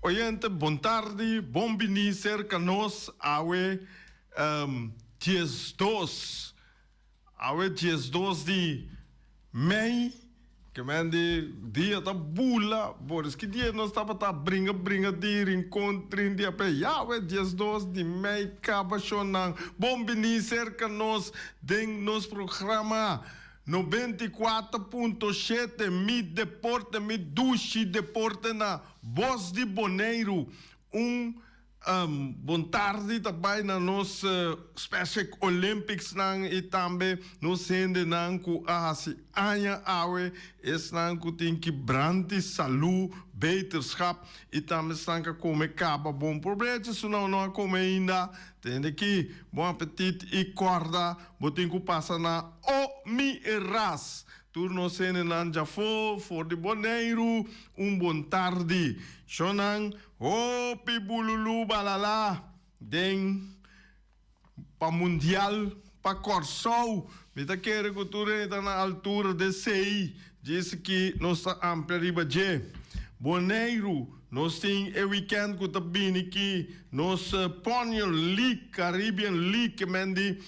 oyente, bom tarde, bom venir cerca nós, awe, dias 2, awe dias 2 de mei, que mende dia tá bula, boris que dia nós tava tá bringa de encontro dia pe, awe dias 2 de mei, caba chonang, bom venir cerca nós, den nos programa 94.7, mi deporte, mi dushi deporte na Voz de Bonaire. Bom tarde também na nossa Special Olympics nang e também nos sende nang ku ahasi anya awe es nang ku tinki branti salu beterschap e também stanka come caba bom probeertje so não come ainda tende que bom apetite e corda botinho passa na o mi eras turno sene nan jafo for de Bonaire bom tarde Shonang, hopi bululu balala, den pa mundial, pa Corsol, mita quer que tu está na altura de CI, disse que nós está ampla riba de Bonaire, nós tem o weekend que tá bem aqui, nós Premier League, Caribbean League, que mendi,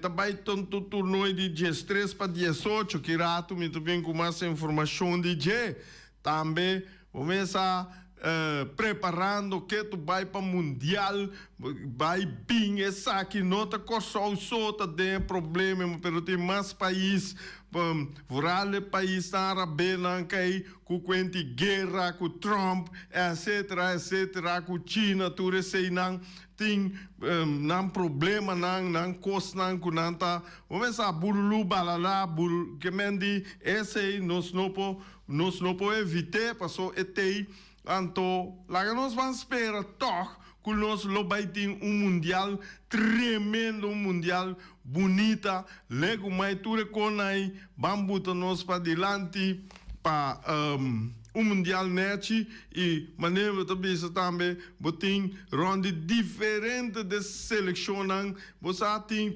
também tanto torneio de 13 para 18, que rato, me também com mais informação de G, também, começa preparando que tu vai para mundial vai bem essa aqui nota só tá tem problema mas tem mais país vários países árabes não cai com quente guerra com Trump etc com China tudo isso não tem não problema não coisa não com nada vamos a burulu balala que mendi esse nós não po evitar passou etei Anto, lá nós vamos esperar toch que nós vai ter mundial tremendo, mundial bonita, lego mais tudo com aí, vamos nós para diante para mundial net e maneira também também botin ronde diferente de selecionam, você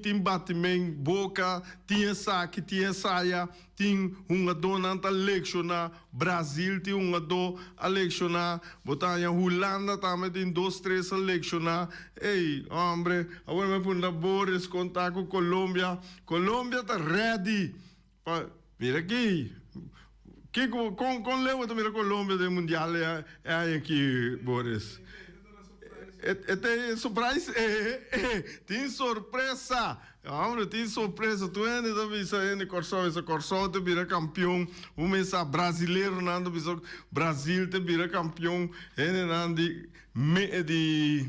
tem batimento boca, tem saque, tem saia, tem dona a selecionar, Brasil tem dona a selecionar, botar Holanda também tem 2, 3 selecionar, ei, hombre, agora me põe Boris contar com Colômbia tá ready, mira aqui, que com Leo também a Colômbia do mundial é aqui Boris tem surpresa tem surpresa Ahora tem surpresa tu ainda também saindo Corsol te vira campeão essa brasileiro nando Brasil te vira campeão de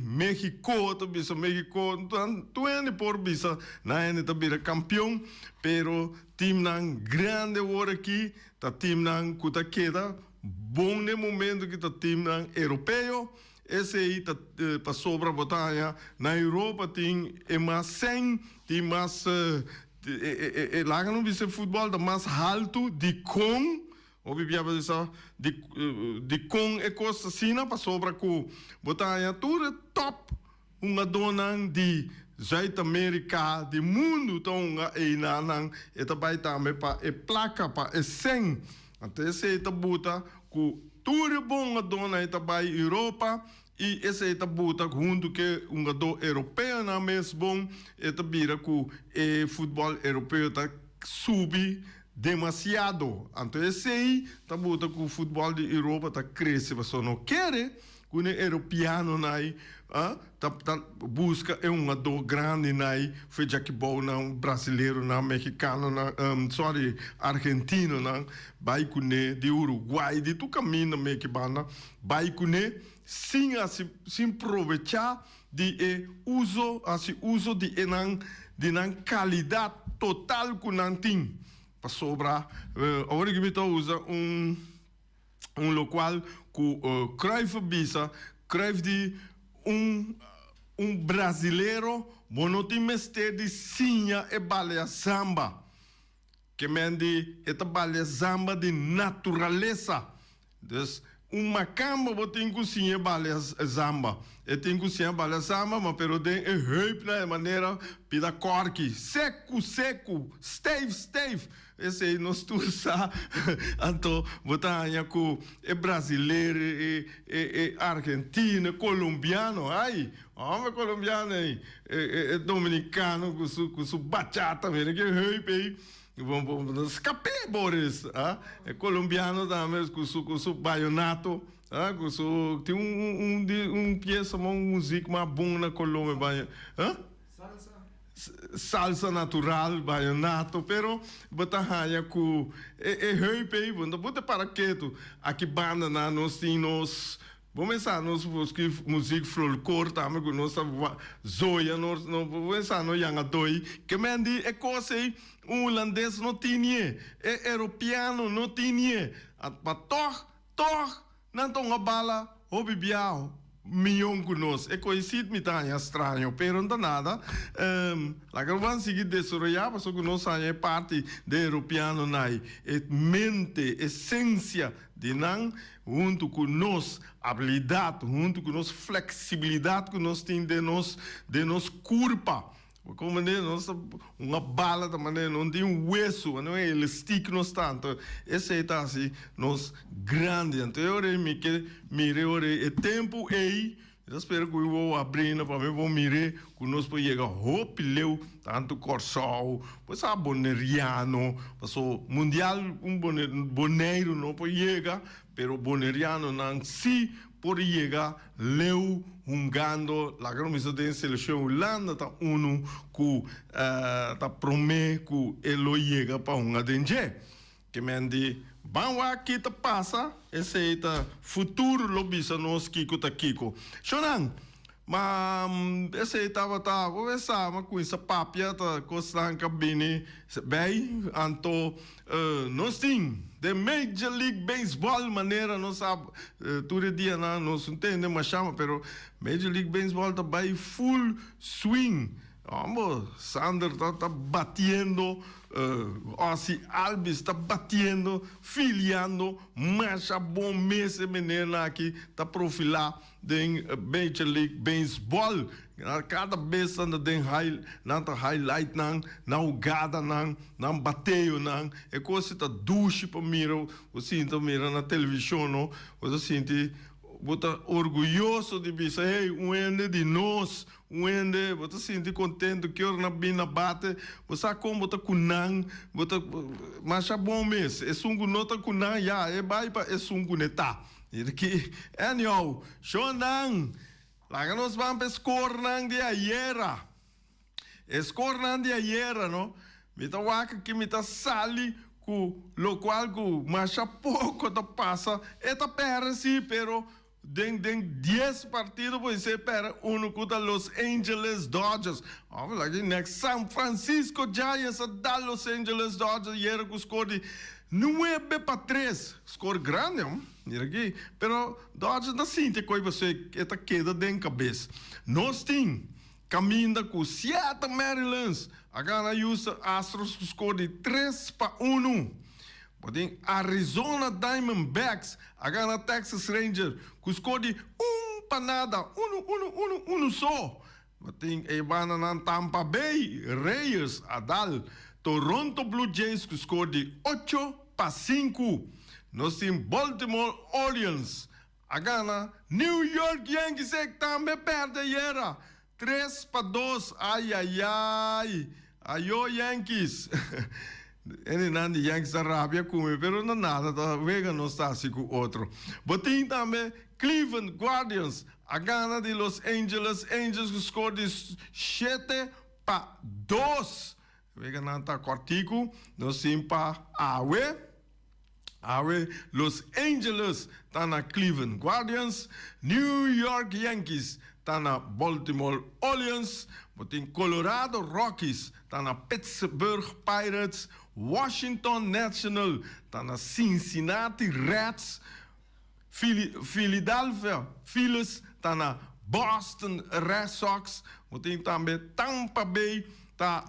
México te bisa México tu ainda por bisa na ainda te vira campeão pero time nang grande hora aqui tá time nang kuta queda bom no momento que tá time nang europeu esse aí tá passou para botar na Europa tem mais 100 tem mais lá não vi futebol da mais alto de com obviamente isso de com é coisa assim passou para com botar tudo top dona de Zuid-Amerika, de mundo então aí não é também para placa para 100 até esse tá bota com tudo bom dona aí também Europa e esse aí tá bota junto que do europeu na mesmo bom é vira com futebol europeu tá subir demasiado então esse aí tá bota com o futebol de Europa tá cresce mas só não quer quando é europeano nai busca do grande nai foi já que bom não brasileiro não mexicano não argentino não vai com de Uruguai de tu caminho meio que bana vai com sim assim aproveitar de uso de qualidade total que não tem para sobrar agora que me tá usa local que Cruyff bisa Cruyff de brasileiro bonoti mestre de sinha e balea samba que mende eta balea samba de natureza dus macamba botin cozinha balha zamba. E tem cozinha balha zamba, mas pero tem heup na maneira pida corki, seco, steve. Esse aí nós tursa, então botanha com brasileiro, argentino, colombiano, homem colombiano aí, dominicano com su bachata, mesmo que heup aí. Vamos escapar, Boris. Colombiano também, com seu baionato. Tem peça, uma música mais boa na Colômbia. Salsa natural, baionato. Pero, botar com. Heupe, bota para quieto. Aqui, banda, nós temos. Vamos pensar nos música folclore também, com nossa zoia, vamos pensar no Yanga Doi, que mendi é coisa aí, holandês não tinha, europeano não tinha, para não tem uma bala, o bibiao, milhão conosco, é conhecido, me tá estranho, pero não nada, lá que vamos seguir desarrollar, mas o que nós é parte do europeano, é mente, essência, de não, junto com nós, habilidade, junto com nós, flexibilidade que nós temos de nos corpo. Como nós, uma bala da maneira, não tem hueso, não é elástico, nós tanto. Esse é assim, nós grande. Então, eu mire, é tempo aí. Eu espero que eu vou abrir, para mim, vou mirar, que nós podemos chegar a pileu, tanto Corsol, pois a Boneriano, passou mundial, boneiro não pode chegar, pero Boneriano não se pode chegar, leu, gando, lá que nós temos seleção Holanda, tá que tá promete que ele chega para adenge. Que me diz, vamos aqui te passa, esse é o futuro lobista nós Kiko tá Kiko. Shonan, mas esse estava vou ver mas com essa papia tá costando cabine, bem, então nós temos de Major League Baseball maneira nós sabe todo dia nós não entendemos mas chama, pero Major League Baseball tá bem full swing. Amor, Sander está batendo, Ozzy Alves está batendo, filiando, mas a bom mês menina aqui está profilar em Major League Baseball. Cada vez tem highlight não gada não bateio não. É coisa tá duche para mirar, você então mira na televisão não, você sente bota orgulhoso de dizer, hey, ende de nós, ende, você se sente contente que eu na bina bate, você como bota kunang, bota, mas é bom mesmo, é sungu nota kunang, já, é vai para é sungu neta, e daqui, anyhow, shonang, lá que nós vamos para score nang de aiera, score nang de aiera, não, me tá waka que me tá sali, lo qual que mas pouco tá passa, é tá pera sim, pero den 10 partidos pode ser para contra Los Angeles Dodgers. Aqui next San Francisco Giants da Los Angeles Dodgers e era com score de 9-3, score grande, aqui, pero Dodgers não sente que você está queda dentro da cabeça. Nós temos caminho com Seattle Mariners, agora usa Astros com score de 3-1. Tem Arizona Diamondbacks, agora Texas Rangers, com score de 1-0, 1 só. Tem Evana Tampa Bay Rays, Adal, Toronto Blue Jays, com score de 8-5. Nós temos Baltimore Orioles, agora New York Yankees, que também perde era 3-2. Ai, ô Yankees. Ele não de Yankees da Rábia come, pero não nada, tá vega não está assim com outro. Botem também Cleveland Guardians, a gana de Los Angeles Angels, que score de 7-2. Vega não está cortico, nós temos para Awe, Los Angeles está na Cleveland Guardians, New York Yankees está na Baltimore Orioles, botem Colorado Rockies está na Pittsburgh Pirates, Washington National está na Cincinnati Reds, Philadelphia Phillies está na Boston Red Sox, tem também Tampa Bay está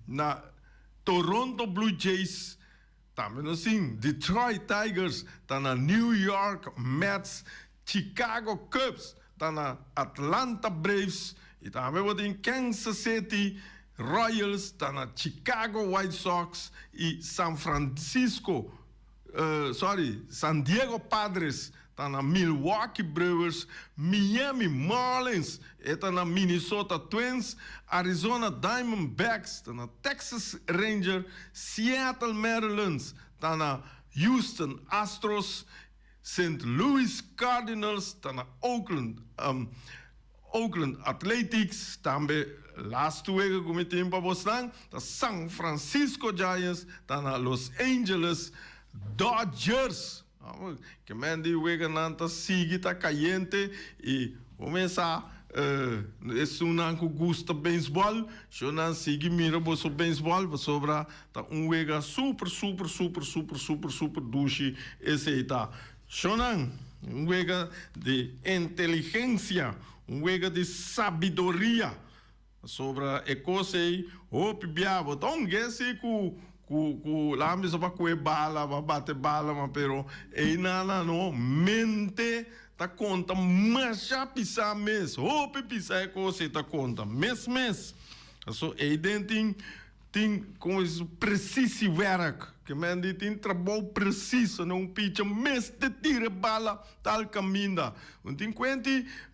na Toronto Blue Jays, Também assim, Detroit Tigers, tá na New York Mets, Chicago Cubs, tá na Atlanta Braves, e também em Kansas City Royals, tá na Chicago White Sox e San Diego Padres, tá na Milwaukee Brewers, Miami Marlins, tá na Minnesota Twins, Arizona Diamondbacks, tá na Texas Rangers, Seattle Mariners, tá na Houston Astros, St. Louis Cardinals, tá na Oakland Athletics, também last week como tempo Boston, tá San Francisco Giants, tá na Los Angeles Dodgers. Que mande wega nanta sigue tá caliente e começa esse não que gosta beisebol, eu não sigo mira bosso beisebol, sobra tá wega super duche esse tá. Eu não wega de inteligência, wega de sabedoria, sobra ecosei, biabo, então esse lá me sopa que bala, va bate bala, ma pero e nana no mente ta conta mas já pisa mes, pisa é coisa ta conta mes. So e tem como isso preciso werk, que men tem trabalho preciso, não pitcha mes de tira bala tal caminda. Tem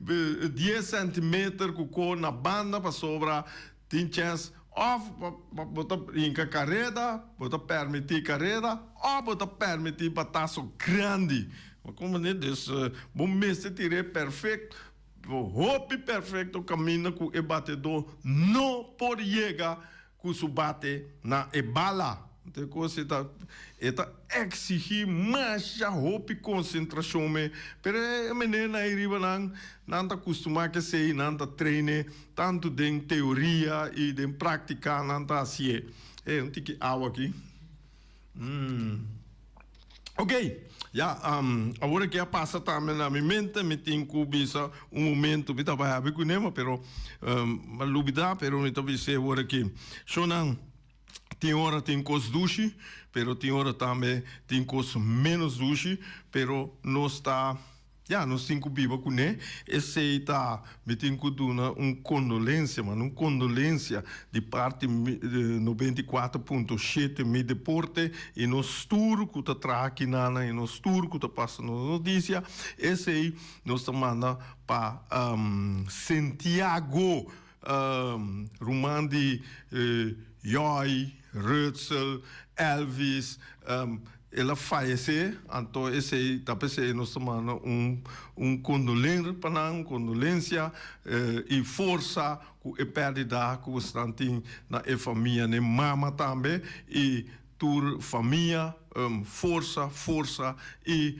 10 centimetros com na banda para sobra, tem chance bota em carreira, bota permitir carreira, ou bota permitir bataço grande. Mas como é desse, bom mês de tirar perfeito, hope perfeito caminha com o batedor, não pode chegar com o bate na bala. Então, coisa está exigir mais a hope concentração, mas a menina aí não está acostumada a ser, não está treine tanto de teoria e de prática, não está assim. Não tem que água aqui. Ok, agora que passa também na minha mente, me tem que bisa momento, me estava a ver com ele, mas lubida, pero me estava dizendo agora que, tem hora tem coisa duche, pero tem hora também tem coisa menos duche, pero nós está, nós temos que viver com ele. Esse está, me tem que dar condolência, condolência de parte de 94.7 me deporte e nós turco que está aqui nana e nós turco que está passando notícia. Esse aí nós está manda para Santiago, Rumandi, Joy, Rutzel, Elvis, ela faleceu, então esse tapete nós tomamos condolência para condolência e força que perdida que você tem na família, na mama também e tua família, força e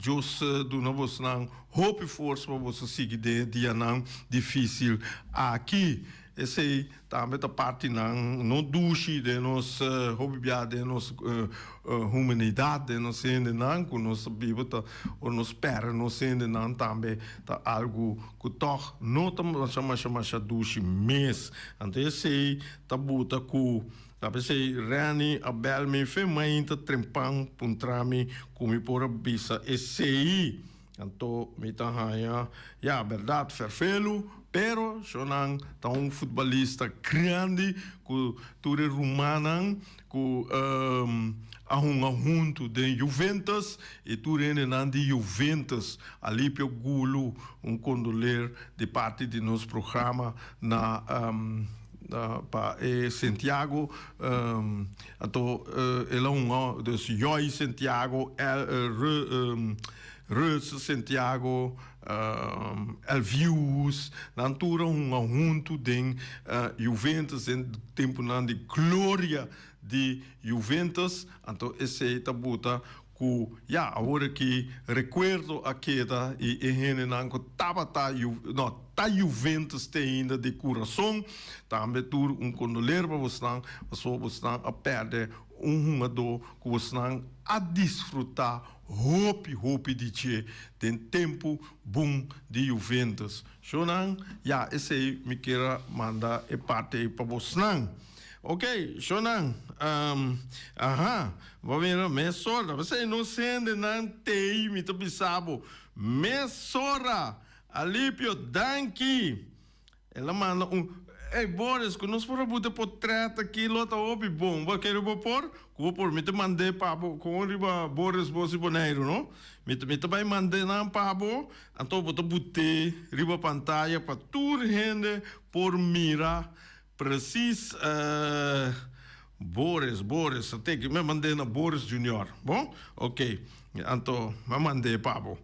Deus do nosso não hope força para você seguir de dia não difícil aqui. Esse também da parte não duche de nossa hobby de nossa humanidade de nossa gente não com nossa bíblia ou nos pera nossa gente não também tá algo que toch não estamos chamar duche mês então esse tá buta com tapi se Rani Abel me fe mainta trempang puntrami kumi pora bisa esse então me tá verdade ferfelo pero sonang tá futebolista grande ku ture rumanan ku junto de Juventus e ture de Juventus ali pelo gulo condoler de parte de nosso programa na para Santiago, então ela dus Joy Santiago, Rutz Santiago, Elvius, natura junto de Juventus em tempo de glória de Juventus, então esse tabuta que agora que recuerdo a queda e ele não estava tá Juventus ainda de coração também tur condoler para você a perder jogador que você a desfrutar hope de che tem tempo bom de Juventus. Então esse me queira mandar parte para você Ok, Shonan. Aha. Vamos ver, mesora. Você não sente não tem, me bisabo. Mesora. Alípio, danke. Ela manda Ei, Boris, que nós podemos botar portrait aqui, lota obi bom. Vai querer pôr? Vou pôr, me te mandei para com riba Boris Boneiro, não? Me te mandei não para então vou botar riba pantalla para toda gente por mira precis Boris, até que me mandei na Boris Junior, bom? Ok, então me mandei para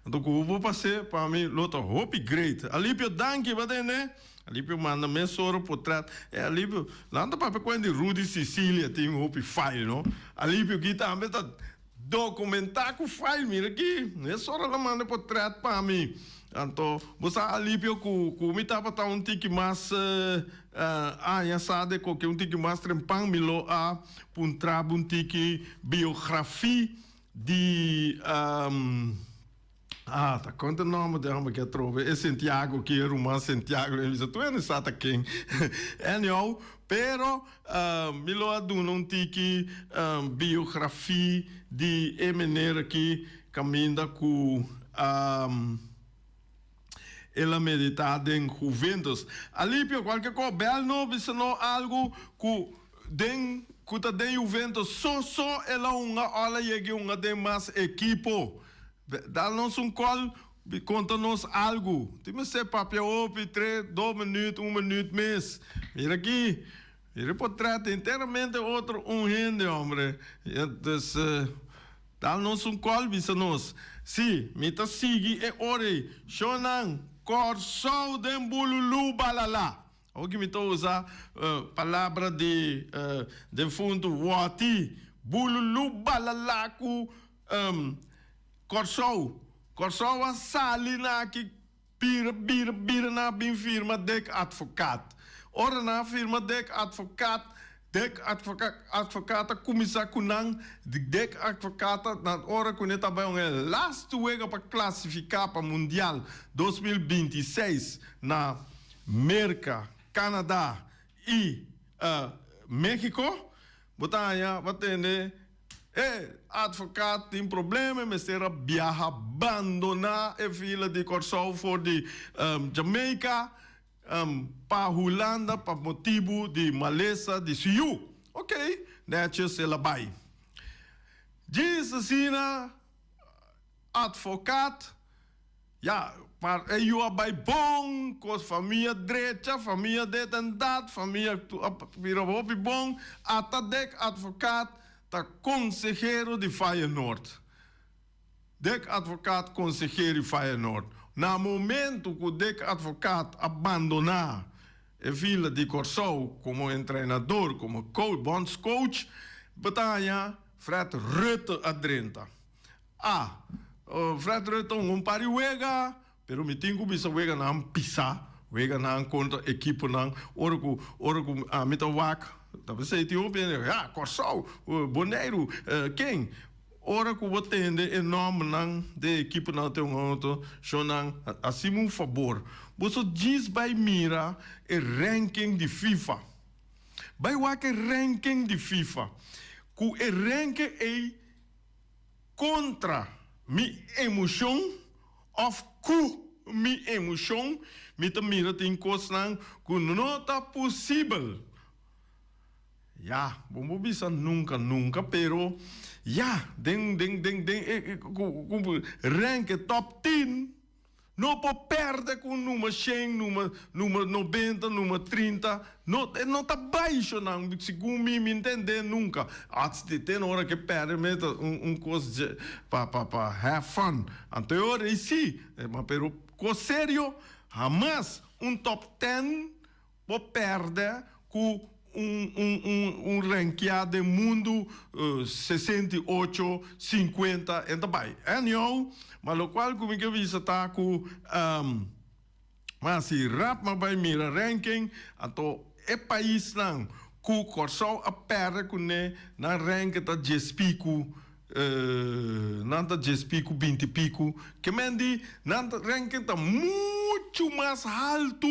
então que eu vou passar para mim, lota hope great. Alípio, danke, vai né? Alípio manda mensura portrait. Alípio, lá no papel quando Rudy Sicília tem um hope file, não? Alípio aqui também tá documentar com file, mira aqui. Mensura lá manda portrait para mim. Então, você Alípio que me tava tá um tique mais já sabe que um tique mais trempang milo a puntrab um tique biografia de tá conta o nome dela que eu trouxe. É Santiago, que é romano Santiago. Ele diz, tu não sabe quem. Anyhow, pero, me lo aduna um tique biografia de maneira que caminha com ela meditada em Juventus. Alípio, qualquer coisa, bel não, se não algo que den Juventus, só ela uma hora chega uma de mais equipo. Dá-nos call, conta-nos algo. Temos que papel 3, 2 minutos, 1 minuto mês. Mira aqui. Mira portrait inteiramente outro gente, homem. Então, dá-nos call, visa-nos. Sim, me tá sigue e ore. Shonan, Corsol de Bululu Balala. Hoje me estou usando palavra de fundo, Wati. Bululu Balala ku Corsol a sali na que bir na bin firma dek advocaat. Ora na firma dek advocaat a comissar kunang dek advocata na ora kuneta bij een laatste week para classificar para mundial 2026 na América, Canadá e México. Botanya, batende advocaat tem problema, mas será viajar abandonar a fila de Corsol voor de Jamaica, para Holanda, para motivo de maleza de Siu. Ok, netjes ela vai. Diz assim, advocaat, ja, para eu vai bom, com a família direita, família de dat, família pira bom, atadek advocaat, tá consejero de Feyenoord. Dek advocaat consejero de Feyenoord. Na momento que o dek advocaat abandonar a vila de Corsol como treinador, como coach, bondscoach, batalha Fred Rutte adrenta. Fred Rutte um pariwega, pero me tenho que wega na pisa, wega na contra equipe na orgo mitawak. Dat is Ethiopië. Ja, Corsol, Boneiro, quem? Ora que você tem enorme de equipe na teu auto, chonan assim um favor. Você diz vai mira o ranking de FIFA. Vai o ranking de FIFA. Que o ranking é contra minha emoção of ku minha emoção, me mira tem coisa que não está possível. Ja, vamos bisa nunca, pero ja, rank top 10, não pode perder com número 100, número 90, número 30, não está baixo, não, segundo me entender nunca. Até tem hora que perde, coisa para have fun. Anterior, sim, mas pero, com sério, jamais top 10 pode perder com ranqueado de mundo 68, 50 e também. Anyhow, mas o qual como que visa tá com mas se rap mas vai mira ranking ato é país não com Corsol a perde com né na ranking da 10 pico nada 10 pico 20 pico que mendi nada ranking tá muito mais alto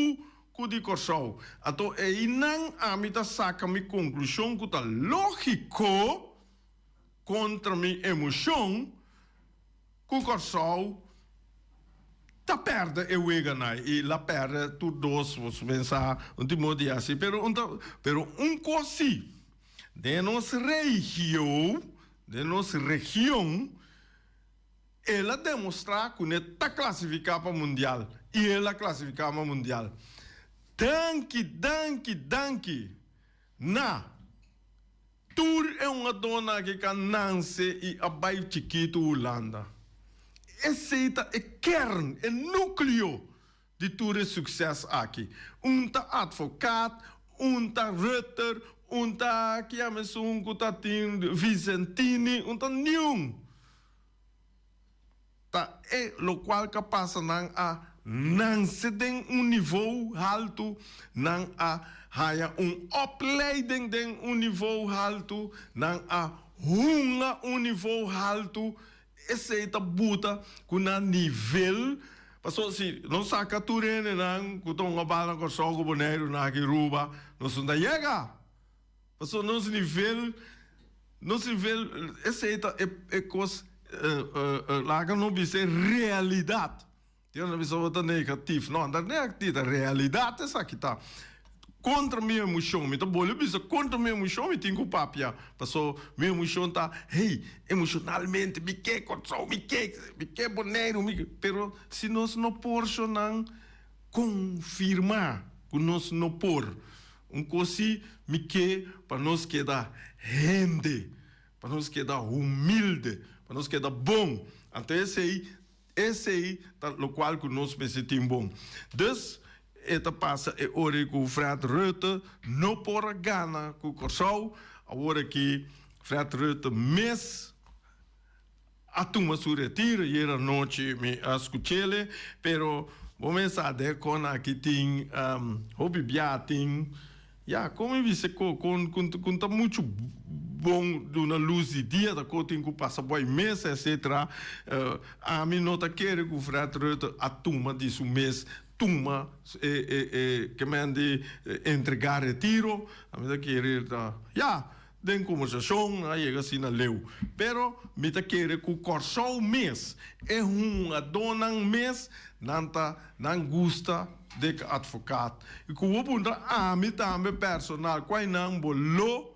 ku di Corsau. Ato inang amita saka mi conclusão ku ta lógico contra mi emoção ku Corsau ta perde e weganai e la perde tu dos vos pensar un timo di assim pero un cosi de nossa região ela demonstrar que está classificada para mundial e ela classificada para mundial. Danke. Na Tour é uma dona que can nasce e abai chiquito Holanda. Esse é kern, é núcleo de Tour é sucesso aqui. Tá advogado, tá Rutter, tá que é Vicentini, tá nenhum. Tá é lo qual que passa não se tem nível alto, não há opleiding den nível alto, não há nível alto. Esse é buta com nível. Passou se não saca turene não, com uma bala com soco boneiro na que ruba, não se dá chega. Passou não se nível, esse é coisa lá que não vai ser realidade. Tem uma visão negativa, não, não é negativa, a realidade é essa que está. Contra minha emoção, me tá bolho, bisa contra minha emoção, me tenho papia. Passou minha emoção tá, emocionalmente, me quer corção, me quer boneiro, pero se nós não porcionam confirmar, que nós não por, coisa me quer para nós quedar rende, para nós quedar humilde, para nós quedar bom. Então esse aí tá o qual que nós me sentimos bom. Dus eta passa e ora que o Fred Rutte não por gana com o Corsau, agora que Fred Rutte mês a turma se retira e era noite me escutele, pero vamos saber com aqui tem hobby biating, como eu disse com tá muito bom de uma luz de dia da coisa que passa boi mês etc. A mim não tá querendo que o Fred Rutte a turma disso mês turma que mande entregar retiro, a mim tá querendo den conversação aí chega assim na leu, pero me tá querendo que o Corsau mês é uma dona mês não gosta de advogado e que o ponto a mim também personal qual não bolo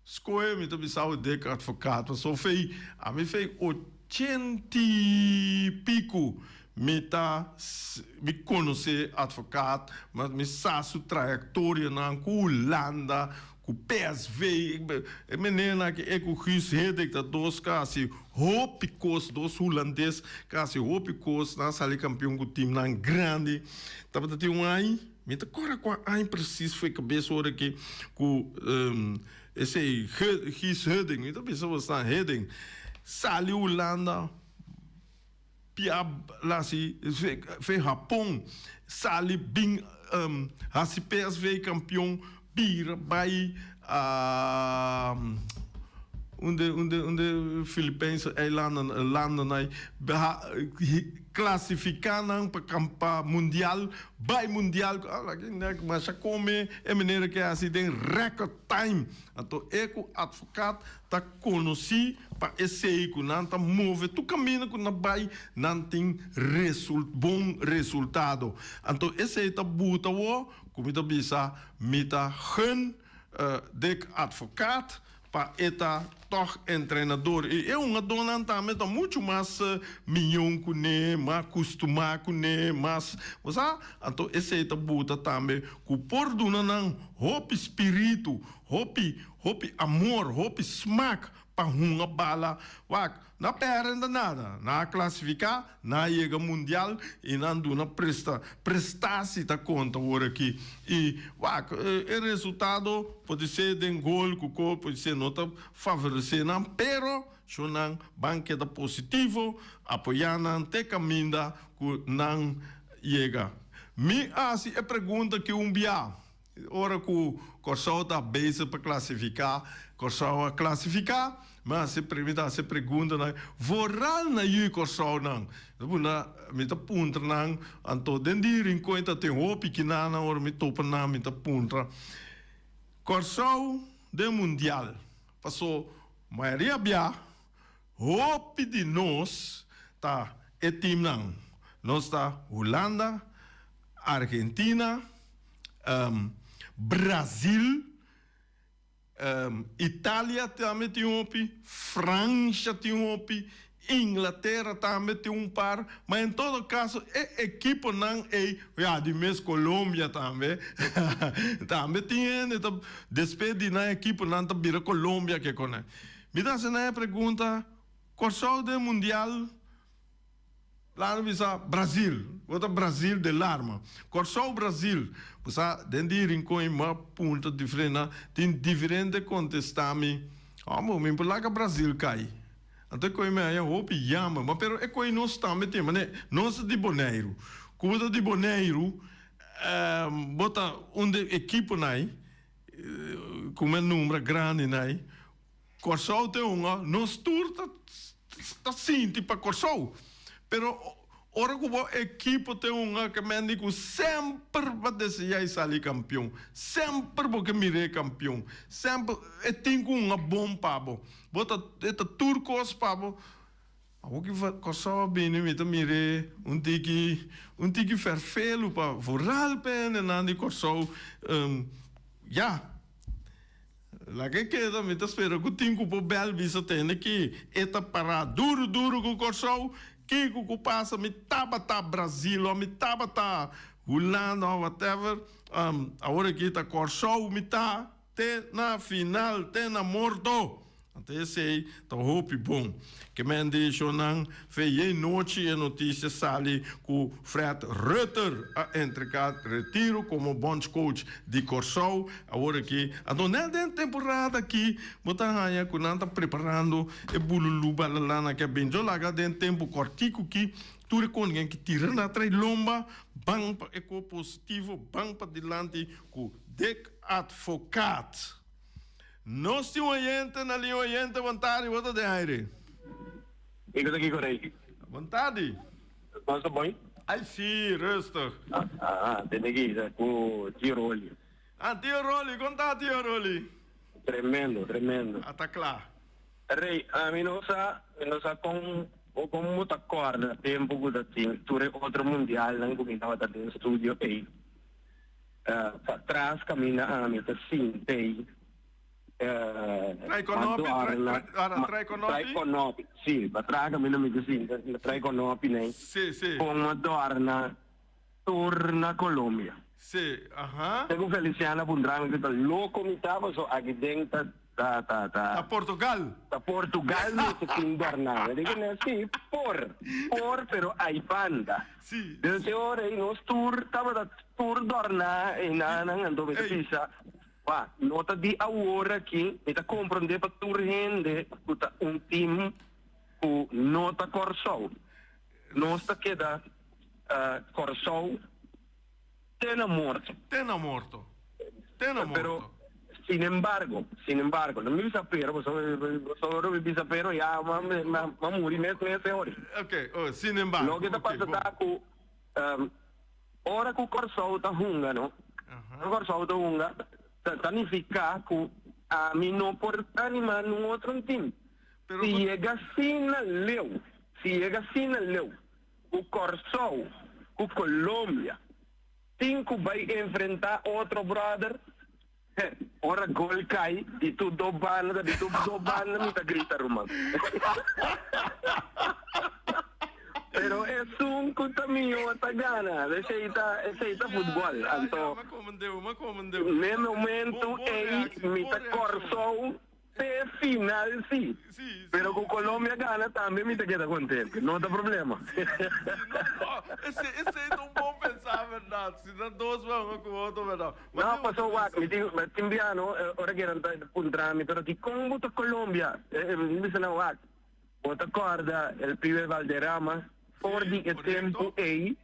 escolhe me tá pensando de advogado só fez a mim fez 80 e pico me conhecer advogado, mas me sa sua trajetória na Holanda, com PSV, menina que é com Guus Hiddink, da dos quase hopicos, dos holandeses, quase hopicos, na sala campeão com o time na grande, tava até aí, me tá agora com a preciso foi cabeça hora que com esse Guus Hiddink, me tá pensando está Hiddink, sali Holanda pia lá se fez Japão sali bem assim PSV campeão bir vai onde Filipinas landen aí classificar para mundial vai mundial mas como é maneira que assim tem record time então eu advogado tá conheci para esse que não tá move tu caminha com na vai não tem bom resultado então esse tá buta o como tá bisa mita hun de advogado para eta toch treinador e é uma dona também tá muito mais milhão com né mais acostumado com né mas você então esse tá buta também com por dona não hope espírito hope amor hope smack para uma bala não perde nada na classificar na chega mundial e não duna prestar-se da conta agora aqui e o resultado pode ser de gol pode ser nota favorecer não pero se não banqueta positivo apoiar não te caminha que não chega me assim é pergunta que bia ora que o Corsau está base para classificar Corsau a classificar Mas se pergunta na voral na yu Corsau nang. Na mita punta nang anto den di rincoita tem hopi que na or mi topa na mita punta. Corsau de mundial. Passou maioria bia hopi de nós tá e tim nang. Nós tá Holanda, Argentina, Brasil, Itália também tem França tem Inglaterra também tem par, mas em todo caso, a equipe não é, de mês Colômbia também, também tem, despede na equipe não tá vira Colômbia que conhece. Me dá essa pergunta, qual do mundial? Lá no Brasil, outra Brasil de larma. Qual Brasil? Você dentro de rincão uma ponta diferente, tem diferente contestami. Me por lá que Brasil cai. Até que eu me roupa yama, mas pero é que nós também temos, né? Nós de Boneiro, cuida de Boneiro, bota onde equipe nai, como é número grande nai. Corsau tem nós turta tá sim tipo Corsau. Pero ora que a equipe tem que me digo sempre vai desejar sair campeão, sempre porque mire campeão, sempre tem uma bom pabo, bota eta turcos pabo, o que vai coçar bem me mire tiki ferfelo para voral pena nandi coçou, lá que queda me tá espera que tem que bel visa tem aqui eta para duro com coçou que passa me tabata Brasil ou me tabata Holanda ou whatever agora aqui tá Corsau me tá te na final te na morto até sei tá hope bom que me deixou não fei noite e notícia sali com Fred Rutter a entregar retiro como bench coach de Corsau agora aqui a dona da temporada aqui botar raia com não tá preparando e bululu balalana que bem joga dentro tempo cortico que tudo com ninguém que tira na trás lomba bang para eco positivo bang para dilante com Dick Advocat. Nós temos oyente na linha oyente vontade bota de aire. Ik ben aqui correto. Vontade. Mas tá bom? Ai sim, rustig. Tem aqui com Tio Roli. Tio Roli, conta Tio Roli. Tremendo. Tá claro. Rei, a mim não sa como muita corda tempo que tem ture outro mundial não que estava dentro do estúdio aí. Para trás caminha a mim tá sim tem. Traikonopi, sì, ma traga meno mi così, Traikonopi nei. Sì. Come torna Colombia. Sì, aha. Tengo Feliciana Bundrang che lo comitavo so a che denta a Portugal. Da Portugal non si fin tornare. Dico sì, por però ai panda. Sì. Del ore in tour, stava da tour torna e nana dove si pisa. Nota di agora aqui, está compreender para tu rende team com nota Corsau. Nós está queda Corsau tena morto. Pero sin embargo, não me sapero, só me sapero já, mas muri nesse hora. Ok, sin embargo. Lo que está passando com ora com Corsau tá hunga, não? Corsau tá hunga. Significa que a mim não pode animar num outro time. Se chega assim na leu, o Corsau, o Colômbia, tem que vai enfrentar outro brother, ora gol cai, e tu dobana, me tá gritando, mano. Pero é um caminho a gana, aceita futebol. Então, no momento me tá Corsau de final sim. Pero com Colômbia gana também me tá queda contente, não tem problema. Esse é um bom pensar, verdade. Se não dois vão com o outro, verdade. Não, passou o me digo, mas timbiano, ora que era puntrami, pero que como tá Colômbia, me disse não o bota corda, el pibe Valderrama. Por di tempo aí,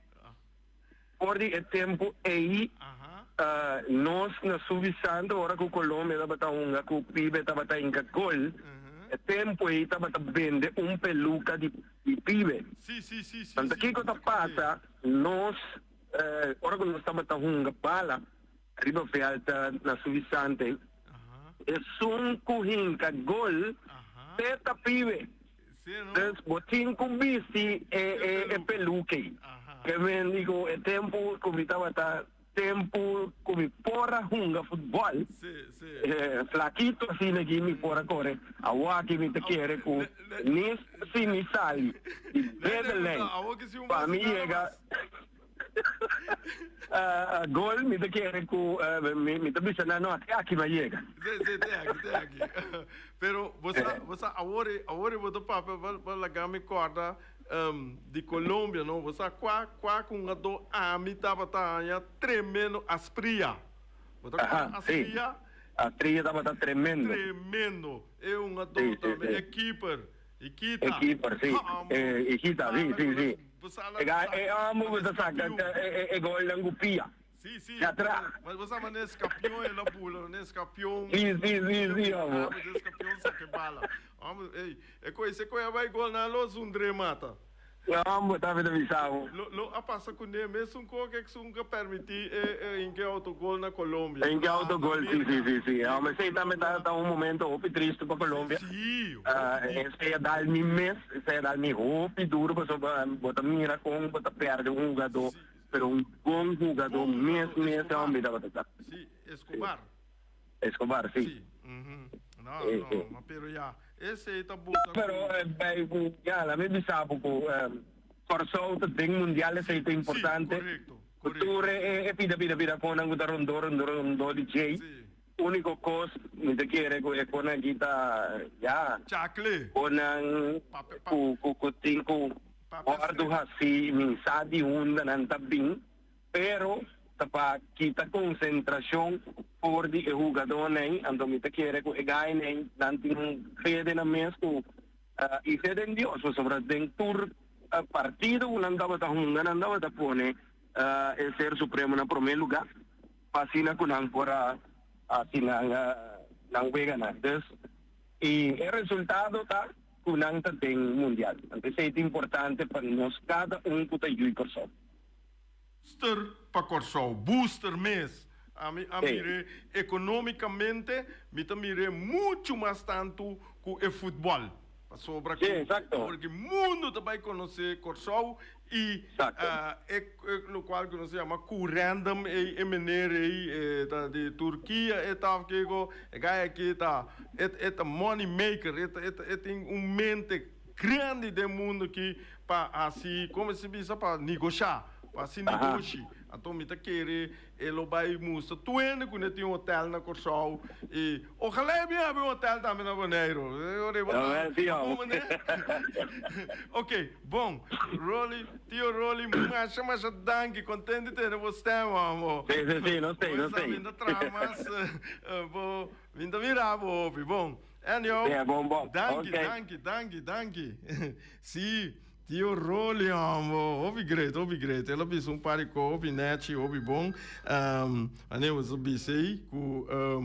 nós na subissando ora com Colômbia estava tá com o PIB estava tá em gol, tempo aí estava vende peluca de pibe. Sim. Tanto que quando passa, nós, ora que nós estamos a bala, arriba alta na suficiente, é um corrinca gol, teta pibe. Então, botin com bici é peluca. Que vem, digo, é tempo, como estava tempo como porra hunga futebol. Flaquito assim na gimi porra corre. Awa que me te quer com nis sini sali. Bedeleng. Para mim chega gol me te quer com me te bisa na no aqui vai chega. Aqui. Pero você agora botou papel para largar me corda de Colômbia, não? Você quá com a do ami tava tremendo aspria. Você aspria? Aspria estava tremendo. Tremendo. É uma do também é keeper. Ikita, sim. Ikita, sim. É amo você saca é gol lang gupia. Sim. Mas você ama nesse campeão e na bula, nesse campeão. Sim, amo. Nesse campeão saque bala. Ei, é coisa vai gol na los mata. Amo, tá vendo visão. A passa com ele mesmo com que nunca permitir em que autogol na Colômbia. Em que autogol, sim. Mas sei também tá momento hope triste para Colômbia. Sim. Esse é dar me mês, esse é dar me hope duro para botar mira com botar perde jogador. Pero un buen jugador, mes, hombre, sí, Escobar, sí. No, pero ya, ese está buscando. Pero, ya, la misma sabe que Corsou tem mundiales é importante. Correcto. Culture pida con un rondo di J. Único cosa, me te quiere é con a guita, ya. Chacle. Con guardo assim, mensagem unda não tá bem, pero tapa kita concentração por de jogador nem, ando me te quer que ganhe nem, nanti fede na mesmo, e fede em Deus, sobre dentro partido, não dava da hunga, não dava da pone, é ser supremo na primeiro lugar, passina com não por assim não vega nada, e o resultado tá kunang tem mundial. Então é importante para nós cada puta jui Corsou. Booster para Corsou, booster mês. A mire economicamente, me mire muito mais tanto com o futebol. Sobre porque o mundo também conhece Corsou e no qual que se chama random e maneira de Turquia e tal que aqui tá é money maker é tem mente grande do mundo que para assim como se diz para negociar para se negociar. Então me tá querer ele vai mostrar tuendo que tem um hotel na Corsou e ojalá me abra um hotel também na Bonaire. Ok, bom, tio Rolly, mas danke, contente de ter você, amor. Sim, não sei. Ainda tramas, ainda virar, bom. Bom. Danke. Sim. Tio Rolly, amor, ouvi great. Ela fez par de ouvi net, ouvi bom. Anemos obisei, eu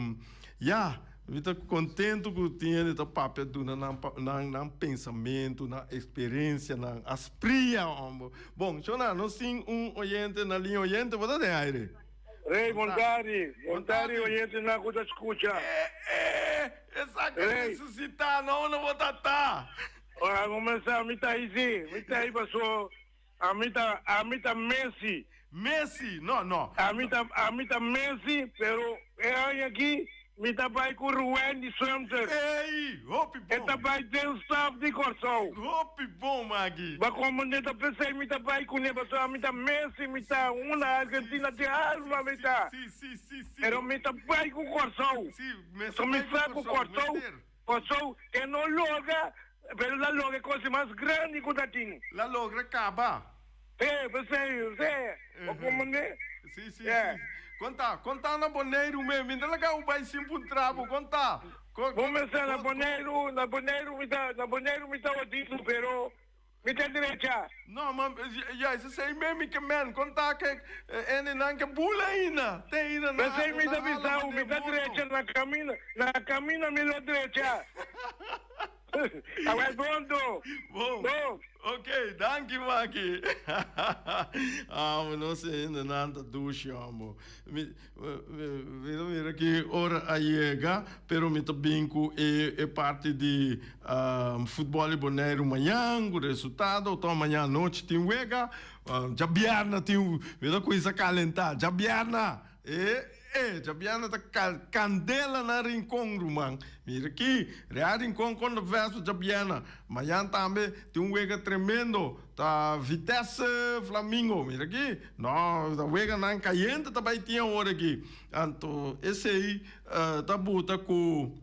estou contente que tinha esse papel na pensamento, na experiência, na aspria, amor. Bom, Jona, nós temos oyente na linha oyente, você tem aire? Rei, Montari, oyente na coisa escuta. Essa que necessitar, não vou tratar. Ora, começar a mita aí passou a mita Messi. Messi? Não. A mita Messi, pero é aqui, mita vai com o Wendy Center. Ei, hope bom. Eta vai ter o staff de Corsou. Hope bom, Magui. Ba como neta pensei mita vai com ele, passou a mita Messi, mita uma Argentina de alma, mita. Sim. Pero mita vai com Corsou. Sim, Messi. Começar com Corsou, que não loga. Pero la logra cosa más grande que la tiene. La logra acaba. Você. Como né? Sim. Conta na Bonaire mesmo. Me dá lá o vai sempre um trabo. Conta. Começar na Bonaire me tá ouvindo, pero me tá direita. Não, mas isso aí mesmo que man. Conta que ele não que bula ainda. Tem ainda. Mas aí me tá visão, me tá direita na caminha me dá direita. Agora pronto. Bom, Bom. ok, danke, Maki. Não sei ainda nada do chamo. Mira que hora a chega, pero me também é parte de futebol e boneiro amanhã, o resultado, então amanhã à noite tem wega, já bierna tem, mira coisa calentar, já bierna, Jabiana ta candela na rincón rumang. Mira aqui, real rincón quando verso Jabiana. Amanhã também tem wega tremendo. Tá Vitesse Flamengo. Mira aqui. Não, tá wega não caindo também tinha hora aqui. Então, esse aí tá buta com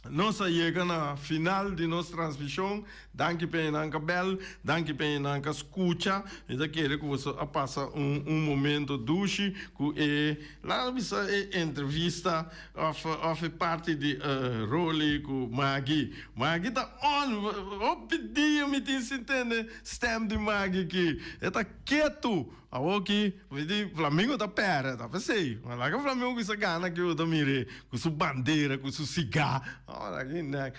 nossa chega na final de nossa transmissão. Danke para nanka bel, danke para nanka escuta. E daquele que você passa momento duche que lá bisa entrevista of parte de role com Maggie. Maggie tá on, pedir me tem se entender stem de Maggie que tá quieto. Aqui, Flamengo tá perto, tá pensei. Mas lá que o Flamengo se gana que eu mire com sua bandeira, com seu cigarro. Olha aqui, né?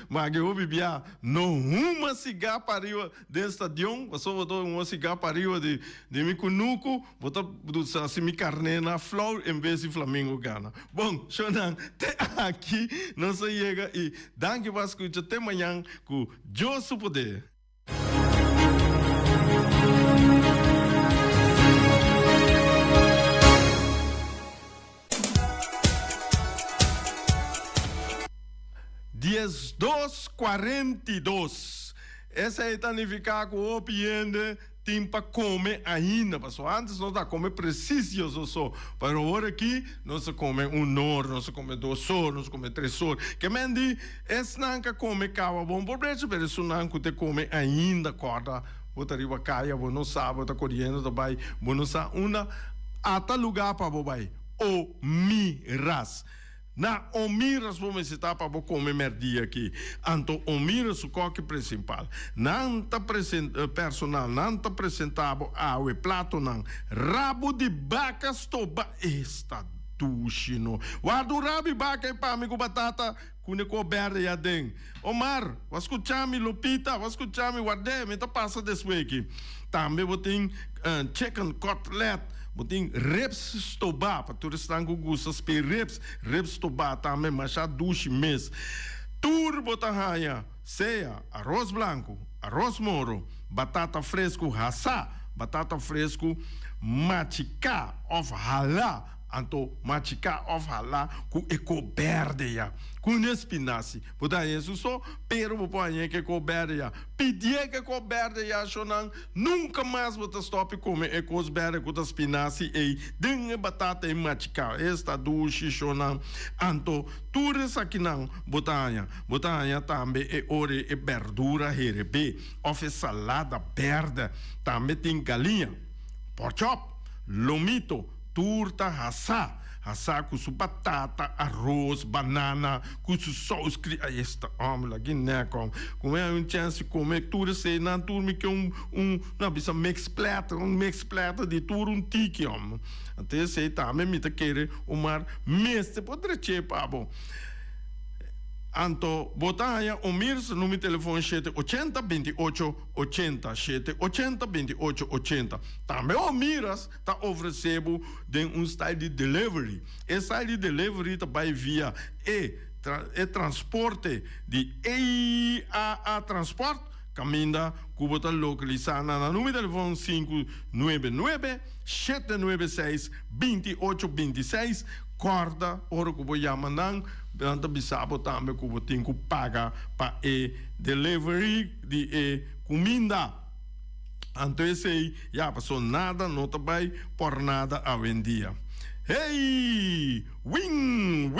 Mas eu bebia não uma cigarra para riba do estadião, só botou uma cigarra para riba de Micunuco, botou assim mi carne na flor em vez de Flamengo gana. Bom, Shonan, até aqui não se chega e danke para escutar até amanhã com Josu Poder. Dias 2:42. Essa é a tanificar com o piende para comer ainda, mas antes nós da comer preciso só. Para agora aqui nós come 1 hora, nós come 2 horas, nós come 3 horas. Que mendi, esse não que come cava bom por preço, mas isso não que te come ainda corda. Bota riba caia, bom não sabe, bota correndo, tá vai, bom não sabe uma ata lugar para bobai. O miras. Na omira vamos citar para comer merdia aqui. Anto omira o coque principal. Não está personal, não está apresentável ao prato não. Rabo de vaca estoba esta duchino. Guarda o rabo de vaca e para amigo batata com coberta e adem. Omar, vas escuchar-me Lupita, vas escuchar-me guardei, me tá passa desse aqui. Também vou ter chicken cutlet. Botin reps stoba, para todos estão com gosto de reps stoba também, mas já duche mês. Turbo tahanha, ceia, arroz branco, arroz moro, batata fresco rasa, batata fresco machica of halá, anto machica of halá com ecoberde ya, com espinaci. Botar isso só, pero vou pôr que coberde ya, pedir que coberde ya, chonan, nunca mais botar stop comer ecoberde com espinaci e dengue batata e machica. Esta duche chonan, anto tudo isso aqui não, botar também é ore e verdura herebe, of salada verde, também tem galinha, pork chop, lomito, turta assá com sua batata, arroz, banana, com sua sauce. Aí está, homem, aqui né, como é chance de comer tudo isso, não turma que não precisa mix plata de tudo tique, homem. Até sei também me tá querer mar mestre pode ser bom. Anto botaia o mirs número de telefone 780 28 80 780 28 80. Também o miras tá oferecendo de style de delivery. Esse style de delivery tá vai via transporte de EAA Transport. Caminda Cubota localizada na número de telefone 599 796 2826. Corda, ora que vou chamar, anda bisabo também que vou ter que pagar para delivery de comida. Então esse aí, já passou nada, não vai por nada a vendia. Hey! Wing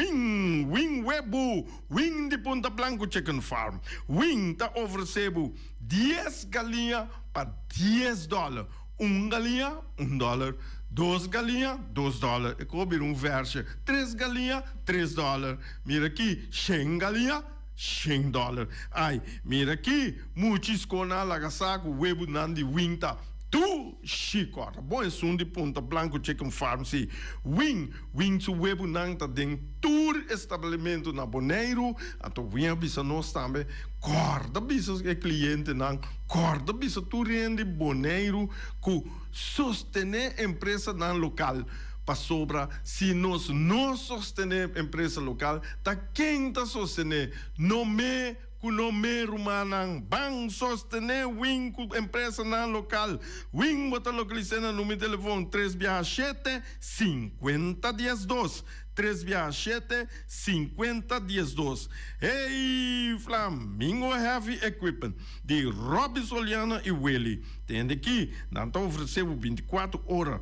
Webu! Wing de Ponta Blanco Chicken Farm. Wing está oferecendo 10 galinhas para $10. 1 galinha, $1. 2 galinhas, $2. E cobrir verso. 3 galinhas, $3. Mira aqui, 100 galinhas, $100. Ai, mira aqui, muitos com a lagasaco, webo nandi winta, Tu, Chico, bom é de Ponta Blanco Chicken Farm, sim. Wing to webo nang ta den tour estabelecimento na Bonaire, ato vinha bisa nós também, corda bisa que cliente nang, corda bisa tu rende Bonaire, ku sostener empresa nan local. Para sobra, se nós não sostener empresa local, tá quem tá sostener? Nome rumanang bang sostener wing ku empresa na local. Wing bota localizada no meu telefone 367 5012. 367 5012. Hey, Flamingo Heavy Equipment de Robbie Soliana e Willy. Tem aqui, não tá oferecendo 24 horas.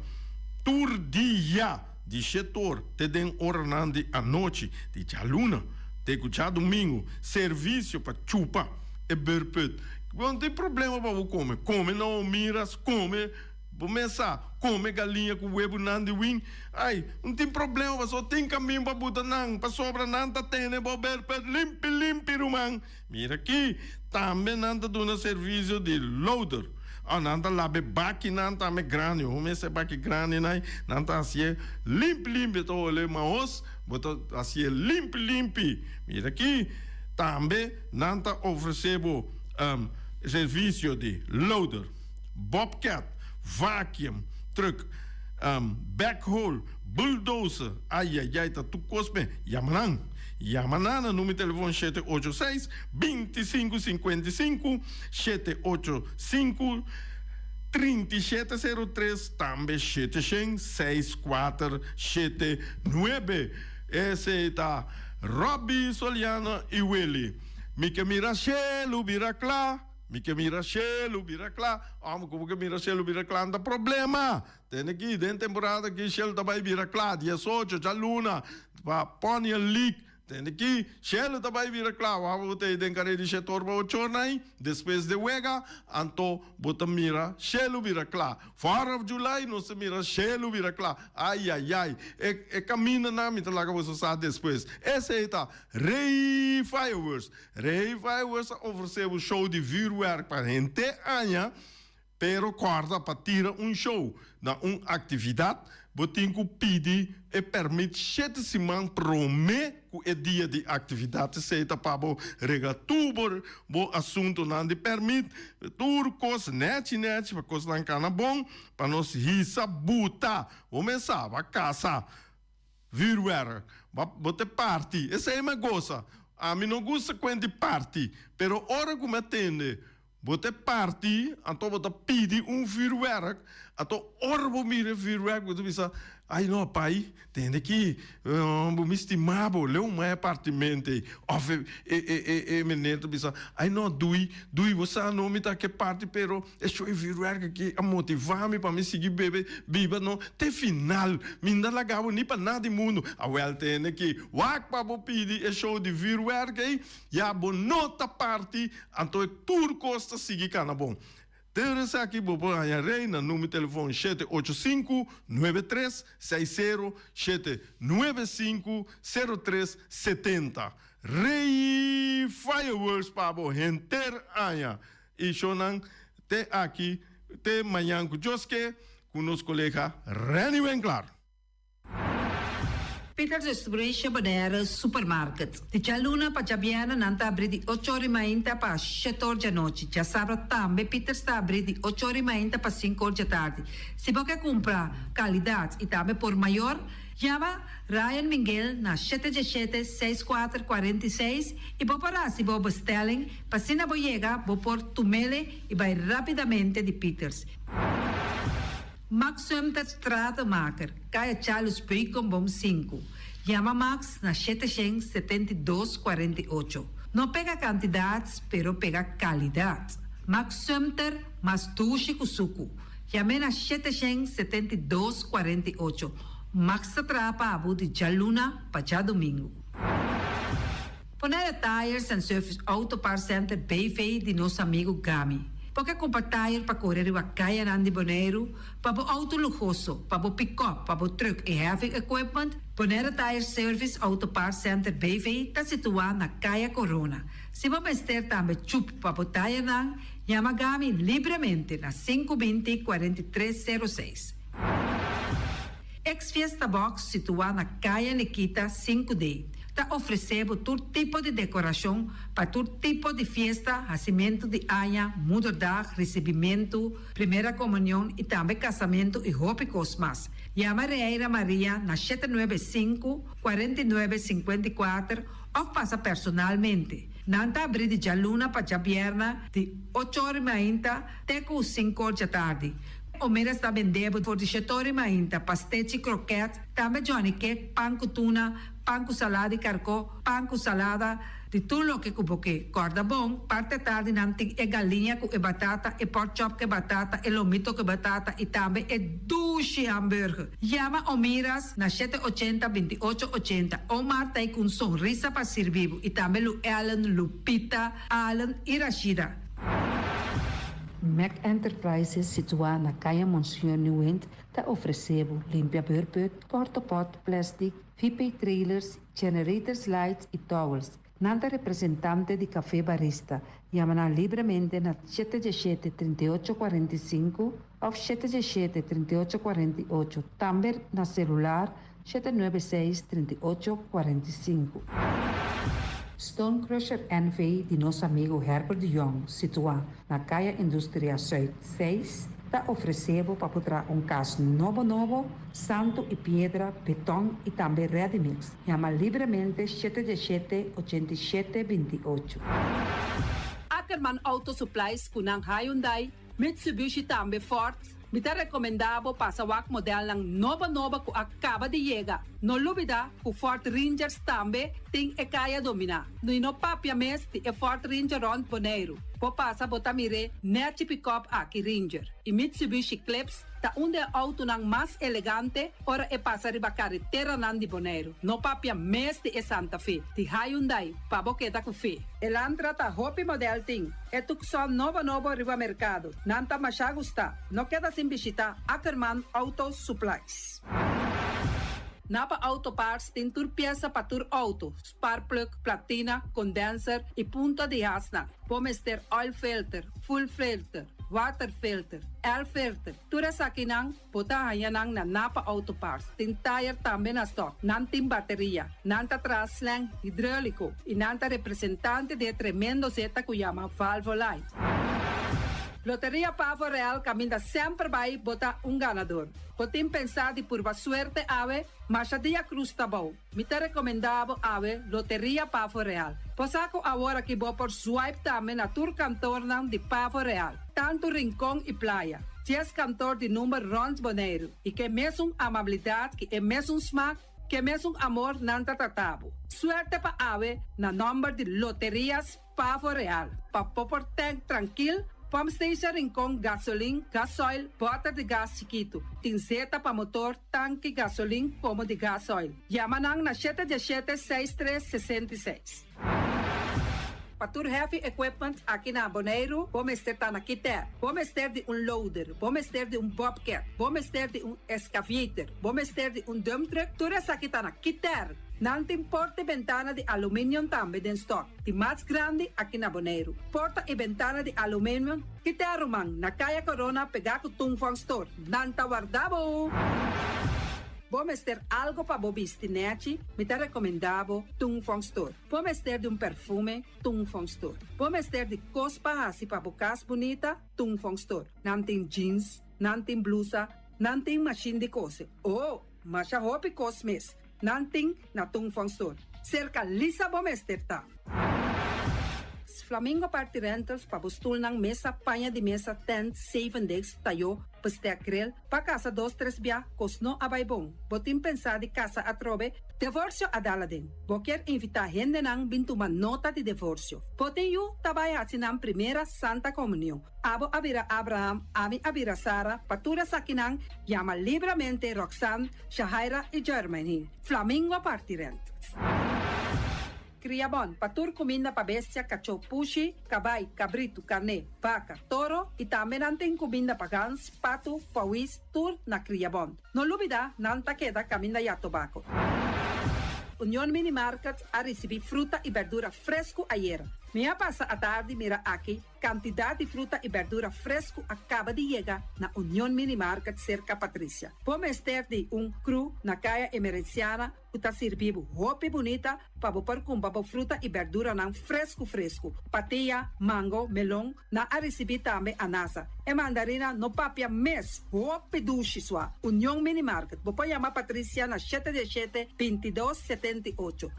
Tour dia de setor, te den hora nandi à noite, de luna. Te domingo, serviço para chupa e berpet. Não tem problema para você comer. Come não miras, come. Começar, come galinha com webo nandi wing. Ai, não tem problema, só tem caminho para botar nang, para sobra nanta tene, para berpet, limpi, rumang. Mira aqui, também nanta dona serviço de loader. Nanta labe baki nanta me grande, o mês baki grande nai, nanta assim limpi, to olhe maos, bota assim limpi. Mira aqui, também nanta oferecemos serviço de loader, bobcat, vacuum, truck, backhoe, bulldozer, ai, tá tu cosme, yamanang. Yamanana, número de telefone 786-2555, 785-3703, também 76479. Esse tá Robbie Soliana e Willy. Mika Mirachelo, Biraclá. Mika Mirachelo, Biraclá. Como que Mirachelo, Biraclá não dá problema. Tem aqui, dentro da temporada que Shell também Biraclá, 18, já luna, põe a leak. Tem aqui, Shell também vira claro, vamos ter dencarei de setor para o chornai, depois de wega, anto bota mira, Shell vira claro. 4 of July, não se mira, Shell vira claro. Ai, é caminho na mita lá que você sabe depois. Esse aí tá, Ray Fireworks. Ray Fireworks ofereceu show de virwerk para gente anha, pero corda para tirar show, na atividade, botem que pedir e permite 7 semanas promete que é dia de atividade seita para o regatubor, o assunto não de permite, tudo coisa net, para coisa não cana bom, para nós risa buta, começar a caça, virwer, botar parte, essa é uma coisa, a mim não gosta quando parte, pero hora como atende, botar parte, então botar pedir virwer, então hora vou mirar virwer, você pensa, ai não pai, tem aqui, me estimava, leu um apartamento, menino, pensa, ai não dui, você não me dá que parte, pero é só virwer aqui a motivar-me para me seguir beba não, até final, me ainda lagava nem para nada do mundo, a well tem aqui, wak para vou pedir, é show de virwer aqui, já vou nota parte, então é tudo costa seguir cana bom. Teresa aqui, vou pôr a reina, número de telefone 785-9360, 795-0370. Rei Fireworks para o renter anha. E chonan, te aqui, te manhã com Joske, com nosso colega Reni Wenklar. Peters Distribution Bonaire Supermarket. De Chaluna para Jabiana nanta abrir de 8h30 para 7h da noite. Já sabe também Peters está abrir de 8h30 para 5h da tarde. Se você comprar qualidade e também por maior, chama Ryan Miguel na 717-6446 e vou parar se vou bestelling, para se não chega, vou pôr tumele e vai rapidamente de Peters. Max Sumter Stratenmaker, Kaya Charles Bricom Bom 5. Chama Max na 772-48. Não pega quantidades, pero pega qualidade. Max Sumter, mas tushi kusuku. Chame na 772-48. Max atrapa abu de Jaluna para domingo. Ponere Tires and Service Auto Parts Center BV de nosso amigo Gami. Porque comprar tire para correr a caia nandi Bonaire, para o auto lujoso, para o pick-up, para o truck e heavy equipment, Bonaire Tire Service Auto Parts Center BV está situado na caia Corona. Se você ter também chup para o tire nang, Yamagami livremente na 520-4306. Ex-Fiesta Box situada na Caia Nikita 5D. Está oferecendo todo tipo de decoração para todo tipo de festa, nascimento de anha, mudança, recebimento, primeira comunhão e também casamento e roupas mais. Llama Reira Maria na 795-4954 ou passa personalmente. Nanta abrir de jaluna para Jabierna de 8h30 até 5h da tarde. O mera está vendendo por 18h30 pastete croquete, também Johnny Cake, pão com tuna, pão com salada e carcó, pão com salada, de tudo o que cuboque. Corda bom, parte tarde nanti e galinha com e batata, e pork chop com batata, e lomito com batata, e também e duche hambúrguer. Llama o miras na 780-2880, ou Marta e com sonrisa para servir, e também Lu Ellen, Lupita, Alan e Rashida. Mac Enterprises, situada na Caia Monsieur Nieuwend, está oferecendo limpiador-put, cortopot, plastic, VP trailers, generators lights e towels. Nanta representante de café barista. Llama livremente na 717-3845 ou 717-3848. Também na celular 796-3845. Stone Crusher NV de nosso amigo Herbert de Jong, situado na Caia Indústria Zuid 6, está oferecendo para botar caso novo, santo e pedra, betão e também ready mix. Chama livremente 717-8728. Ackerman Auto Supplies kunang Hyundai, Mitsubishi também Ford. Mita recomendado para o modelo ng nova que acaba de chegar. No lubida, o Ford Rangers também tem e kaya domina. No papia mes ti e Ford Ranger on Bonaire. Po passa botamire net pick-up aqui Ranger. E Mitsubishi Eclipse ta onde auto nang mas elegante ora e passa riba carretera nan di Bonaire. No papia mes ti e Santa Fe. Ti Hyundai pa boqueta ku fe. Elantra ta hopi model ting. E tukson novo riba mercado. Nanta masya gusta. No queda sin visita Ackerman Auto Supplies. Napa Auto Parts tem tur pieza para tur auto, spark plug, platina, condenser e punta de asna. Pomos ter oil filter, full filter, water filter, air filter. Tura sa kinang, puta hayanang na Napa Auto Parts. Tem tire também na stock, nantim bateria, nanta traslang, hidráulico e nanta representante de tremendo zeta que chama Valvoline. Loteria Pavo Real caminha sempre vai botar ganador. Potem pensar de por suerte ave, mas a dia cruz tá bom. Me te recomendava ave Loteria Pavo Real. Posaco agora que vou por swipe também na tour cantor de Pavo Real. Tanto rincão e praia. 10 cantor de número Rons Bonaire. E que mesmo amabilidade, que é mesmo smack, que mesmo amor nanta tratabo. Suerte pa ave na número de Loterias Pavo Real. Pa popor tank tranquilo. Pump station Rincon, gasolina, gasoil, bota de gás chiquito. Tinzeta para motor, tanque, gasolina, como de gasoil. Yamanang na 717-6366. Patur heavy equipment aqui na Bonaire, vamos ter na Kiter, vamos ter de loader, vamos ter de bobcat, vamos ter de excavator, vamos ter de dump truck, tudo isso aqui na Kiter. Não tem porta e ventana de alumínio também em stock. De mais grande aqui na Bonaire. Porta e ventana de alumínio que te arrumam na Caia Corona pegar com Tungfang Store. Não tá guardado. Vamos ter algo para bobistinete, me te recomendavo Tungfang Store. Vamos ter de perfume, Tungfang Store. Vamos ter de cospa assim para bocas bonita, Tungfang Store. Não tem jeans, não tem blusa, não tem machine de coser. Oh, mas a roupa cosmes. Nanting na Tungfang Store. Cerca Lisa Bomesterta. Flamingo Party Rentals pa bustul ng mesa, panha de mesa, tent, 7 days, tayo, pasteakrel, pa casa 2-3 biya, kosno abay bong. Botim pensa di casa atrobe, divorcio adala din. Boker invita gente ng bintuman nota de divorcio. Poten yu tabay asin ang primera Santa Comunión. Abo abira Abraham, ami abira Sara, patura sa kinang, llama libremente Roxanne, Shahaira y Germany. Flamingo Party Rentals. Criabon, patur comida para bestia, cachorro, pushi, cabay, cabrito, carne, vaca, toro e também nanten comida para gans, pato, pauis, tur na Criabon. No olvida, nanta queda caminda ya tobacco. União Mini Market a receber fruta e verdura fresco ayer. Minha passa a tarde mira aqui, quantidade de fruta e verdura fresco acaba de chegar na União Mini Market cerca Patrícia. Vamos ter de cru na caia emergenciana, que está servindo roupa bonita para pôr com fruta e verdura não fresco. Patia, mango, melão, na a receber também anasa. E mandarina no papia mês, roupa duche sua. União Mini Market. Vou chamar Patrícia na 717-2278.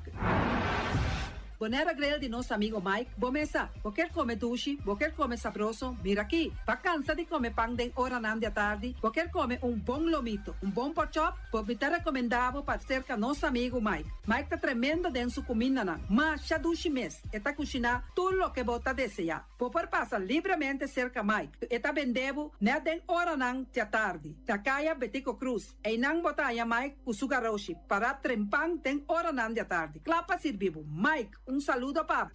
Bonera grel de nosso amigo Mike. Bomesa, vou quer comer duche, vou quer comer sabroso. Mira aqui, tá cansa de comer pão de hora nan de tarde, vou quer comer bom lomito, bom porchop, vou me ter recomendado para cerca nosso amigo Mike. Mike tá tremendo dentro sua comida nan, mas já duche mês, e tá cozinhando tudo o que bota desejar. Vou passar livremente cerca Mike, e tá vendendo na den hora nan de tarde. Da caia Betico Cruz, e nan botaya Mike o sugaroshi, para trempang den hora nan de tarde. Clapa servivo, Mike. Saludo, Pablo.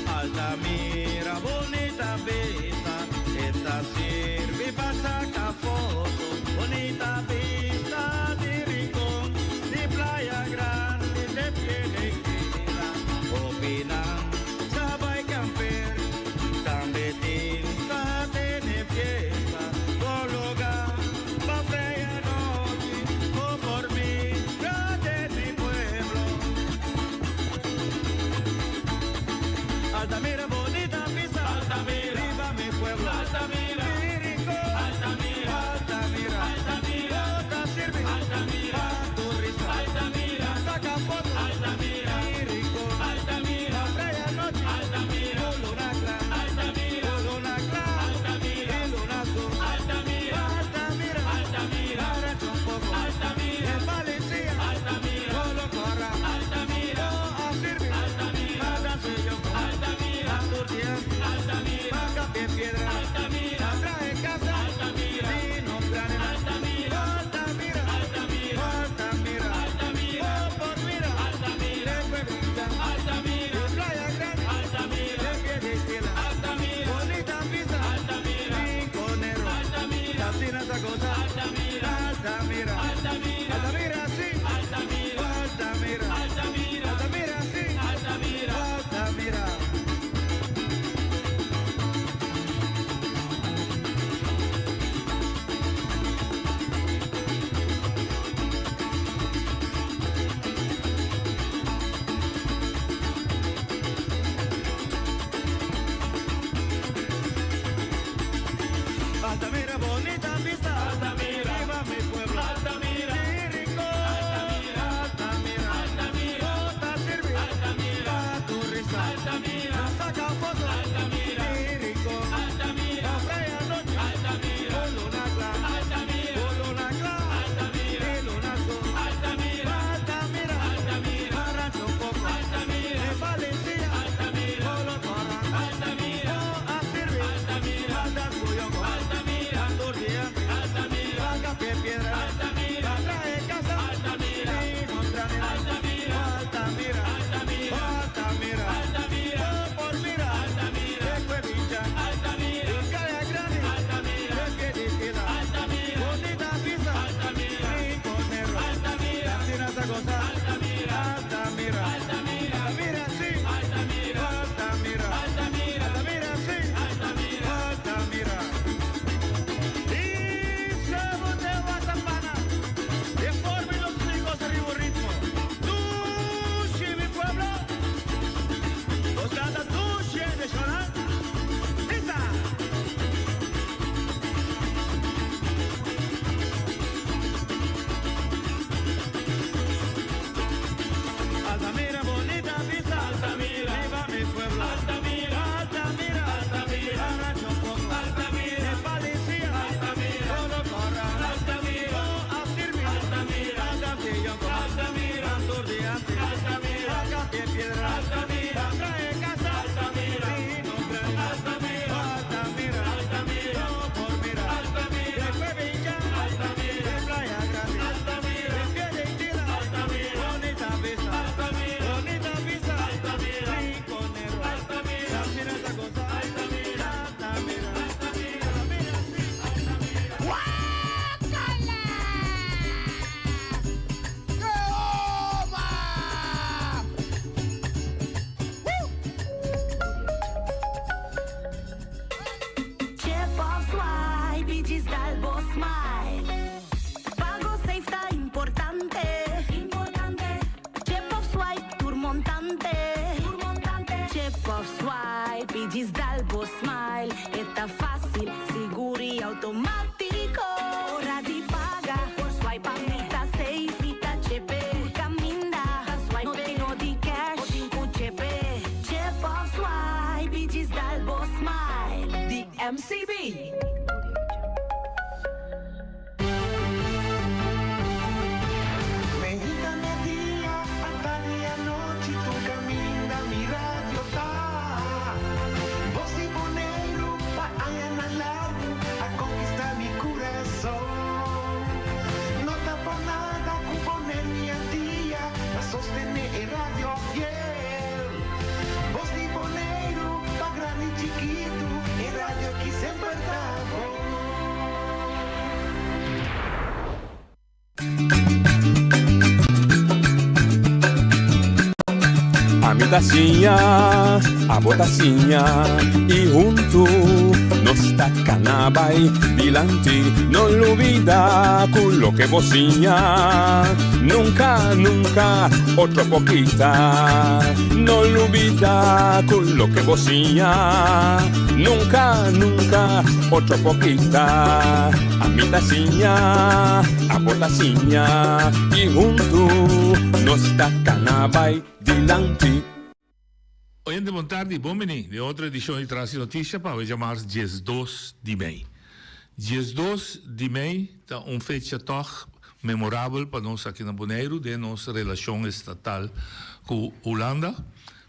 Altamira, bonita vista, esta sirve para sacar foto. Bonita vista de Rincón, de Playa Grande, de Piedra, opina. Altamira, bonita pista, Altamira, viva mi pueblo, Altamira, Rincón, Altamira, Altamira, Altamira, Bota sirve, Altamira, turista, Altamira, saca foto, Altamira, Rincón, Altamira, estrella noche, Altamira, luna clara, Altamira, luna clara, Altamira, luna azul, Altamira, Altamira, Altamira, arrecho un poco, Altamira, en Valencia, Altamira, solo corra, Altamira, sirve, Altamira, danse yo, Altamira, Macape Piedra, Altamira, trae casa, Altamira, vino grande, Altamira, Altamira, Altamira, Altamira, Altamira, por mira, Altamira, de Pueblita, Altamira, de Playa Grande, Altamira, de Piedra, Altamira, bonita pista, Altamira, rinconero, Altamira, Casina Zagoza, Altamira, Altamira, Altamira, Altamira, sí, Altamira, Altamira, Altamira, Altamira, sí, Altamira, Altamira. Altamira, bonita vista, Altamira, viva mi pueblo, Altamira, Rincón, Altamira, Altamira, Altamira, Bota sirve, Altamira, turista, Altamira, saca foto, Altamira, Rincón, Altamira, estrella noche, Altamira, luna clara, Altamira, luna clara, Altamira, luna azul, Altamira, Altamira, Altamira, arranca un poco, Altamira, en Valencia, Altamira, solo corra, Altamira, sirve, Altamira, das cuyo, Altamira, Bigis dal Boss Smile. Pago safe sta importante. Chip of swipe, tour montante. Chip of swipe, Bigis dal Boss Smile. Está fácil, seguro y automático. Hora de pagar, por swipe a mí está safe y está chepe. Caminda, no tengo de cash, o tengo chepe. Chip of swipe, Bigis dal Boss Smile. The MCB. Tacinha, a botacinha e junto nos tacanabay dilante, no olvida con lo que bocinha, nunca, nunca otro poquita, no olvida con lo que bocinha, nunca, nunca otro poquita, a mi tacinha, a botacinha e junto nos tacanabay dilante. Hoy de tarde, bomeni, de otra edición de Trans Notícia para llamar 2 de maio. 2 de maio é fecha toch memorável para nós aqui na Bonaire, de nossa relação estatal com Holanda.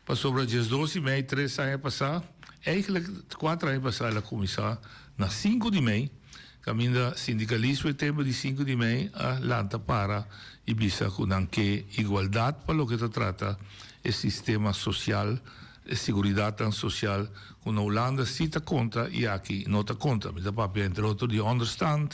Para sobre 2 de maio, 3 anos passados, eigenlijk 4 anos passados, ela começou na 5 de maio, caminho sindicalismo e tema de 5 de maio, a lanta para Ibiza com que igualdade para o que se trata o sistema social, seguridade social, quando a Holanda cita conta e aqui não está conta. Me dá papel, entre outros, de understand,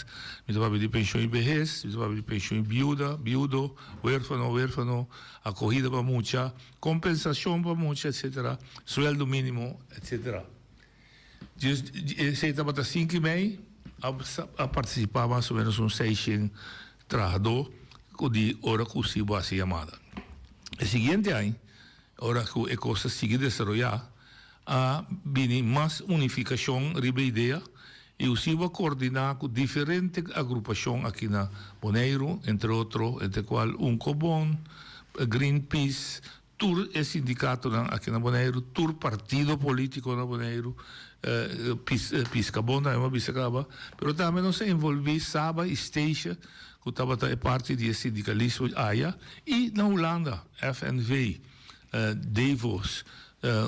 me dá papel de pensão em vejez, me dá papel de pensão em viudo, huérfano, acolhida para muita, compensação para muita, etc. Sueldo mínimo, etc. Se estava até 5 e meio, a participar mais ou menos 600 trabalhadores de hora que se vai ser chamada. O seguinte ano, ahora que a cosa sigue desarrollada, viene más unificación riba idea y se va a coordinar con diferentes agrupaciones aquí en Bonaire, entre otros, entre cual Uncobon, Greenpeace, Tour el sindicato aquí en Bonaire, Tour partido político en Bonaire, Piscabon, pero también nos envolví Saba y Stacia, que estaba parte del sindicalismo allá, y en Holanda, FNV. Davos,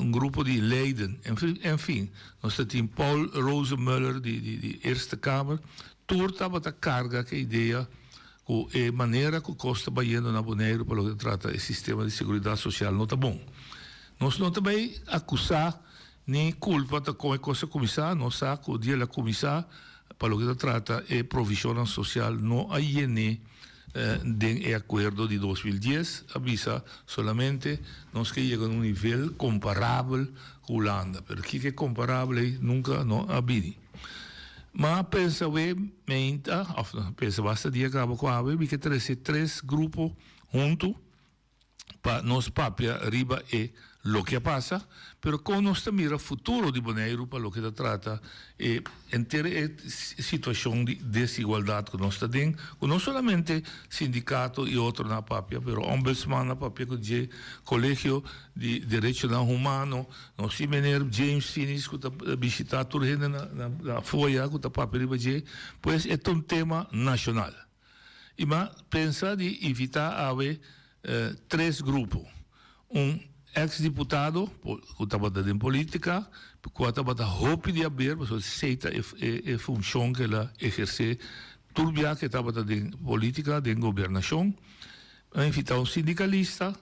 grupo de Leiden, enfim, nós temos Paul Rosemuller, de Eerste Kamer, toda a carga que a ideia, com a maneira que costa baiano na Bonaire para o que trata o sistema de segurança social não está bom. Nós não também acusar nem culpa de como a coisa começar, nós sabemos que o dia da começar para o que trata a provisão social não há del acuerdo de 2010 avisa solamente nos que llegan a un nivel comparable con Holanda, pero aquí que comparable nunca no ha habido. Mas pensa pensa basta dia acaba com a que tres grupos juntos para nos papia arriba lo que pasa, pero con nuestra mira futuro de Bonaire para lo que se trata entera situación de desigualdad que nos tem, no solamente sindicato y otro na papia, pero ombudsman na papia que je colegio de derechos humanos, no si mener James Finis que visita turgena na foia que papia riba je, pues es un tema nacional. Y más pensa de evitar haver tres grupos, ex-deputado, que estava em política, que estava a roupa de haver, porque aceita a função que ela exerce, turbia que estava em política, em governação, invitar um sindicalista,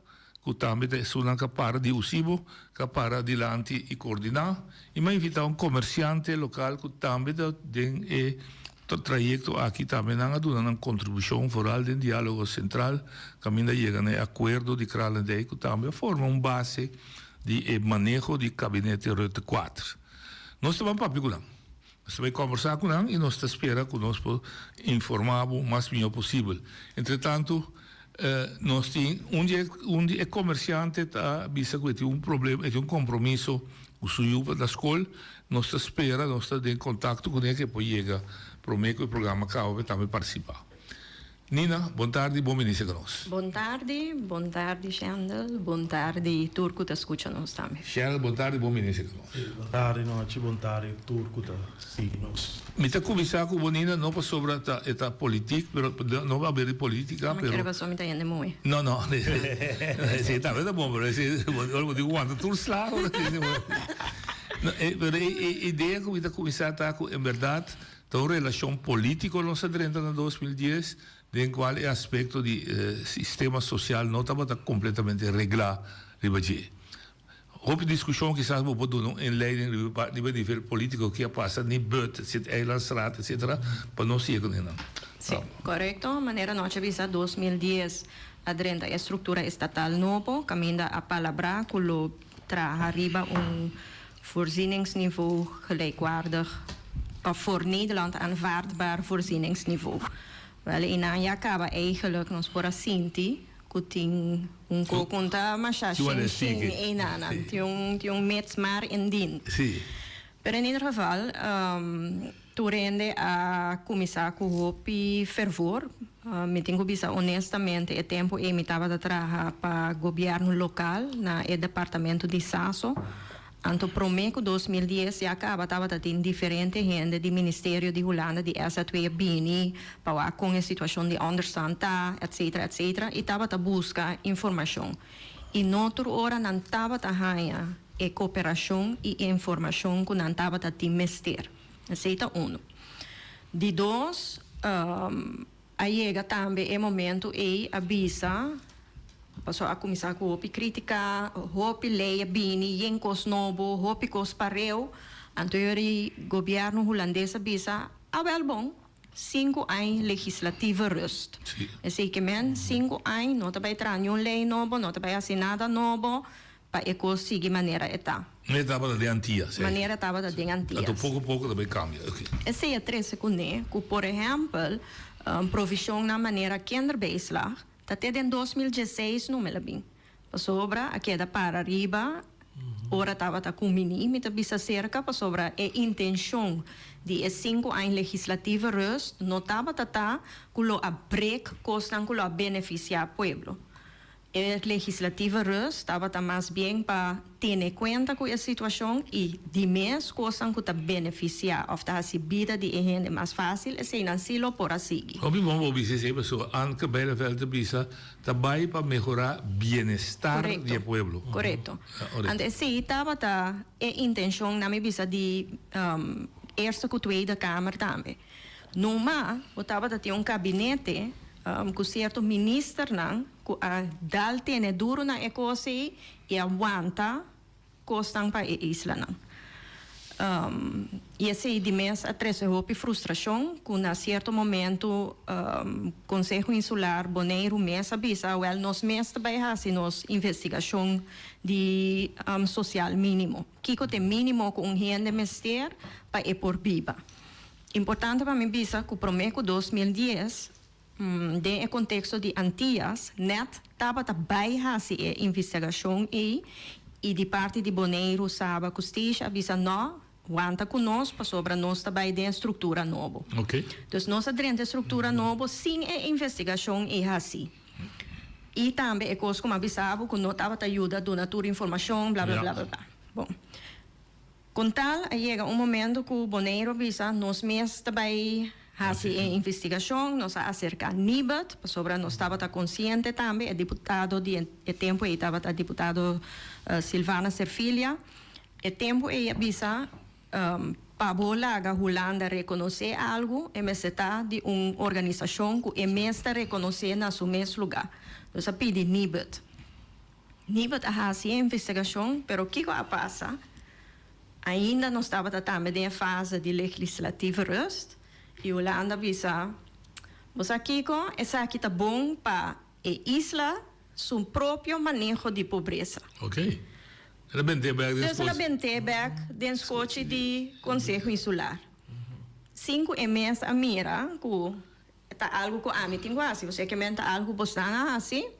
que também é uma capaz de usivo, capaz de adiante e coordenar, e invitar um comerciante local que também tem trayecto aqui também não dá uma contribuição foral do diálogo central, caminho chega a acordo de Kralendijk que também forma uma base de manejo de gabinete Rutte 4. Nós estamos para Nós vai conversar com ele e nós espera que nós podemos informar o mais melhor possível. Entretanto, nós temos onde é comerciante está vista que tem problema, tem compromisso com o seu da escola, nós espera, nós está em contato com ele que pode chegar para o programa que vai também participar. Nina, boa tarde, bom início com nós. Boa tarde, Xandel, boa tarde, Turco, te escuta nós também. Xandel, boa tarde, bom início com nós. Boa tarde, noite, boa tarde, Turco, te siga nós. Me está conversando com Nina, não para sobre a política, não vai haver política. Mas quero passar me tá indo muito. Não, sim, tá bom, mas eu digo quando tu slago, mas a ideia que me está conversando está em verdade, tem uma relação política nos 30 em 2010, em qual é aspecto de sistema social não estava completamente reglado. Houve discussão que sabe pode em leiding nível político que passa nem but, eilandstraat, etc. para não ser com Sim, correto. Maneira nós avisa 2010 adrenta a estrutura estatal novo, caminha a palavra que lo traga arriba voorzieningsniveau gelijkwaardig voor Nederland aanvaardbaar voorzieningsniveau. Wel, in Anja acaba eigenlijk nos por assinti, kuting conta machine tinha mets maar in dien. Sim. Pero in ieder geval, turende a começar com hopi fervor, me tenho bisa honestamente o tempo e me tava a trabalhar para governo local na departamento de Sasso. Anto promeco 2010 já acaba estava tem diferente gente do Ministério de Holanda de essa tua bini para com a situação de understand etc. e estava a buscar informação. E noutra hora não estava a ganhar a cooperação e informação que não estava a te mester. Aceita um. De dois, aí chega também o momento e avisa passou a começar com hopi crítica, hopi leia bini, yenkos novo, hopi kos pareu, anteriori governo holandês bisa, wel bom, 5 anos legislativa rust. Assim que men 5 anos, não vai entrar nenhum lei novo, não vai assinada novo, para e conseguir maneira eta. Maneira estava de antigas. Maneira estava de antigas. Então pouco a pouco também cambia. Esse é 3 segundos, que por exemplo, provisão na maneira kinderbijslag, até em 2016 não me lembro. Sobra aqui da para arriba, ora estava com mini, me bisa cerca para sobra a intenção de 5 anos legislativa rust, não estava com a break costan com a beneficiar pueblo. A legislativa rust estava mais bem para ter conta com a situação e de mês costan com a beneficiar, ou a vida de gente mais fácil, e sem asilo por assim. Hobby bom bisa se pessoa anche bela velta bisa também para melhorar bem-estar do pueblo. Correto. Antes se estava a intenção na minha bisa de eerste e tweede kamer também. Numa, estava a ter gabinete com certo ministro não que a dal tiene duro na ecosi e aguanta costan para a isla não. E esse de mês a três houve frustração que na certo momento Conselho Insular Bonaire mês avisa well nós mês também fazemos nos investigação de social mínimo. Kiko tem mínimo com gente mester para ir por viva. Importante para mim bisa que o promeco 2010 de contexto de Antillas, net estava a baixar a investigação e de parte de Bonaire, Saba, Costeixa, avisa não, aguenta conosco, para sobre nós também de estrutura nova. Ok. Então, nós dentro da estrutura nova, sem a investigação é assim. E também é coisa como avisava, que não estava a ajuda do natura informação, blá, blá, blá, blá, blá. Bom, com tal, aí chega momento que o Bonaire avisa, nós mesmos também assim, a investigação, nós acerca NIBAT, sobre nós estava consciente também, o deputado de tempo estava o deputado Silvana Serfilia, o tempo avisa para a Holanda reconhecer algo, é necessidade de uma organização que é mestra reconhecer na seu mesmo lugar. Nós pedimos NIBAT. NIBAT faz a investigação, mas o que passa? Ainda não estava também na fase de legislativa rust, e a Holanda avisa, mas aqui está bom para a isla seu próprio manejo de pobreza. Ok. Ela bem tem back então, ela bem tem back dentro do Conselho Insular. 5 mês a mira, ku tá algo que a mim tenho assim, você que menta algo bostana assim,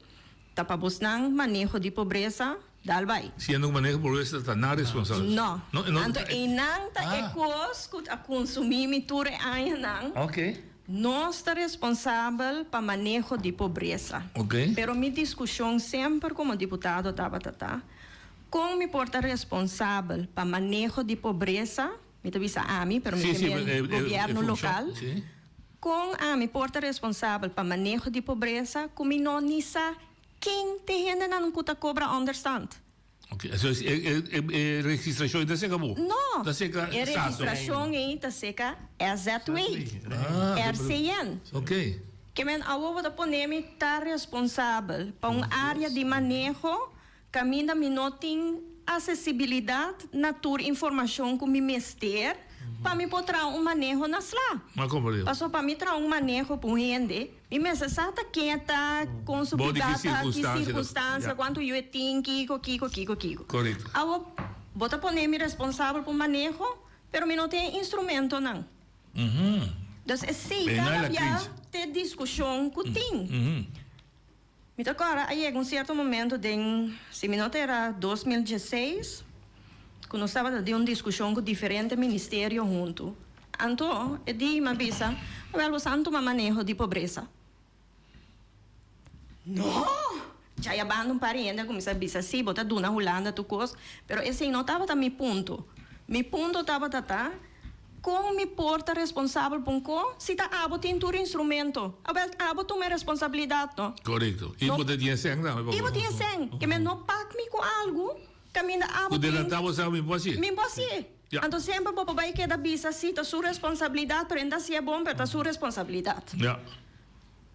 tá para bostang manejo de pobreza, dal vai. Sendo um manejo de pobreza tá na responsável. Não. Então, inang tá Ah. ecos que a consumir miture aí nang. Ok. Nós está responsável para manejo de pobreza. Ok. Pero minha discussão sempre como deputado estava como me porta responsável para manejo de pobreza, me avisa a mim, pero me governo local. Sim. Com a me porta responsável para manejo de pobreza, como não nisa quem te rende não cuta cobra understand. Ok. Então, registração ainda se acabou? Não. Da seca A registração ainda seca RZ-Way. RCN. Ok. Que men awo da ponemi tá responsável para área de manejo caminha minoting acessibilidade natura informação com me mester para me botar manejo nas lá. Mas como é? Passou para me trazer manejo para gente. E me sata quieta com sua data, que circunstância, quanto eu tenho, kiko. Correto. Awo bota ponemi responsável por manejo, pero me não tem instrumento não. Então, se cada dia tem discussão que tem. Mas agora, aí em um certo momento, se me não era 2016, quando nós estávamos de uma discussão com diferentes ministérios juntos. Então, eu disse, mas bisa, você não toma manejo de pobreza. Não! Já ia bando um parente, como se bisa, sim, bota duna Holanda, tu coisa, pero esse não estava a meu ponto. Meu ponto estava como me porta responsável por co se tá abo tem tur instrumento abo toma responsabilidade não correto e você tinha sen não e você tinha sen que me não paga me com algo caminha abo o delatava sabe me posse então sempre para vai que da bisa se tá sua responsabilidade prenda se é bom para tá sua responsabilidade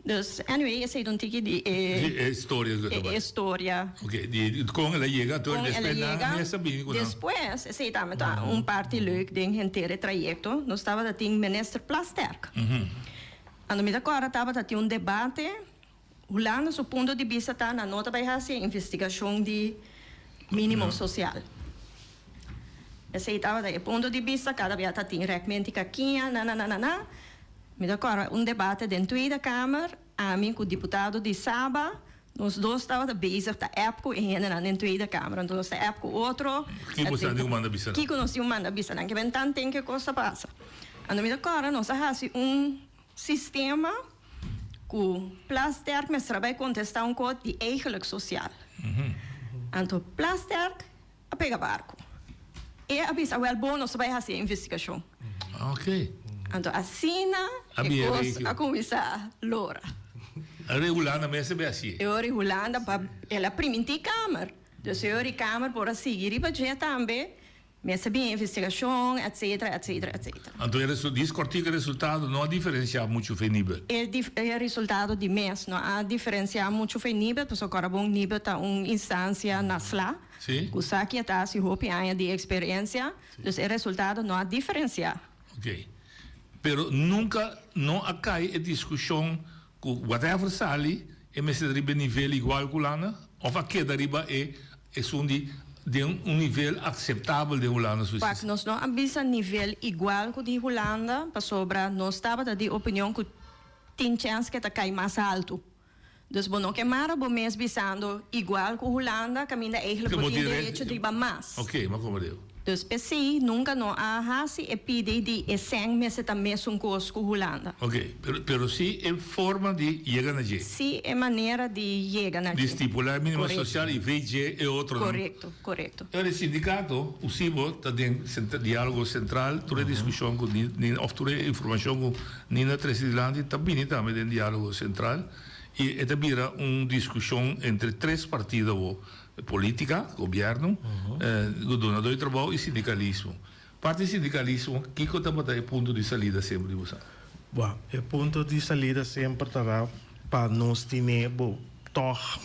dus anyway esse é um tique de história ok com ela chega todo depois esse também tá parte leuk ding inteiro trajecto nós estava da ting minister Plasterk ando me agora estava da um debate Holanda so ponto de vista tá na nota vai fazer investigação de mínimo social esse estava da ponto de vista cada vez tá tem realmente aqui me agora debate dentro da Câmara, a mim com o deputado de Saba, nós dois estávamos bezig da época e ainda dentro da Câmara, então nós da época outro. Que você não manda bisa? Que nós não manda bisa, que bem tanto tem que coisa passa. Então me agora nós fazemos sistema que Plasterk mas trabalha contestar coisa de eigenlijk social. Então Plasterk a pega barco. E a bisa well bom nós vai fazer investigação. Ok. Então, assina a começar Lora. A Holanda mesmo é assim. Eu a Holanda ela primeira câmara. Então, eu a câmara para seguir e para também, mas bem investigação, etc. Então, o resultado não há diferença muito nível. É resultado de mês, não há diferença muito nível, porque agora bom nível tá uma instância na SLA. Sim. O saque está se roupa de experiência, então o resultado não há diferença. Ok. Pero nunca não cai a discussão que whatever sali é mais de nível igual que Holanda ou a que deriva é de nível aceitável de Holanda. Porque nós não avisa nível igual que de Holanda, para sobra nós estava de opinião que tem chance que está cai mais alto. Dus bono que mara bo mes bisando igual que Holanda, caminha eigenlijk por direito de mais. Ok, mas como deu? Dus PC nunca não há hasi e pide de eseng mese também um curso com Holanda. Ok, pero sim é forma de chegar na G. Sim, é maneira de chegar na G. De estipular mínimo social e VG é outro. Correto. O sindicato, o SIBO, tem diálogo central, toda discussão com ou toda informação com Nina Tresidlandi, também tem diálogo central e vira uma discussão entre três partidos. Política, governo, governador de trabalho e sindicalismo. Parte do sindicalismo, que é o ponto de saída sempre? Bom, o ponto de saída sempre será para nós ter toch,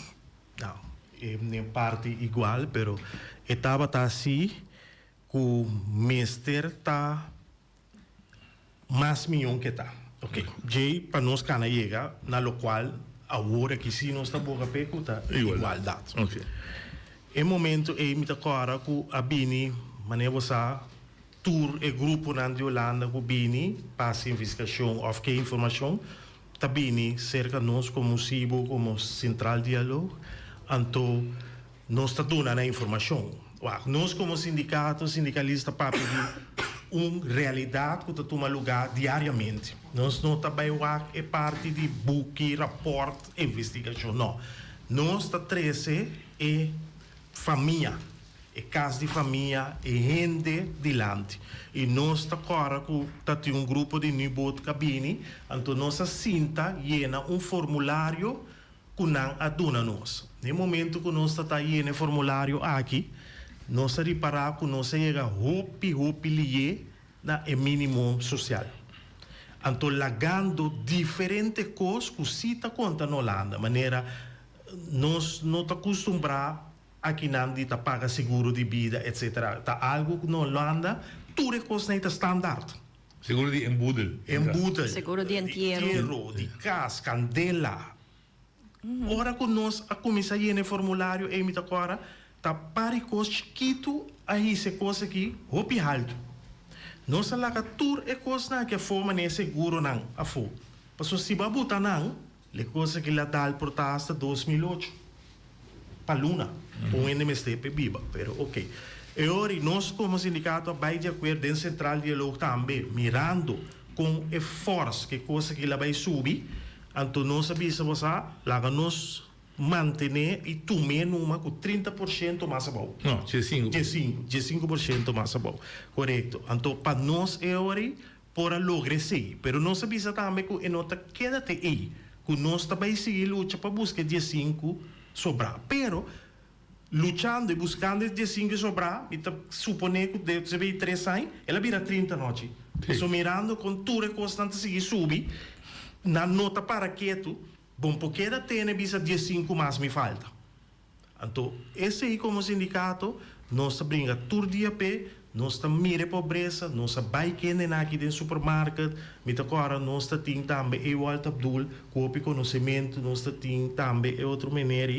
não, é parte igual, mas estava assim que o mestre está mais milhão que está. Ok, já para nós cana chega, na local, agora que se nós está boca peco, está igualdade. Ok. Em momento, me agora que a Bini, maneira você tour e grupo nan de Holanda que bini passa investigação of que informação tabini cerca nós como SIBO como central diálogo anto nós está dando a informação nós como sindicato sindicalista para realidade que toma lugar diariamente nós não também é parte de book rapport investigação não nós está 13 é família é caso de família e gente dilante e nós está agora com um grupo de nível de cabine então nós cinta llena formulário que não aduna nós no momento que nós está llena formulário aqui nós reparar que nós chega hopi lié na mínimo social então lagando diferentes coisas que cita conta na Holanda maneira nós não está acostumbrado aqui não está paga seguro de vida, etc. Está algo que na Holanda, tudo é coisa não está standard. Seguro de embudel. Seguro de entierro. De casa, candela. Ora que nós a começar a ir formulário, e me agora, está para coisa chiquito, aí se coisa aqui, hopi alto. Nós a laga tudo é coisa que a forma não é seguro não, a fo. Porque se babuta não, le coisa que lá dá por hasta 2008. Para Luna, um NMSTP viva, pero ok. E ora, nós como sindicato vai de acordo em central de diálogo também, mirando com esforço que coisa que ela vai subir, então nós sabemos lá nós manter e tomar numa com 30% mais bom. Não, 15% mais bom. Correto. Então, para nós é hora por lograr sim, pero nós sabemos também que nota queda-te aí, que nós também seguir luta para buscar 15 sobrar. Pero, luchando e buscando esse 5 sobrar, e supone que deve ser 3 anos, ela vira 30 noite. Então, mirando com tudo constante seguir subir, na nota para quieto, bom, porque da tem visa 15 mais me falta. Então, esse aí como sindicato, nós brinca tudo dia pé, nós mira pobreza, nós vai querer aqui dentro do supermercado, mas agora nós temos também o Alto Abdul, copia conhecimento, nós temos também outra maneira,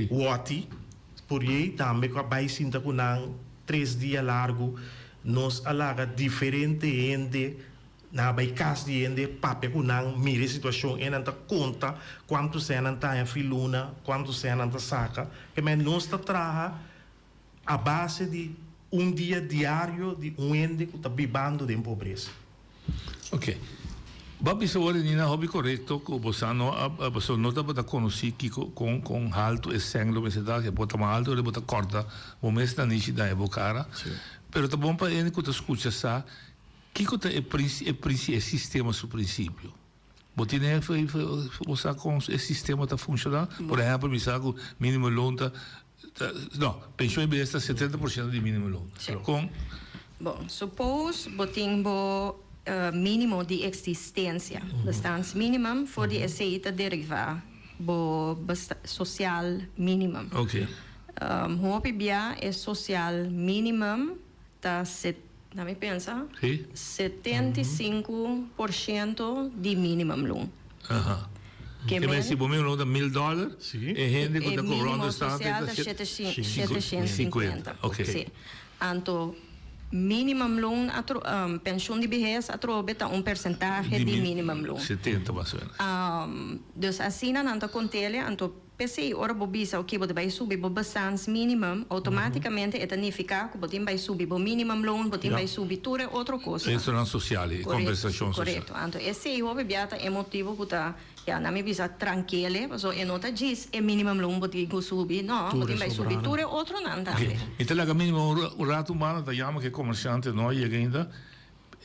o OTI, por aí também vai sinta com 3 dias largo, nós alaga diferente gente, na vai casa de gente, papai com mira a situação, e não conta quanto se não está em filuna, quanto se não está saca, que nós trabalha a base de dia diário de ente que está vivendo de pobreza. Ok. Babi sa wala nina hobby correcto ko bosano abaso nota bata conosci ki con alto e senglo meseta che bota ma alto e bota corda o mesta nishi da evocare. Pero ta bom pa ene ko ta escucha sa ki ko ta e sistema su principio. Botine você com o sistema tá funcionando. Por exemplo, me saco mínimo lonta no, pensou em besta 70% de mínimo loan. Com bom, suppose botimbo mínimo de existência, bastante minimum voor die receita derivar, bo social minimum. Ok. Hoop bia é social minimum tá na me pensa? Sim. 75% de minimum loan. Que men se bom não dá $1.000 e gente que está cobrando está 750. Ok. Sim. Anto minimum loan pensioen de beheers beta percentage de minimum loan. 70 mais ou menos. Dus assim não anta contele anto PC ora bobisa o que bota vai subir bo bastante minimum automaticamente é significa que botim vai subir bo minimum loan botim vai subir tudo outra coisa. Restaurante social e compensação social. Correto. Anto esse o bebiata é motivo que tá ja na me bisa tranquile so e nota diz é minimum loan botim go subir no botim vai subir tudo outro não tá. Então lá mínimo o rato humano da chama que comerciante não e ainda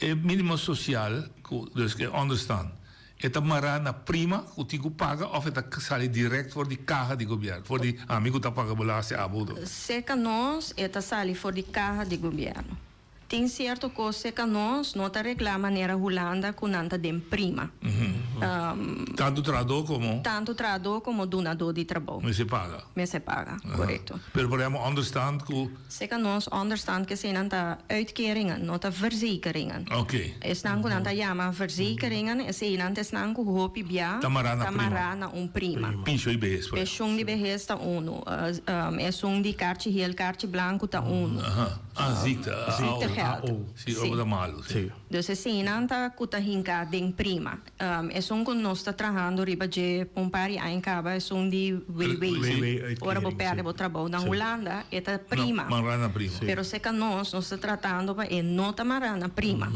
é mínimo social dus que understand. Eta mara na prima, o tigo paga, of eta sale direct voor die caja de governo, voor die amigo tá paga belasting abudo. Seca nós, eta sale for die caja de governo. Tem certo coisa seca nós, não tá reclama nera Holanda com nanta dem prima. Tanto trador como tanto trador como donador de trabalho. me se paga. Me se paga, correto. Pero podemos understand que... Zeker ons understand que zijn aan de uitkeringen, not de verzekeringen. Oké. Es nan kun anta yama verzekeringen, es een anta es nan ku hopi bia Tamarana prima. Pensioen IBS. Pensioen di behest ta uno. Es un di kaartje heel kaartje blanco ta uno. Ziektegeld. Zie over de malo. Dus es een anta kuta hinka ding prima. Es un kun nos ta trabajando riba je pompari aincaba es un di wei. Ora bo perde bo trabalho na Holanda, eta prima. Marana prima. Pero se que nos está tratando para nota marana prima.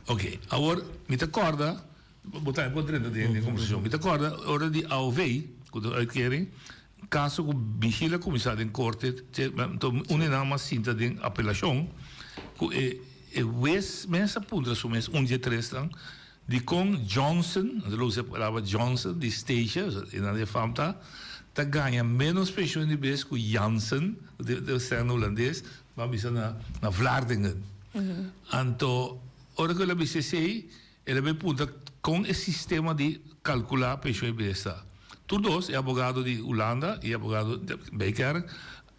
Ok. Agora, me acorda, botar em dentro da conversação, me acorda, hora de AOV, quando uitkering, caso que vigila comissário em corte, uma cinta de apelação, que mensa punta su mes dia 3 de com Johnson, a palavra Johnson, de Stacia, e na de famta, ta ganha menos pensioen de bes que Janssen, de zijn holandês, maar bisa na Vlaardingen. Anto, ora que ela BCC, ela me punta com esse sistema de calcular pensioen de bes. Tu dois é advogado de Holanda e advogado de Becker,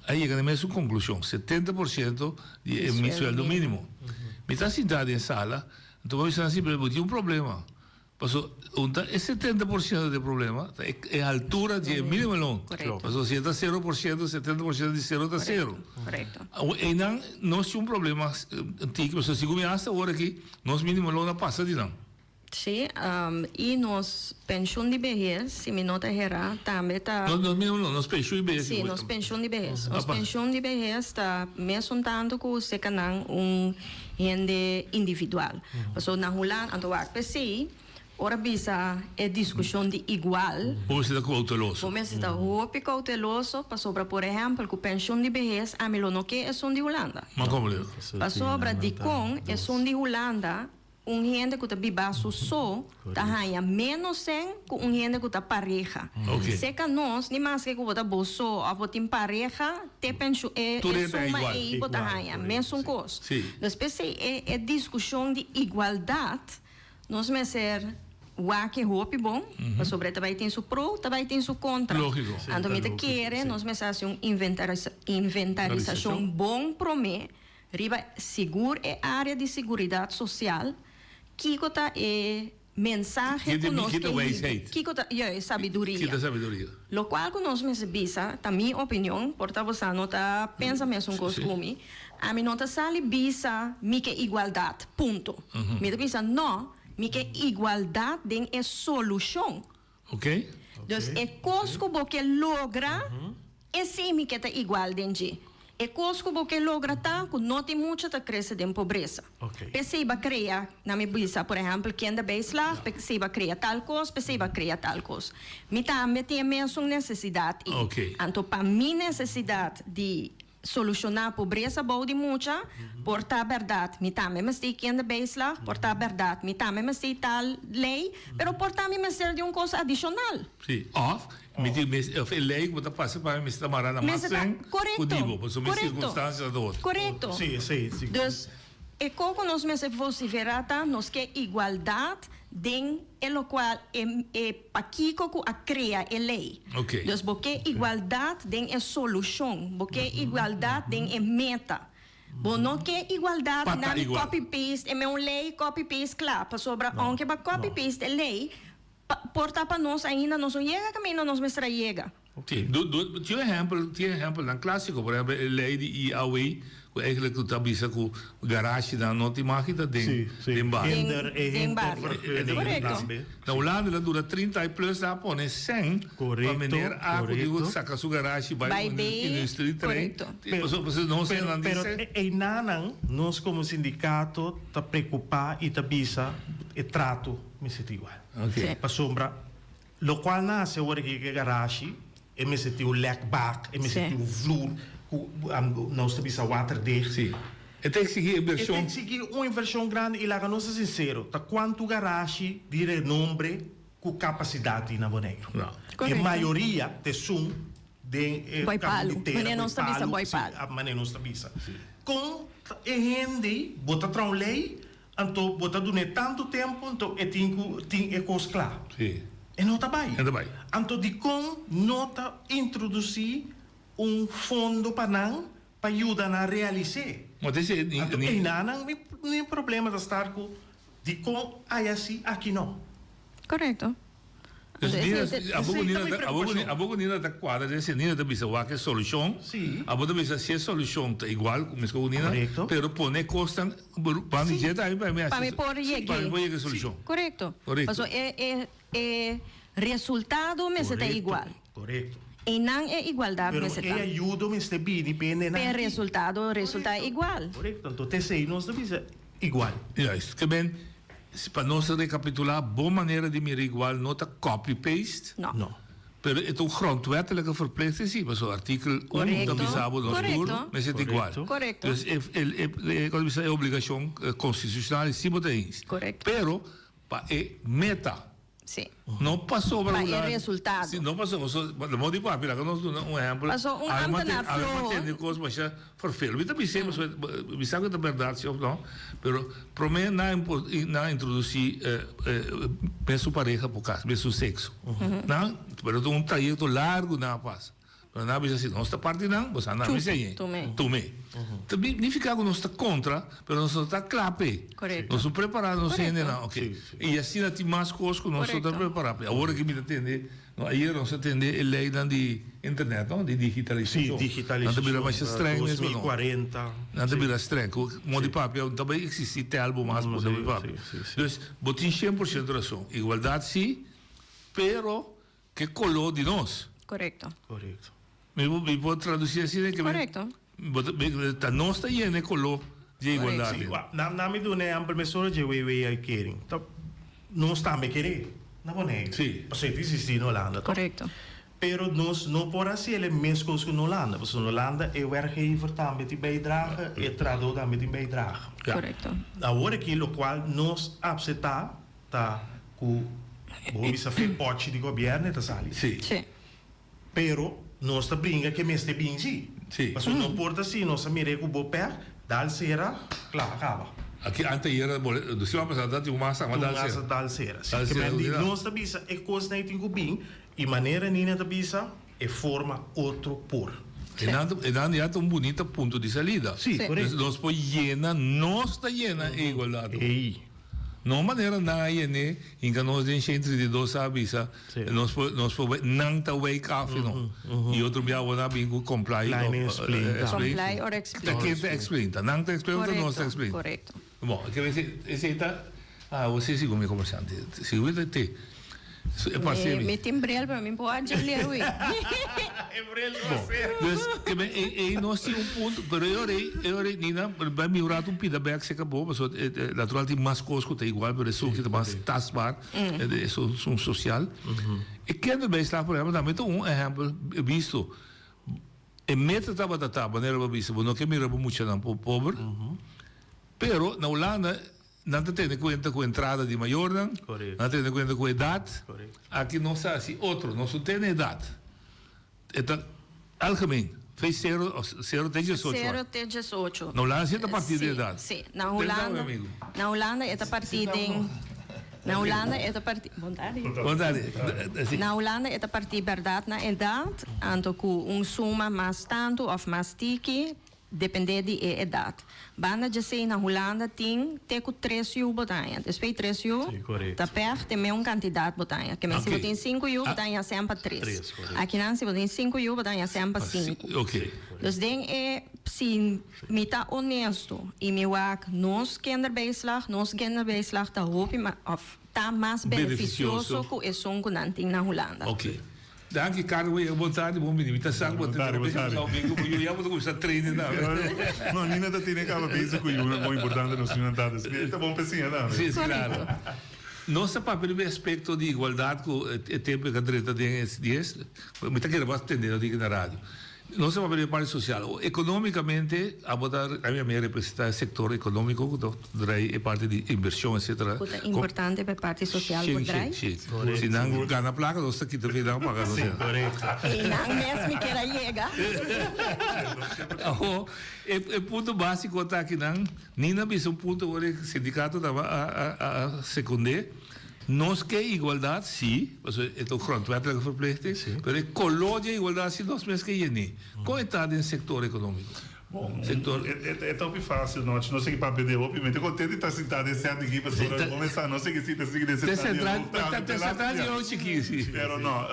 aí chega na mesma conclusão, 70% de mi sueldo mínimo. Me está sentado em sala, então vamos dizer assim, mas tem problema. Pasó, ese 70% del problema es altura de mínimo long. Pasó, si está 0%, 70% de 0 está 0. Correcto. Y no es un problema, pasó, si como hasta ahora aquí, nos mínimo long no pasa de nada. Sí, y nos pensión de vejez, si mi nota era, también está... Nos mínimo long, nos pensión de vejez. Sí, nos pensión de vejez. Nos pensión de vejez está mesmo tanto que se canan un gente individual. Pasó, na Holanda, ando a PC, ora bisa é discussão de igual. Você está cauteloso. Você está muito cauteloso para sobre, por exemplo, que pensão de vejez a mim não que é som de Holanda. Mas como é? Para sobre de com é som de Holanda, gente que está bibaço só, tá ganha menos sem que gente que está pareja. Se que nós, nem mais que está bolso, ou botem pareja, te pensão é soma aí, bota ganha mesmo coisa. Depois é discussão de igualdade. Nós me ser que roupa bom, mas sobre também tem seu pro, também tem seu contra. Lógico. Então me querer, nós me fazer inventarização bom para mim, riba seguro é área de seguridade social, que cota é mensagem que nós que cota é sabedoria. Que sabedoria. Lo qual que nós me bisa, ta minha opinião, porta você nota pensa mesmo costume, a mim nota sale bisa mi que igualdade, ponto. Me bisa não mi que igualdade den é solução. Ok? Então, é cosco que logra, esse mi que tá igual denji. É cosco que logra tá, que não tem muito tá crescer de pobreza. Perceba criar, na minha bisa, por exemplo, quem da beislag, perceba criar tal coisa, perceba criar tal coisa. Me também tem a mesma necessidade. Então, para minha necessidade de solucionar a pobreza boa de muita, portar a verdade, me também mas tem quem da beislag, portar a verdade, me também mas tem tal lei, pero portar me mas de uma coisa adicional. Sim, me tem lei que passa para me estar marana mais sem, correto, por sua circunstância do outro. Correto. Sim. Então, é como nós me se vociferata, nós que igualdade den o qual é paquico que a cria a lei. Então, porque igualdade den é solução, porque igualdade den é meta. Bom, não que igualdade na copy-paste, é uma lei copy-paste, claro, sobre onde para copy-paste é lei, porta para nós ainda não chega, caminho nós me chega. Sim, tinha exemplo na clássico, por exemplo, a lei de IAW, eigenlijk tu tá bisa com garagem da nota máquina de bar. Na Holanda ela dura 30 e plus da põe 100 para vender água de saca sua garagem vai indústria trem. Você não sei nada disso. Pero e nanan nós como sindicato tá preocupar e tá bisa e trato me senti igual. Para sombra lo qual nasce o que garagem e me senti o lekbak e me senti o vloer nós temos a water dicht. Sim. Tem que seguir a versão. Tem que seguir uma inversão grande e lá não se sincero. Tá quanto garagem de renombre com capacidade na Boneiro. A maioria de sum de Boipalo. Mané não está bisa Boipalo. Mané não está bisa. Com a gente bota para lei Então, bota do tanto tempo, então é coisa clara. Sim. E não está bem. Não tá bem. Então, de como nota introduzir fundo para ajudar a realizar. Mas esse Então, não tem problema de estar com de como aí assim, aqui não. Correto. A boca nina da quadra, esse nina da bisa wa que solução. Sim. A boca bisa se solução tá igual como es com nina, Correcto. pero pone costan para mim já aí para mim. Para mim por llegue. Para mim llegue solução. Correcto. Correcto. Mas é resultado me está igual. Correto. E não é igualdade Pero me está. é ajuda me está bem, depende Per resultado é igual. Correto. Então, TCI nós devia igual. Ja, isso que bem. Para nós recapitular, boa maneira de mirar igual, nota copy-paste. Não. Pero het ook grondwettelijke verplichting zie, maar zo artikel 1 Correcto. dat bisabo nos Correcto. duro, mas é igual. Correcto. Dus é obrigação constitucional e sim bota isso. Correcto. Pero pa meta. Sim. Não passou para Mas é resultado. Sim, não passou. De modo de papel, que nós damos exemplo. Passou Há tem coisas mas já forfeiro. Vi também sei, mas vi sabe que é verdade, ou não. Pero para mim não introduzir mesmo pareja por caso, mesmo sexo. Não, pero um trajeto largo não passa. Pero não bisa assim, nossa parte não, você não bisa aí. Tomei. Também nem ficar com nós contra, pero nós está clape. Correto. Nós estamos preparados, nós ainda não, ok. Sim. E assim não tem mais coisas que nós estamos preparados. Agora que me entender, aí nós entender a lei de internet, não, de digitalização. Sim, digitalização. Não tem mais estranho mesmo, não. 2040. Não tem mais estranho. O de papel também existe até algo mais por de papel. Então, botem 100% razão. Igualdade sim, pero que colou de nós. Correto. Me pode traduzir assim, que Correto. Nós está aí, colou de igualdade. Sim, na me do né amplo mesura de we ai querem. Então, não está me querer. Não boné. Sim. Você existe na Holanda. Correto. Pero nós não por assim ele mesmo coisa que na Holanda. Porque na Holanda é werkgever também te bijdragen, e tradutor também te bijdragen. Correto. Agora aqui, o qual nós aceitar, tá com o pote de governo, tá sali. Sim. Sim. Pero nós está brinca que mesmo bem sim. Sim. Mas não porta assim, nós mire com o bopé, dal será, claro, acaba. Aqui antes era do semana passada tinha uma massa Dal será. Que bem, nós está bisa é coisa nem tem bem e maneira nina está bisa é forma outro por. E não já tem bonito ponto de salida. Sim, correto. Nós põe llena, nós está llena a igualdade. Ei. Não maneira na né, em que nós tem gente de dois abisa, nós não tá wake up não. E outro dia eu na bingo comply Comply or explain. Tá que explain, tá não tá explain, nós tá explain. Correto. Bom, que esse tá você sigo meu comerciante. Sigo te. É parceiro. Me timbrel para mim pode ler o Dus nós temos ponto, pero eu Nina, vai melhorar feedback se acabou, mas natural tem mais coisas que é igual, pero isso que é mais tasbar, é social. E quem também está por exemplo, também tem exemplo visto. E meta estava da maneira visto, não que mira muito não pobre. Pero na Holanda não tem conta com a entrada de maior, não tem conta com a idade. Aqui não está assim, outro, não só tem idade. Então, algemeen, fez 0 até 18. 0 até 18. Na Holanda é a partir de idade. Sim, na Holanda é a partir de... Na Holanda é a partir... Vontade. Na Holanda é a partir verdade na idade, anto com suma mais tanto ou mais tiki, depende de idade. Banda de sei na Holanda tem com 3 U botanha. Depois 3 U, tá perto tem um quantidade botanha. Que se você tem 5 U, botanha sempre 3. Aqui não, se você tem 5 U, botanha sempre 5. Ok. Então, se me tá honesto e me wak nos kinderbijslag tá tá mais beneficioso que o som que não tem na Holanda. Ok. Dank Carlo, eu vontade, bom menino, tá sabe botar eu já vou começar a treinar. Não, Nina tá tendo aquela coisa que é muito importante nos estudantes. Tá bom pecinha, não? Sim, claro. Nosso papel no aspecto de igualdade com o tempo que a direita tem esse dias, me tá querendo atender aqui na rádio. No se va a ver parte social. Económicamente, a mí representa el sector económico, trae parte de inversión, etc. Puta importante para parte social por trás. Sí. Si no gana placa, no está aquí te vida pagar. Sí, correcto. E não mesmo que era chega. O ponto básico está aqui, nem na visão ponto onde o sindicato estava a secundar. Nós que igualdade, sim, é o grondwettelijke verplichting, mas coloca igualdade se nós mesmos que ir. Como está no setor econômico? Bom, Setor... é tão fácil, não sei que para perder, obviamente, contente de estar sentado nesse ano aqui, para começar, não sei que se está seguindo esse ano. Está de hoje aqui, sim. Pero não,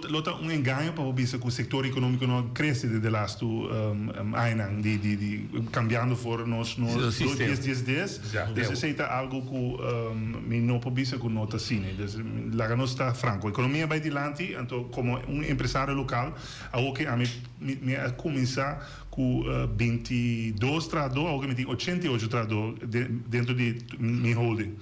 lota engano para ver que o setor econômico não cresce de last anos, de cambiando for nos 10. Dus esse é algo que não pode ver que não está assim. Lá não está franco. A economia vai adiante, então, como empresário local, algo que a mim começar com 22 tradores, alguém tem 88 tradores dentro de minha holding.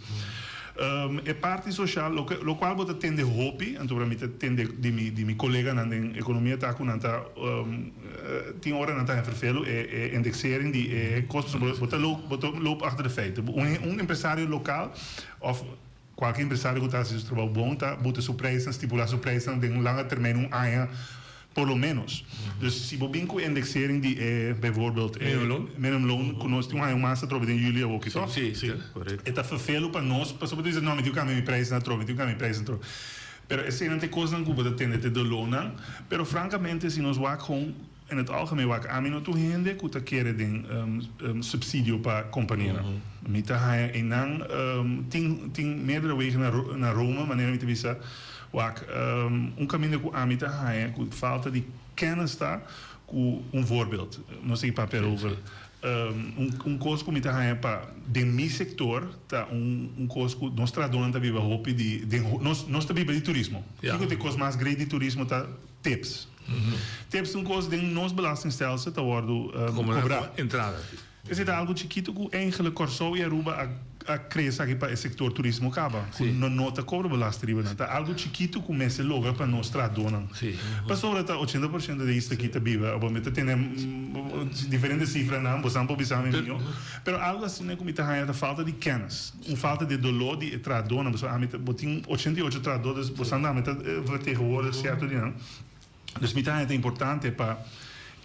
É parte social, o qual você tem de hobby, então para mim tem de minha colega na economia tá com nanta tem hora nanta vervelo é indexering de costos, você loop achter de feiten. Empresário local of qualquer empresário que está fazendo trabalho bom, tá bota sua preço, estipular sua preço em lange termijn ano. Por lo menos. Dus se we com indexering die bijvoorbeeld minimumloon, que nós temos uma massa troca em julho ook, toch? Sim, correto. É vervelho para nós, para sobre dizer não, mas eu quero minha preço na troca, eu quero minha preço na troca. Pero essa não tem coisa não que tem de lona, pero francamente se nós vamos com in het algemeen wat aan mij toe hende, que quer den subsídio para a companhia. Mita hij en dan ting meerdere wegen naar Rome, wanneer we te wisten. Caminho que a mim está com falta de kennis está com voorbeeld. Não sei papel over. Coisa que me está para de meu sector tá coisa que nós traduzimos também para roupa de nós também de turismo. Fico de coisa mais grande de turismo tá tips. Tips coisa de nos belastingstelsel te worden cobrado. Entrada. Is het algo chiquito que eigenlijk Corso e Aruba a crescer aqui para o setor turismo acaba. Não nota cobra belasting, tá algo chiquito que começa logo para nós traduzir. Para sobre 80% disso aqui tá viva, obviamente tem diferentes cifras não, você não pode saber melhor. Pero algo assim né como está a falta de kennis, falta de dolor de traduzir, você a meta botin 88 tradutores, você não meta vertegenwoordigen certo não. Dus mita é importante para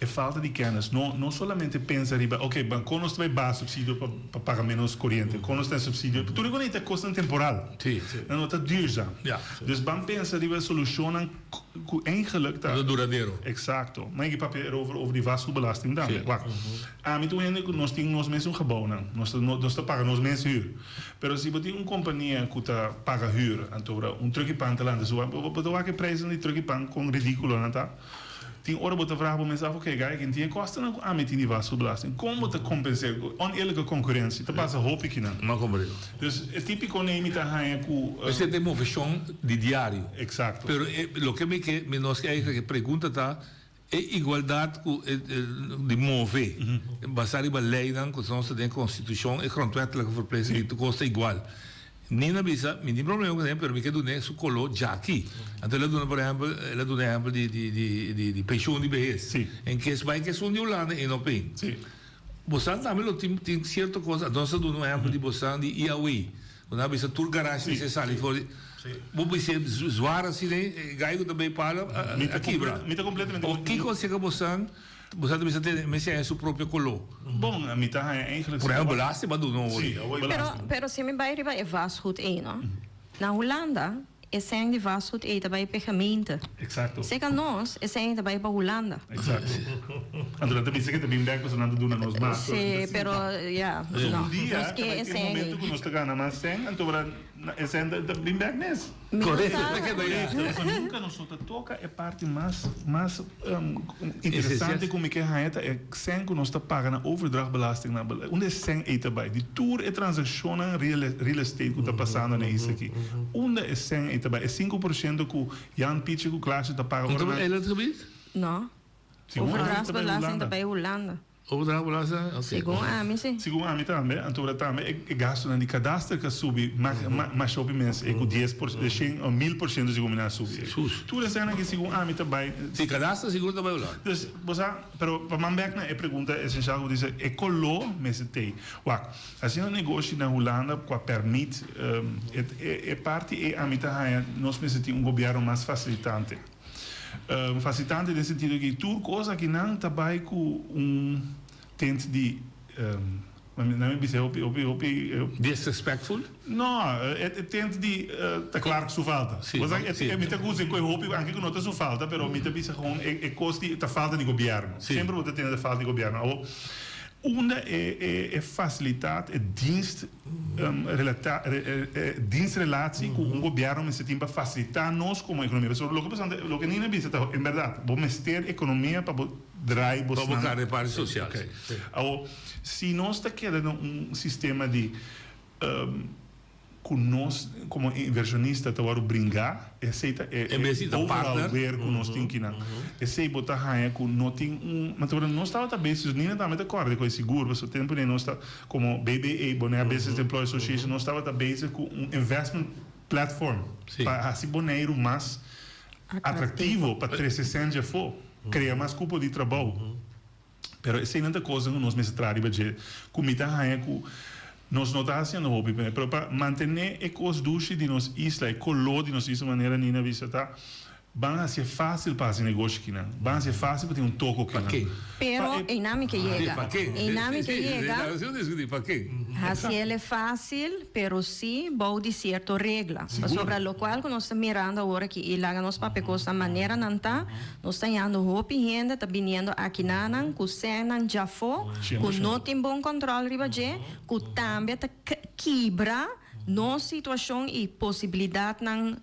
é falta de kennis. Não somente pensar ok, quando nós temos base subsídio para pagar menos corrente, quando nós temos subsídio, tudo isso é custo temporal. Não está duurzaam. Dus vamos pensar que solucionam eigenlijk dat duradouro. Exacto. Maar ik heb over die vastgoedbelasting dan. Met hoe nós temos mensen gebouw não. Nós pagamos nós mensen huur. Pero se você tem companhia que paga huur, então truckpan te landen, so wat que prijzen die truckpan com ridículo, não tá? Tem hora você vragen para mensen af, oké, kijk, en die kosten ook aan met die vastgoedbelasting. Como te compenseren? Oneerlijke concurrentie. Dat passa hoop ik não. Maar compreendo. Dus é típico nem me tá ganhando com. Você tem uma visão de diário. Exacto. Pero lo que me nos que pergunta tá é igualdade de mover. Basado em lei dan, que nós temos constituição e grondwettelijke verplichting que custa igual. Nem na bisa, não tem problema com ele, mas me quero dizer que colou já aqui. Então ele dá, por exemplo, de pensão de vejez. Em que vai que são de Holanda e não tem. Você também tem certa coisa. Nós damos um exemplo de você de IAWI. Quando a bisa tour garagem se sai fora. Você zoar assim, né? Gaigo também para aqui, bra. O que consegue você? Você também tem seu próprio colô. Bom, a mitad é eigenlijk. Por exemplo, belasting, mas não. Pero se me vai riba é vastgoed não. Na Holanda é sem de vastgoed também para gemeente. Exacto. Sega nós é sem também para Holanda. Exacto. Então também se que também dá coisa nada duna nos mais. Sim, pero já. Não. Nós que é sem. No momento que nós ganhamos mais sem, então é sem também back nesse. Correto. Nunca nos toca é parte mais interessante como que é sem que nós está pagando overdrachtbelasting na onde sem é também de tour e transações real estate que está passando nisso aqui. Onde é sem é também é 5% que Jan Pietje que classe está pagando. Então é dat gebied? Não. Overdrachtbelasting também Holanda. Overdracht belasting? Okay. Segundo a mim, sim. Segundo a mim também, então também é gasto na cadastro que sube, mas sobe menos, é com 10%, 1000% segundo a subir. Tudo isso é que segundo a mim também. Se cadastro seguro também lá. Então, você, pero para mandar na pergunta essencial que diz, é colo mesmo tem. Uau, assim um negócio na Holanda que permite, é parte é a mim também nós mesmo governo mais facilitante. Facilitante no sentido que tudo coisa que não trabalha com tente de não me dizer disrespectful? Não, tente de tá claro que isso falta. Mas é muita coisa que eu hope anche que não tá falta, pero muita coisa com é coisa de falta de governo. Sempre você tem a falta de governo. Uma é facilitar a dienstrelatie com governo, mas tem para facilitar nós como economia. Lo que nem é isso, em verdade, vamos ter economia para drive para buscar reparos sociais. Se nós está querendo sistema de nós como inversionista estava a brincar, aceita overall ver com nós tem que não, esse botar raia com não tem mas não estava também se nem também de acordo com esse seguro, você tem por nós está como BBA, Bonaire Business Employee Association, nós estava também com investment platform para assim boneiro mais atrativo para 360 já for, criar mais cupo de trabalho. Pero essa é outra coisa que nós mesmo trabalhamos de comida raia com nós não estamos fazendo hobby, mas para manter a coisa doce de nossa isla, a color de nossa isla, maneira nina visita, vai ser fácil para esse negócio aqui, não? Vai ser fácil para ter toco aqui, não? Pero em nome que chega. Em nome que chega. Para quê? Assim é fácil, pero sim, vou de certa regra. Sobre o qual que nós estamos mirando agora aqui, e lá nós papecos da maneira não tá, nós estamos indo roupa e renda, está vindo aqui nanan, com senan já for, com não tem bom controle riba de, com também está quebra nossa situação e possibilidade ng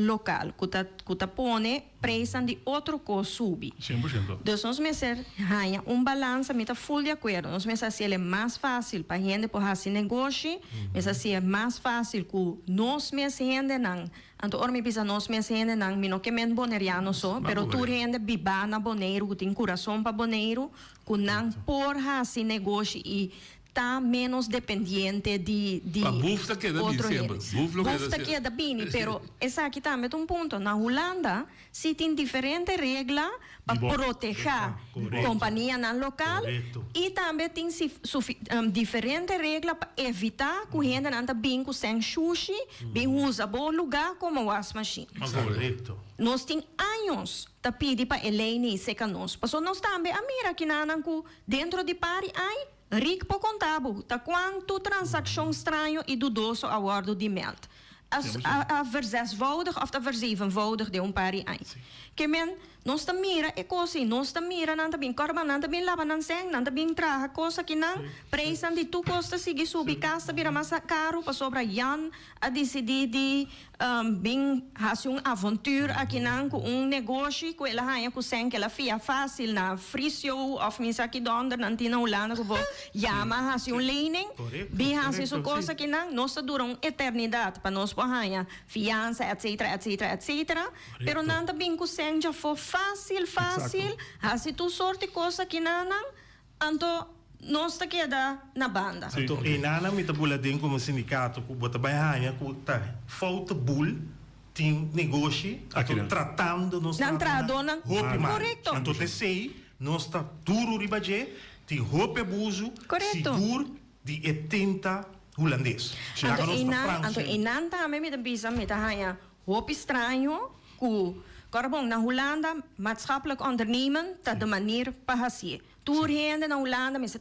local, que tá põe pressa de outro coisa subir. 100%. Então, nós meser ganha balanço, me tá full de acordo. Nós meser se é mais fácil para gente por fazer negócio, meser se é mais fácil que nós meser gente não. Então, ora me pisa nós meser gente não, me não que men boneriano só, pero tu gente biba na boneiro, que tem coração para boneiro, que não por fazer negócio e está menos dependiente de bufta queda bem sempre. Bufta queda bem, pero essa aqui também é ponto. Na Holanda, se tem diferentes regras para proteger a companhia na local e também tem diferentes regras para evitar que a gente não está bem com sem sushi, bem usa bom lugar como wash machine. Nós temos anos para pedir para Elaine e seca nós. Porque nós também, a mira que dentro de pari, rico por contábil, tá quanto transação estranho e dudoso a bordo de meld. A verzesvoudig of a verzevenvoudig de pari ai. Que men, nós ta mira e cosi, nós ta mira nanta bin korban, nanta bin laban nan seng, nanta bin traha cosa que não preisan de tu costa sigi subi casta vira massa caro pa sobra Jan a decidir de bem hace aventura aqui não com negócio que ela ganha com seng que ela fia fácil na frisio of misa aqui donder nantina Holanda que vou yama hace lening bem hace isso coisa que não nós dura eternidade para nós ganha fiança etc. Pero nanta bin com seng já for fácil, hace tu sorte coisa que não anto nós está queda na banda. Então, e nada me tá buladinho como sindicato, que bota baia, que tá falta bul, tem negócio, tratando nós não tradona, correto. Então, te sei, nós está duro ribaje, tem roupa abuso, seguro de 80 holandês. Então, e não também me bisa me tá hanha roupa estranho, que Korbong na Holanda, maatschappelijk ondernemen, dat de manier pahasie. Toerhende na Holanda, mensen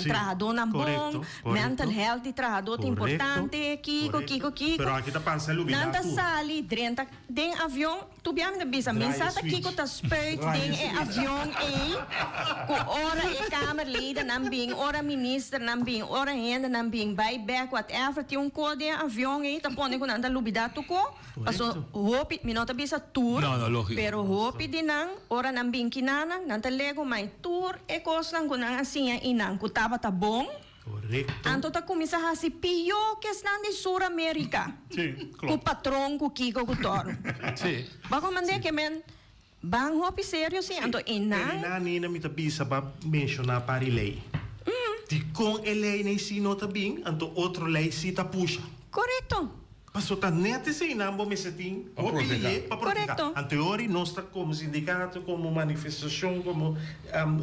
trajador na bom, mental health di trajador importante, kiko. Pero aqui tá pensando bem. Nanta sali, drenta, den avião, tu biam de bisa, mensata kiko ta spuit, den avião ku ora kamerleden nam bing, ora minister nam bing, ora hende nam bing, buyback, whatever, ti un code avião ta pone kun anda lubidatu ko. Paso hopi, minota bisa tour, pero hopi dinang, ora nam bing kinanang, nanta lego mai tour e koslang kunang asinha inang kutaba ta bom. Correcto. Anto ta kumisa hasi piyo kes nandi Sur America. Sim, claro. Ku patron ku kiko ku toro. Sim. Bako mande que men Bang hopi sério sim, então Ina nina mita bisa ba mencionar para lei. Di com a lei nem si nota bem, então outra lei si ta puxa. Correto. Passou tá nete se inambo me setim, para proteger. Anteori nós tá como sindicato, como manifestação, como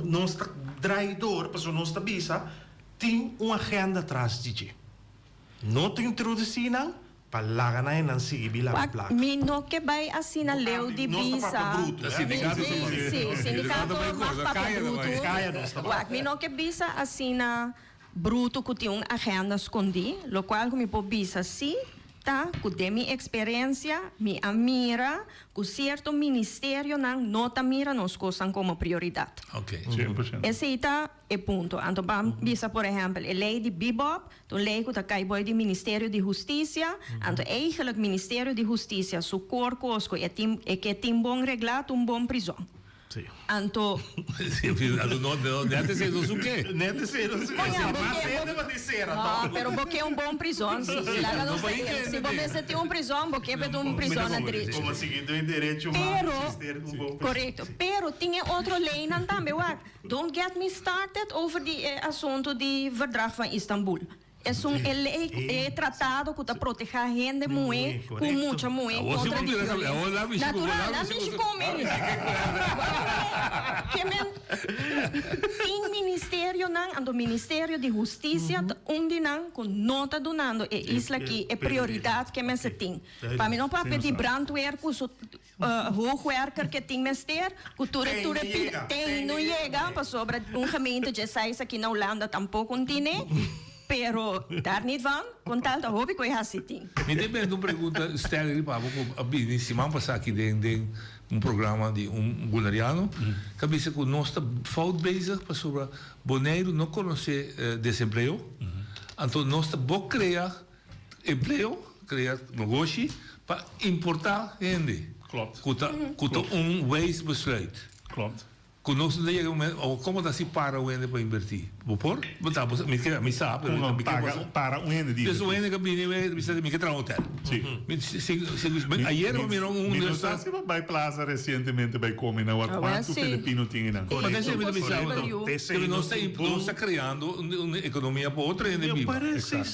nós tá traidor, passou nós tá bisa, tem uma agenda atrás de. Não te introduzir não. Palaga na yan ang sige lang plaka. Mino que vai assina leu de bisa. Sindicato mas mino que bisa assina bruto que tem uma agenda escondi, lo qual me po bisa si tá com de minha experiência, me amira, com certo ministério não nota mira nos coisas como prioridade. Ok, 100%. Esse está é ponto. Então, vamos bisa, por exemplo, a lei de Bibop, a lei que está caindo do Ministério de Justiça, então, eigenlijk, Ministério de Justiça, su cor cosco, é que tem bom reglado, bom prisão. Sim. Então, Nete sei não sei o quê. Nete sei não sei o quê. Mas é de dizer, não, pero porque é prisão. Se você tem prisão, porque é prisão na direita. Como seguindo em direito humano, correto. Pero tinha outra lei também. Don't get me started over the assunto de verdrag van Istanbul. É lei tratado que protege a gente muito, com muita muito. Natural, tem ministério não, do Ministério de Justiça, onde não, com nota do nando, é isso aqui, é prioridade que me se tem. Para mim não para pedir brandweer, com hoogwerker que tem mestre, cultura tem, não chega, para sobre gemeente de Sais aqui na Holanda tampouco tem. Pero daar niet van, want dat hoop ik wel gaan zitten. Me tem uma pergunta estéril para a semana passada aqui tem programa de bulgariano que disse que nós está fout bezig para sobre Bonaire não conhecer desemprego, então nós está bom criar emprego, criar negócio para importar gente. Klopt. Kuta waste besluit. Klopt. Conosco como está se para o ende para investir? Por? Me sabe. Para o ende disso. Isso o ende que me quer trazer hotel. Sim. Ayer me mirou universidade. Vai plaza recentemente vai comer na quanto filipino tinha na. Mas esse me nós está criando uma economia para outra ende viva.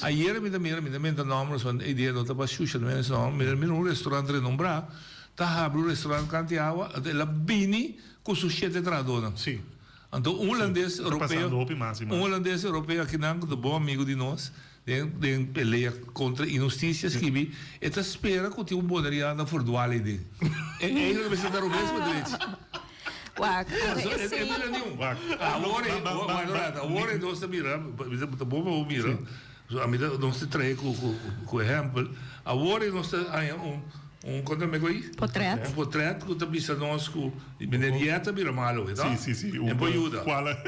Ayer me mira nomes van ideia não estava xuxa, não me no restaurante renombrado. Tá abriu restaurante Cantiawa, ela bini com sujeito tradona. Sim. Então um holandês europeu aqui não, do bom amigo de nós, tem peleia contra injustiças que vi, eta espera que o bodariano for dual ide. Ele vai ser dar o mesmo direito. Agora nós mira, bom mira. A mim nós traz com exemplo. Agora nós quando me goi? Portrait. Um portrait que também se nós com minerieta mira malo, tá? Sim. É para ajuda. Qual é?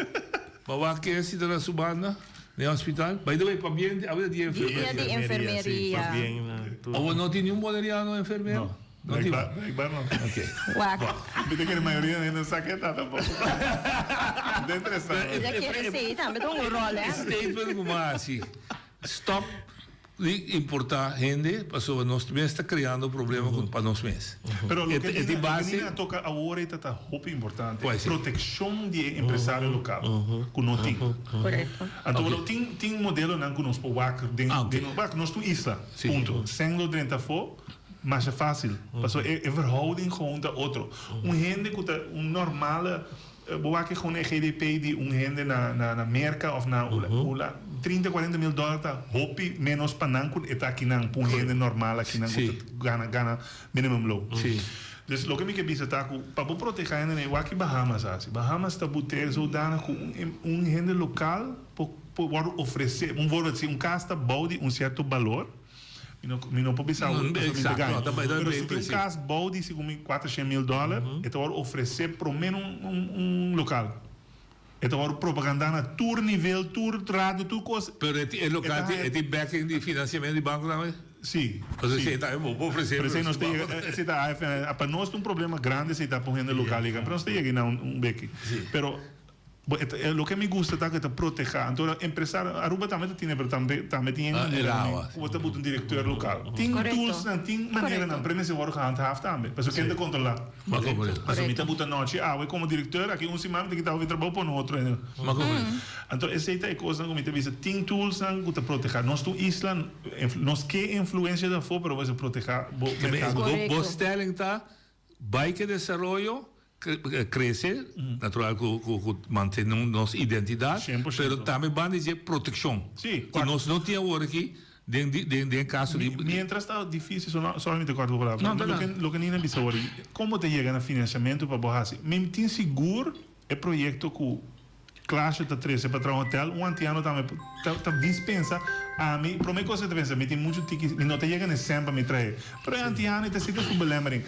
Mas que é se da subana no hospital? By the way, para bem, a de enfermeria. De enfermeria. Ou não tem nenhum bodariano enfermeiro? Não tem. Não. Ok. Me tem que a maioria não sabe nada tampoco. É interessante. Sim, também tem rol, né? Statement como assim. Stop de importar gente, passou nós também está criando problema para nós mesmos. Pero lo que de base toca agora está muito importante. Proteção de empresário local, que não tem. Correto. Então tem modelo não que nós podemos de nós tu isla. Ponto. Sem lo drenta fo, mas é fácil. Passou é verhouding gewoon de outro. Gente que tá normal boa que gewoon GDP de gente na América ou na 30, 40 mil dólares tá hopi menos pananco está aqui na gente normal aqui na gana minimum low. Dus lo que me que bisa tá para proteger ainda é aqui Bahamas assim. Bahamas está boter zodanig com gente local por oferecer vou casta boude certo valor. Mi não pode pensar exato, mas se tem caso boude se com $400 mil, então oferecer pelo menos local. Então agora propaganda na tour nível, tour trado, tudo coisa. Pero é local, é backing de financiamento de banco também? Sim. Você está oferecendo. Pero nós tem, se tá para nós tem problema grande se está por gente local, para nós tem aqui não backing. Pero Lo que me gusta es que te proteja. Entonces, empresario, Aruba también tiene, pero también tiene un director local. Tiene tools, tiene manera de empresa se wordt gehandhaafd también. Pero que te controla. Pero me te buta noche, como director, aquí un simán te quita trabajo por otro. Entonces, esa es cosa que me te dice, tiene tools que te proteja. Nos tu isla, nos que influencia de fuego, pero vas a proteger. Vos stelling tá, vai que desarrollo crece, natural que mantenemos identidade, 100%. pero também vai dizer proteção. Sim, que nós não tínhamos aqui, de caso de... Mientras está difícil, solamente cuatro palabras. Lo que Nina dice ahora, ¿cómo te llega el financiamiento para Bojasi? Me tiene seguro el proyecto que classe está 13 para traer um hotel, um antiano também dispensa a mim, para mim coisa te pensa, me tem muito tiques, não te chega nem sempre me trazer. Para o antiano te siga sobre belemmering.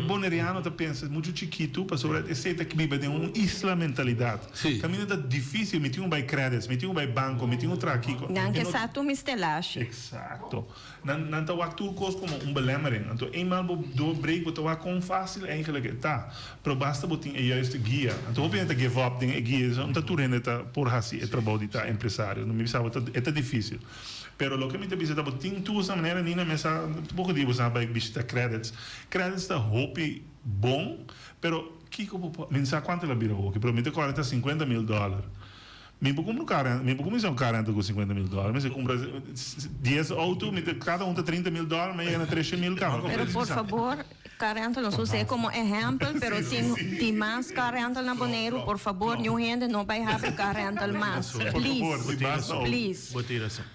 Boneriano te pensa muito chiquito, para sobre esse que vive de uma isla mentalidade. Caminho tá difícil, me tem um by credits, me tem um by banco, me tem um traquico. Não que sato mistelache. Exato. Não tá tudo coisa como um belemmering. Então, eenmaal do break, você vai com fácil eigenlijk tá. Pero basta botar a juiste guia. Então, eu penso que give up ding guia, não tá tudo ainda tá por assim, é trabalho de tá empresário. Não me sabe, é difícil. Pero lo que me te dice, tá botin tu essa maneira nina mesa, pouco digo, sabe, bista credits. Credits tá hope bom, pero que me sabe quanto ela vira hope? Promete 40, 50 mil dólares. Me vou comprar um carro com 50 mil dólares, mas você compra 10 autos, cada um tem 30 mil dólares, mas ganha 3 mil carros. Pero por favor, carenta não usei como exemplo, pero tem mais carenta na Bonaire, por favor, nenhum gente não vai abrir carenta mais. Please.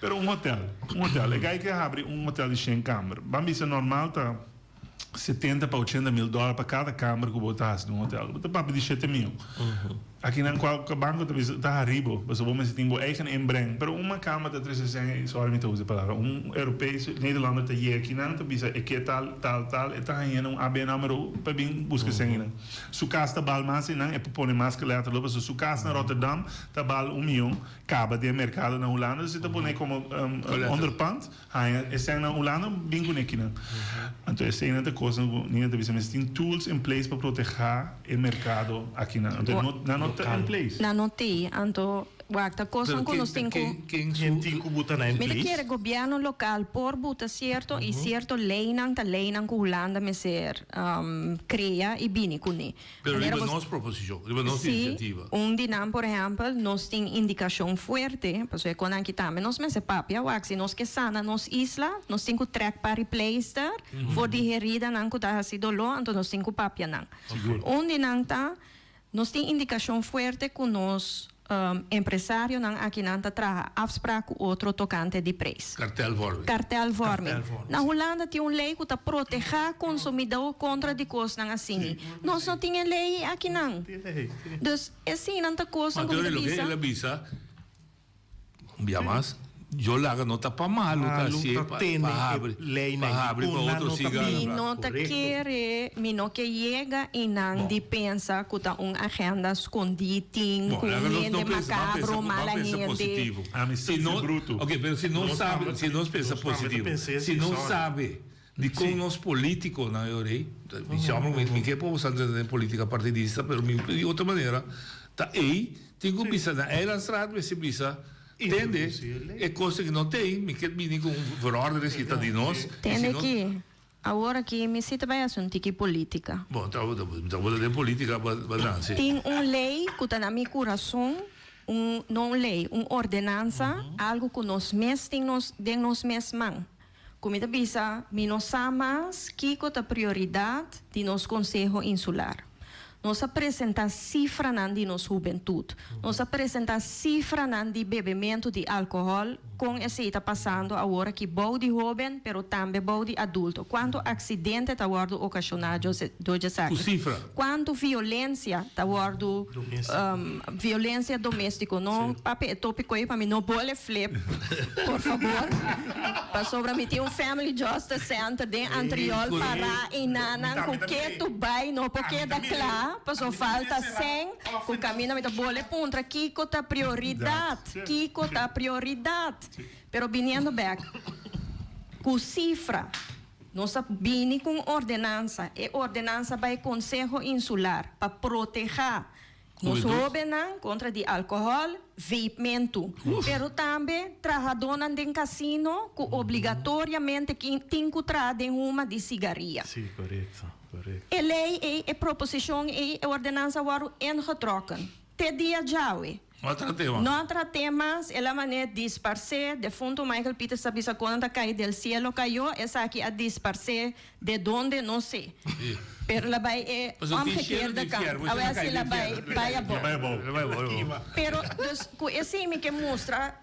Pero um hotel, é que abre um hotel de 100 câmaras. Vamos dizer normal tá 70 para 80 mil dólares para cada câmara que botasse num hotel. Você papo de 7 mil. Aqui na qualquer banco está arriba, mas o bom é que tem eigen inbreng. Pero uma cama de 360, só me usa a palavra, europeu, Nederlander está hier aqui não, bisa é que tal, está ganhando AB número para vir buscar senha. Su casa está bal mais não é para pôr mais que letra logo, su casa na Rotterdam está bal 1 milhão, caba de mercado na Holanda, se está pôr como onderpand, é senha na Holanda, bingo aqui não. Então essa é uma coisa, ninguém está bisa, mas tem tools in place para proteger o mercado aqui não. Então não in place. Na noti, anto wakta coisa que nós temos que botar na place. Me quer governo local por botar certo e certo leinan que Holanda me ser cria e bini kuni. Pero liba nos proposição, liba nos iniciativa. Dinam, por exemplo, nós tem indicação forte, porque quando aqui também nós me se papia, waxi nós que sana nos isla, nós tem que track para replacer, for de herida nan que tá sido lo, então nós tem que papia nan. Dinam tá nós temos indicação forte que nós empresários aqui não trabalham afspraak com outro tocante de preço. Cartelvorming. Na Holanda tem uma lei que está proteger o consumidor contra de coisas assim. Nós não temos lei aqui não. Então, assim não está coisa que ela visa. Mas eu lago não está para mal, tá assim, para abrir para outro cigarro. Mi nota quer, mi não que chega e não de pensa que está uma agenda escondida, com gente macabro, mala gente. Se não, ok, mas se não sabe, se não pensa positivo, se não sabe de como nós políticos na Europa, me chamam, me que povo de política partidista, mas de outra maneira, tá aí, tem que pensar na era estrada, se pensa entende? É coisa que não tem, me quer vir com verordens que está de nós. Entende que agora que me cita vai assunto que política. Bom, estamos de política, mas tem lei que está na meu coração, não lei, ordenança, algo que nós mesmos temos de nós mesmos. Como te bisa, me não sabemos que é a prioridade de nosso Conselho Insular. Nós apresentamos cifra de nossa juventude. Nós apresentamos cifra de bebimento de álcool com esse está passando agora que bom de jovem, pero também bom de adulto. Quanto acidente está sendo ocasionado do sabe? Cifra. Quanto violência está sendo violência doméstica. Não, papi, tópico aí para mim não pode flip, por favor. Para sobre mim tem family justice center de Antriol para inana com que tu vai não porque da clá. Passou falta 100, com caminho me bole puntra, Kiko tá prioridade, Pero vindo back, com cifra, nós vini com ordenança, e ordenança vai Conselho Insular para proteger Nos roubam contra de álcool, vapemento. Pero também trabalham em casino que obrigatoriamente tem que trazer uma de cigarrilha. Sim, correto. A lei e a proposição e a ordenança foram ingetrokken. Te dia jaue. Não tratemos a maneira de disparcer. De fundo, Michael Peter sabe quando cai del cielo caiu, essa aqui a disparcer de onde não sei. Pero la vai é omgekeerde kant. A ver se la vai a bom. Pero com esse me que mostra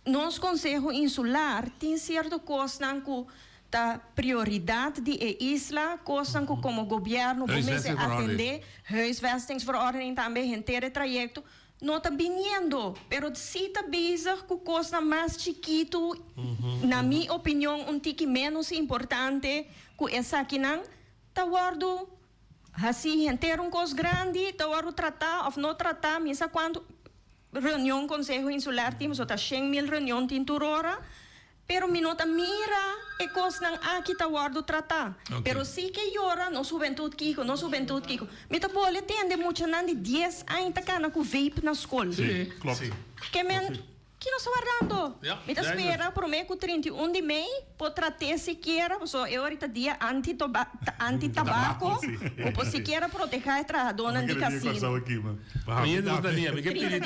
nos conselho insular tem certo coisa que da prioridade de isla, coisa que como governo começa a atender, huisvestingsverordening também inteiro trajecto, não está vindo, pero se está bezig com coisa mais chiquito, na minha opinião, tique menos importante que essa aqui não, está guardo assim inteiro coisa grande, está guardo tratar ou não tratar, misa quando reunião conselho insular temos outra 100.000 reunião tinturora. Pero minota mira e coisa não aqui tá guardo tratar. Okay. Pero se que llora no juventude kiko. Mita pode tende muito nan de 10 anos tá cana com vape na escola. Sim, klopt. Que men que nós guardando. Mita espera por meio 31 de maio por tratar sequer, so eu ahorita dia anti-tabaco, ou por sequer proteger a dona de casino. Oye, Dalia, me que pedir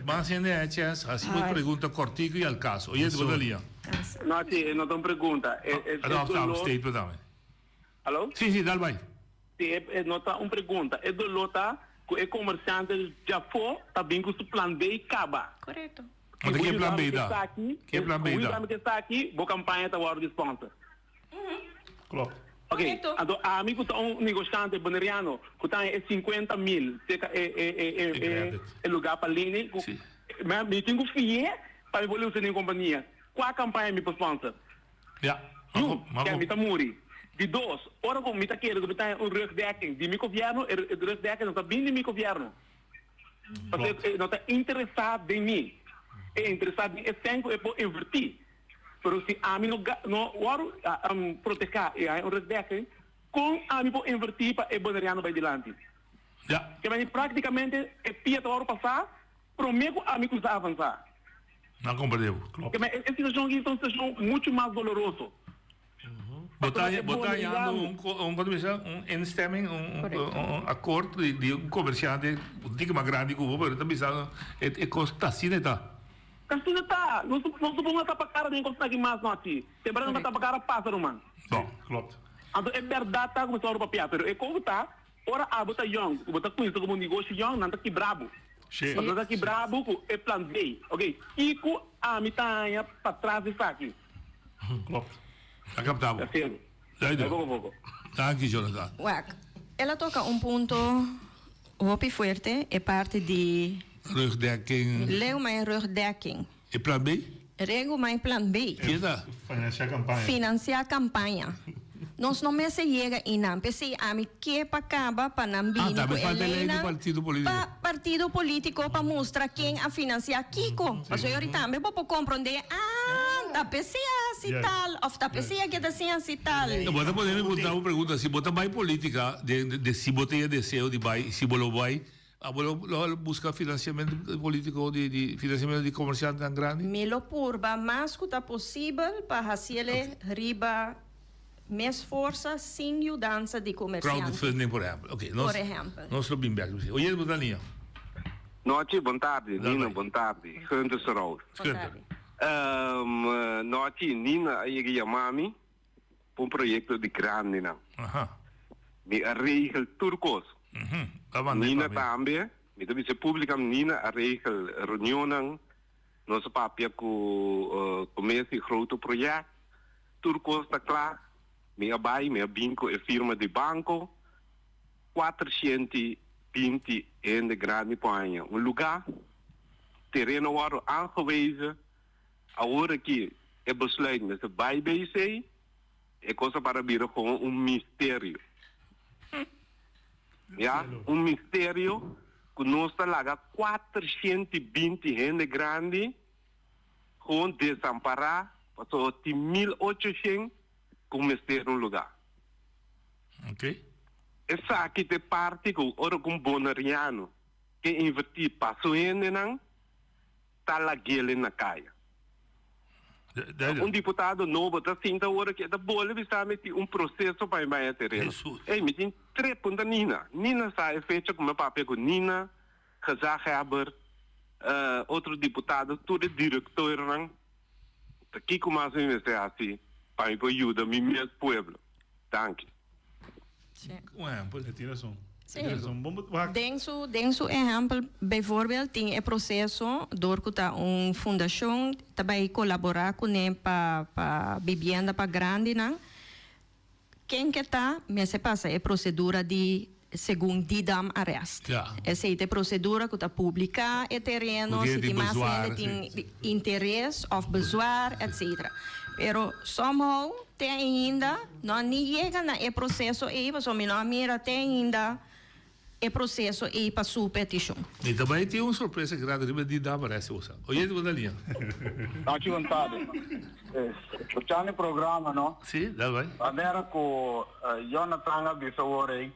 mais NHS, assim uma pergunta cortico e al caso. Oye, Dalia. No, sí, no tengo pregunta. Alô? Sim, dá vai. Sim, não está uma pergunta. É do lota que o comerciante já foi, tá bem com o plano B e acaba. Correto. Onde que é plano B dá? Que plano B dá? O que está aqui, boa campanha está agora de sponsor. Claro. Ok, então, amigo está um negociante boneriano que está em 50.000, é lugar para Lini, mas me tenho fie para evoluir sem companhia. Qual a campanha me sponsor? Ja. Que é me tá muri. De dois, ora como me tá querendo, me tá um rugdekking de meu governo, o rugdekking não está bem de meu governo. Porque não está interessado em mim. É interessado em tempo e por invertir. Pero se a mim não oro proteger um rugdekking, com a mim por invertir para o boneriano vai adiante. Ja. Que vai praticamente é piata hora passar, prometo a mim começar a avançar. Não compreendo. Mas essa situação aqui é uma situação muito mais dolorosa. Botar instemming, acordo de comerciante, diga mais grande que o governo, também sabe, é custa assim, tá? Castina tá, não suponho que para cara nem consegue mais não aqui. Temporada não tá para cara pássaro, mano. Bom, claro. Então é verdade tá começando a papel, pero é como tá, ora a bota young, bota com isso como um negócio young, não tá aqui brabo. Não tá aqui brabo com é plan B, ok? Ico a mitanha para trás disso aqui. Claro. Acabtavo. Danke, Jonathan. Ela toca ponto muito forte, é parte de rugdekking. Leu mais rugdekking. E plan B? Rego mais plan B. Que é? Financiar campanha. Nós não me se chega em não, pensei a mim que para acaba para não vir partido político para mostrar quem a financiar Kiko. Mas eu ahorita me vou compreender, tá pensei assim tal, ou tá pensei que assim assim tal. Você pode me perguntar uma pergunta, se você vai política de se você desejo de vai, se você vai buscar financiamento político de financiamento de comerciante tão grande? Me lo purba mais que tá possível para fazer riba mais força sem mudança de comerciante. Crowdfunding, por exemplo. Ok, por exemplo. Nós lo bimbeck. Oye, Dalia. Noite, boa tarde. Nina, boa tarde. Hunter Sorol. Noite, Nina, aí mami, um projeto de grande, não. Me regel turcos. Nina também, me também se publica Nina a regel reunião, nosso papel com começo e grote projeto. Turcos está claro. Minha bai, minha binco é firma de banco, 420 em de grande panha. Um lugar, terreno agora aangewezen, agora que é besluit met de BC, é coisa para vir com mistério. Ja, mistério que nós está lá 420 em de grande, com desamparar, passou de 1.800 como este no lugar. Ok. essa aqui te parte com ora com bonariano que invertir passo ainda não tá lá na caia. Deputado novo está sinta hora que da bola está metendo processo para mais terreno. Ei, me tem 3 pontos Nina sai fecha com meu papel com Nina, Kazak Haber, outro deputado, tudo diretor não. Aqui começa a investigação para ajudar meu povo. Danke. Denso exemplo, bijvoorbeeld, tem o processo door que uma fundação também colaborar com ele para vivienda para grande, não? Quem que está, me se passa é procedura de segundo Didam arrest. Essa é a procedura que está publicar o terreno, se tem mais tem interesse ou bezwaar, etc. Pero somehow tem ainda não chega na é processo aí, mas não mira tem ainda é processo aí para sua petição. E também tem uma surpresa grande de Didam arrest, você. Olha do linha. Não te vontade. O programa, não? Sim, dá bem. A maneira que Jonathan Bissowore,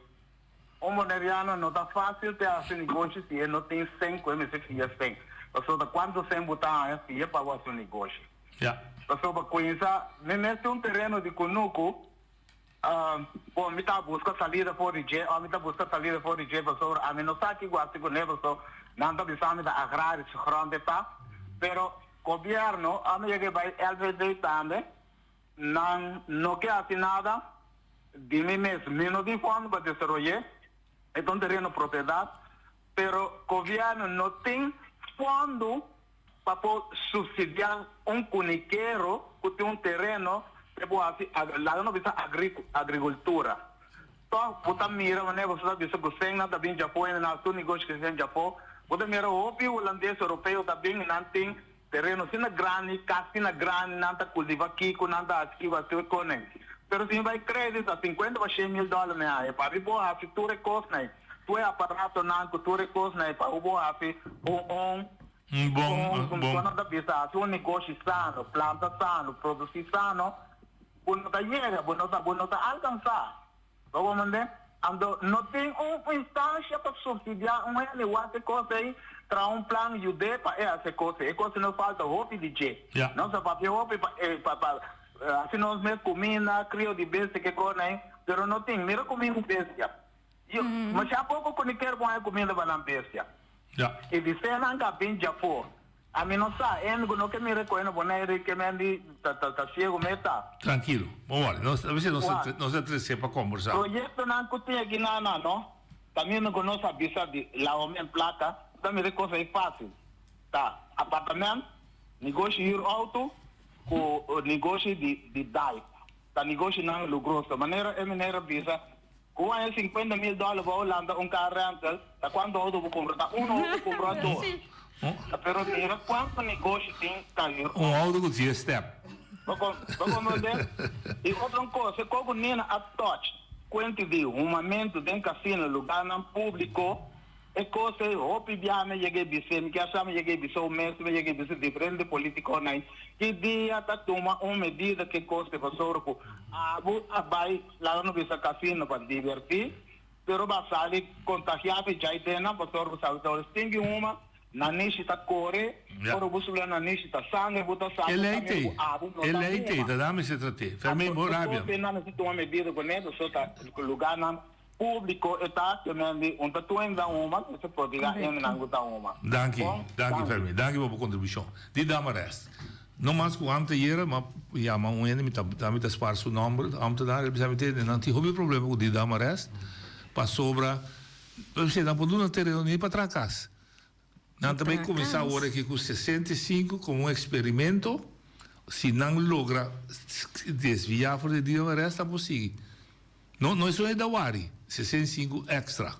moneriano não está fácil ter assim negócio se não tem 5 MSF 100. Pessoa quanto 100 botar é para o seu negócio. Pessoa para conhecer, mesmo um terreno de Conuco, me está buscando saída fora de me está buscando saída fora de pessoa, a mim não sabe que gosta com ele, pessoa, não está pensando da agrária se grande tá, pero governo, a mim que vai LVD também, não quer assim nada, de mim mesmo, não tem fundo para desenvolver, é um terreno propriedade, pero governo não tem fundo para subsidiar um cuniqueiro que tem um terreno lá não precisa agricultura. Então, você mira, você sabe que você não está bem Japão, não tem negócio que tem Japão, você mira o holandês europeu também não tem terreno sina grande, casina grande, não está cultiva aqui, não está aqui, você conhece. Pero se vai crédito a $50 a $100 mil, para o boa, tudo é coisa, tu é aparato, não, tudo é coisa, para o boa, quando da bisa, tu negócio sano, planta sano, produzir sano, não está chega, não está alcançar. Não tem uma instância para subsidiar outra coisa aí, para um plano de para essa coisa. E coisa não falta roupa de jeito. Não se pode roupa para assim nós mesmos comida, crio de bestia que coisa aí, mas não tem, mira comida bestia. Mas já pouco quando quer comida para bestia. E de cena anga bem Japão. A mim não sabe, não quer me reconhecer, que me tá chego meta. Tranquilo, vamos lá. Nós é para conversar. Projeto não que tem aqui não. Também não conheço a bisa de lá o mesmo placa, também recosa é fácil. Tá, apartamento, negócio de auto, com negócio de DAI. Tá negócio não lucroso. Maneira bisa. Com é $50 mil para a Holanda, carro rental, tá quando eu vou comprar? Vou comprar 2. Pero mira quanto negócio tem cair. Auto com 10 step. E outra coisa, como Nina a touch, quanto de momento de casino, lugar não público, é coisa, roupa biame, cheguei a que achamos cheguei a mesmo, cheguei a diferente político, né? Que dia tá tomar uma medida que custa para sorco, vai lá no bisa casino para divertir, pero basali contagiado já idena para sorco sabe, tem uma na nishi ta corre, por buscar na nishi ta sangue, bota sangue. Eleite, da dame se trate. Fermei morabia. Não necessita uma medida com ele, só tá lugar não público está também um tatuagem da uma, você pode ganhar em nango da uma. Danke, Fermi, danke por contribuição. De dama rest. Não mais com ante era, mas já mas um ene me tá esparso o nome, ante dar ele precisa ter não tem houve problema com de dama rest. Para sobra, você não pode não ter nem para tracas. Não também começar agora aqui com 65 como um experimento, se não logra desviar fora de dama rest, é possível. Não isso é da Wari, 65 extra.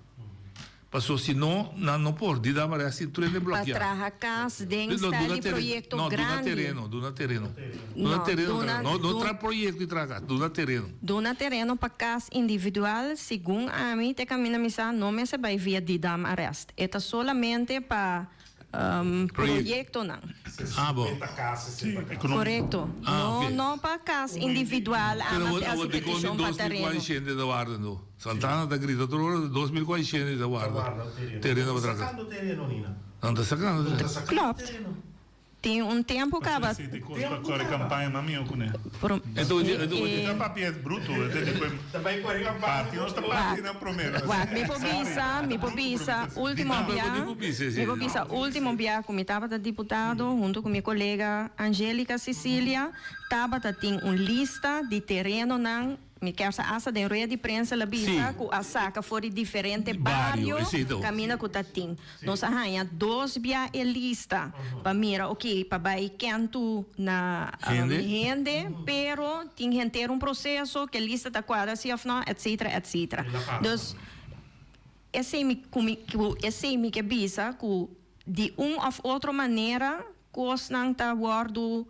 Passou, se não pode, dá para assim, tudo é bloqueado. Para trás, dentro do projeto grande. Não, do terreno. Não traz projeto de tragar, do terreno. Do terreno para casa individual, segundo a mim, te caminha missa, não me se vai via de dam arrest. É solamente para proyecto nang. Bom. Correcto. No para casa individual, Pero ama vou ter petição para terreno. 2.400 da guarda, no. Santana da grita, 2.400 da guarda. Terreno para trás. Sacando terreno, Nina. Não está sacando. Klopt. Tem tempo que acaba. Corre campanha, mami, eu conheço. Então, Então, papi é bruto. Também corre campanha. Não está parte na primeira. Me pobisa, último dia, como estava da deputado, junto com minha colega Angélica Cecília, estava tem uma lista de terreno não. Me quer asa de rueda de prensa la bisa com a saca fora diferente barrio camina com tatim. Nós arranha 2 via e lista para mira, ok, para vai canto na rende, pero tem que ter processo que lista da quadra se afna, etc, etc. Dus esse me que bisa com de of outra maneira cos nang ta guardo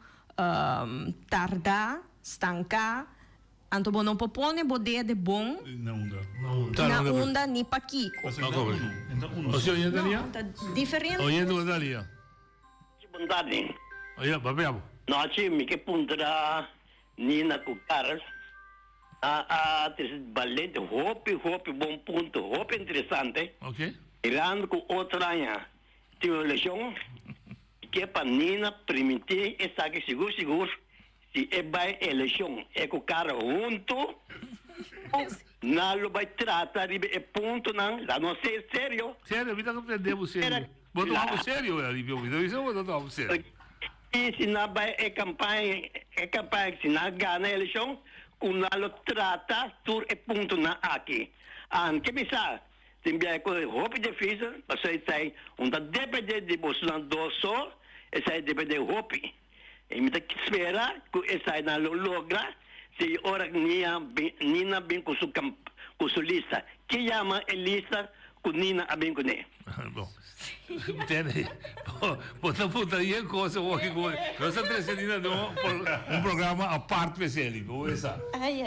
tardar, estancar. Anto não propone poder de bom na onda ni pa Kiko. O senhor ia dali? Diferente. O ia dali? Bondade. Olha, babiabo. Noche mi que puntra ni na cucaras. Ballet, hope, bom ponto, hope interessante. Ok. Irando com outra anha. Teologião que para Nina permitir essa que seguro. Se é vai eleição, é com o cara junto, não vai tratar de ponto, não ser sério. Sério, me dá que aprendemos sério. Botou algo sério, Alívio, isso eu botou algo sério. E se não vai campanha, se não ganha a eleição, o não trata, tudo é ponto na aqui. Que pensar? Tem bem com roupa difícil, mas aí sai, depende de você não doço, essa depende de roupa. E me dá que espera que essa não logra se ora Nina bem com sua lista. Que chama a lista com Nina a bem com ele. Bom, entende? Bota putaria coisa o que nós estamos trazendo programa a parte especial, ou essa.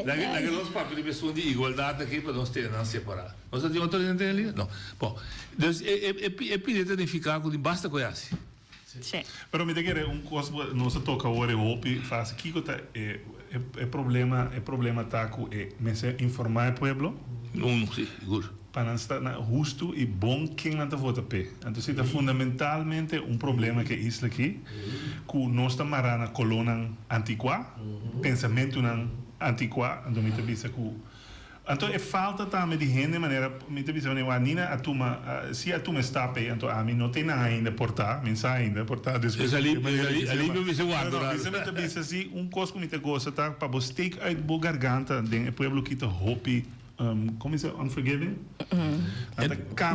Daquele nosso papel de pessoa de igualdade aqui para nós ter não separar. Nós temos outra ali? Não. Bom, então é pedir identificar com basta conhece. Pero me diga coisa não se toca agora hope faz aqui que é problema tá com informar o povo sim, seguro para não estar justo e bom quem não tá vota p então se tá fundamentalmente problema que isso aqui que nós está marana colônia antiqua pensamento não antiqua então me tá bisa então é falta também de gente maneira me te dizendo a Nina se a turma está bem então a mim não tem nada ainda portar mensagem ainda portar desculpa ali me você guarda isso me te diz assim coisa que me te gosta tá para você take out bo garganta den pueblo que te hope como se unforgiving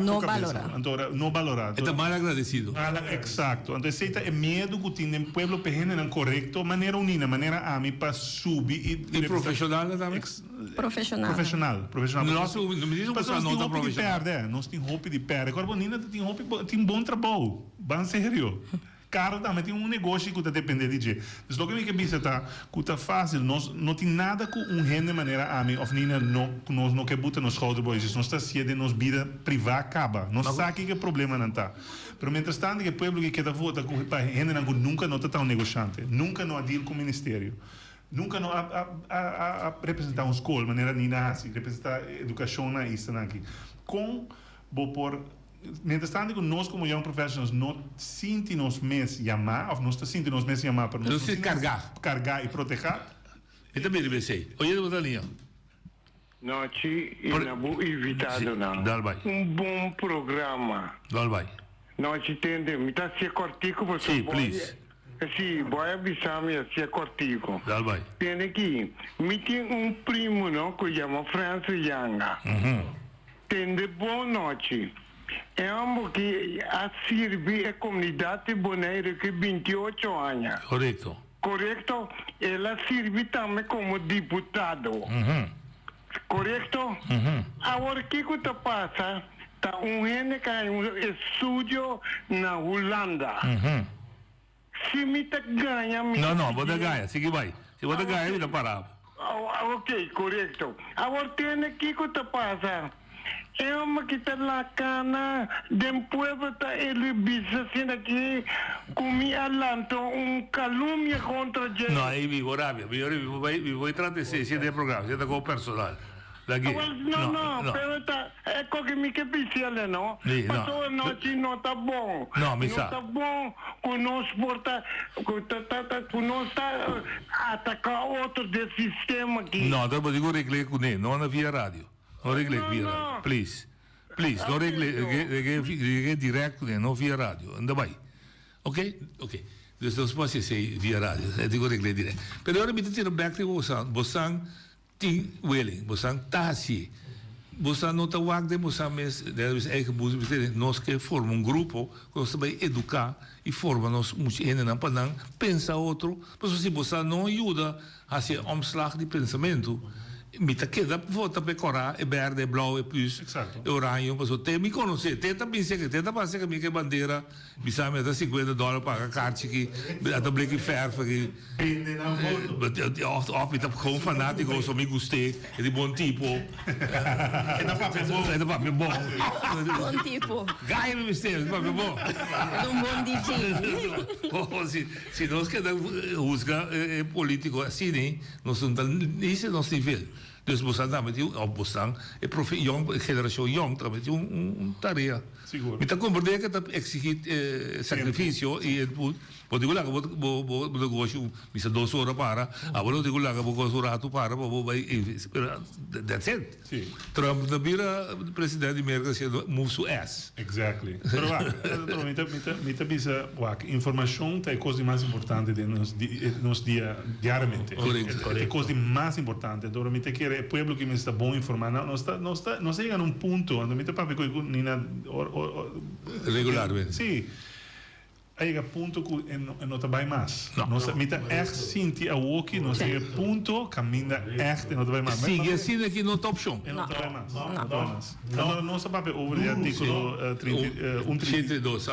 no valorado então não valorado está mal agradecido exato então aceita é medo que tem no pueblo perene não correto maneira unina maneira a mim para subir e profissional também profissional nosso não me diz uma coisa não tá profissional nós tem roupa de perde agora bonina tem roupa tem bom trabalho bem sério caro também tem negócio que está dependendo de gente. Então, o que me pensa tá que tá fácil, nós não tem nada com gente de maneira a mim, ou nina nós não que buta nos schouder boys, nós está cedo nos vida privada acaba. Nós sabe que problema não tá. Pero mientras tanto que o povo que quer votar com gente não nunca não tá um negociante, nunca não deal com o ministério. Nunca não a representar uma escola, maneira nina assim, representar educação na isso aqui. Com por mientras tanto, nós como young professionals não sentimos mais chamar, ou nós sentimos mais chamar para nós carregar e proteger. E também deve ser. Olha do Dalinha. Noite e na boa invitado não. Bom programa. Dalbai. Noite entende, me tá se cortico você. Sim, please. Sim, vai avisar-me se cortico. Dalbai. Tem aqui, me tem primo não que chama França Yanga. Tem de boa noite. É que a Sirvi é comunidade boneira que 28 anos. Correto. Correto? Ela serve também como deputado. Correto? Agora, o que está passando? Está gente que é um estúdio na Holanda. Se me ganha... Não, vou dar ganha. Siga vai. Se vou dar ganha, me dá parar. Ok, correto. Agora, tem aqui que está passando. Eu me quita la cana, depois tá ele bisa assim aqui, comi alanto calúnia contra gente. No, ahí vivo rabia. Vivo y trate de de programa, siete como personal. Daqui. Não, pero tá, é que me que precisa, não? Sim, não. Passou noite não tá bom. Não, me não sabe. tá bom, conosco porta, conosco atacar outro desse sistema aqui. No, te lo digo regle con él, no via radio. No regle via radio. Please. Please, no regle direct con él, no via radio. Anda vai. Ok? Ok. Dus dat is pas je zei via radio. Dat digo regle direct. Pero ahora me te tiro back to Bosan. Ting Welling, Bosan Tasi. Bosan não está wagde, Bosan mes, deve ser eigen boes, nós que formam grupo, nós também educar e forma nós muito ene na panang, pensa outro, mas se Bosan não ajuda a ser omslag de pensamento, mita queda vota pe cora e verde, blauw e plus, e oranje, mas te me conhece, tenta pensar que tenta passar que me que bandeira, bisa me dá $50 para a kaartje que, dat blik verf que of met gewoon fanatico zo me gustei, e di buon tipo. E da papel bom. Bom tipo. Gai me mistério, papel bom. É bom DJ. Se nós queremos juzgar político assim, né? Nós não isso é nosso nível. Dus Bosan damit op Bosan, geração jong, damit tarefa. Seguro. Me está compreendendo que está exigindo sacrifício e pode dizer que vou negócio, me 2 horas para, agora digo lá que vou gostar rato para, vou vai, that's it. Sim. Trump não vira presidente da América se move to ass. Exactly. Pero me bisa, informação é a coisa mais importante de nos dia diariamente. É a coisa mais importante. Então me te quer o povo que me está bom informando, não chega num ponto onde me te papi com nina regularmente. Sim. Aí é ponto que não trabalha mais. Nós me tá echt sinti a walkie, nós é ponto caminha echt não trabalha mais. Sim, assim aqui não top option. Não trabalha mais. Não trabalha mais. Então nós sabemos over o artigo 132.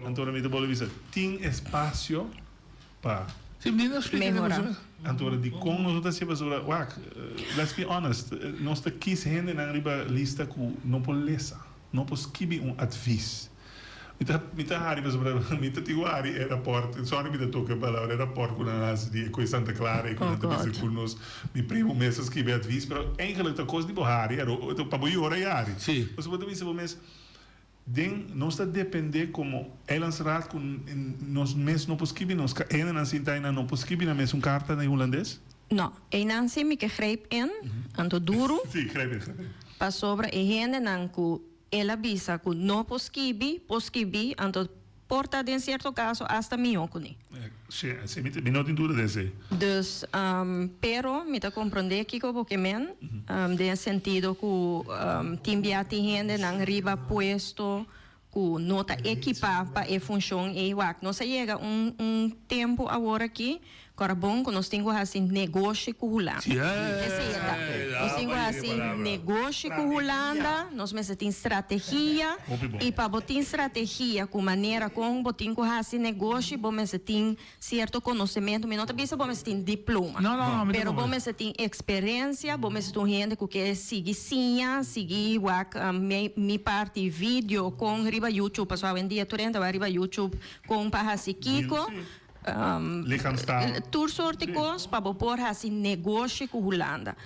Então me te vou dizer, tem espaço para melhorar. Antwoorden die kon nos outras sempre sobre let's be honest, nós te kies hende na riba lista ku não polesa, não pos kibi advies. Mita hari sobre mita tiguari aeroporto, só me toca palavra aeroporto com nas de com Santa Clara e com a com nos mi primo meses que be advies, pero eigenlijk a coisa de Bohari era o para boi hora yari. Sim. Mas vou dizer para mês den nós está depender como elas raad com nós mes não poskibi nós ka ena na sintaina não poskibi na mes carta na holandês. Não, e Nancy me que greep in, anto duro. Sim, greep in. Pa sobre e hende nanku ela bisa ku no poskibi, anto porta de certo caso hasta miocuni. Sim, me não tem dúvida desse. Dus, pero me te compreender que porque men, de sentido que timbiati hende nang riba puesto que não está equipado para a função e não se chega tempo agora aqui agora bom que nós temos assim negócio com a Holanda nós temos assim negócio com a Holanda nós temos estratégia e para botar estratégia com maneira como botar assim negócio vamos ter certo conhecimento mas não também se vamos ter diploma mas vamos ter experiência vamos ter gente que sigue seguir minha parte vídeo com riba YouTube pessoal em dia torrente vai riba YouTube com para assim Kiko tur soorte coisas para pôr assim negócio com a Holanda.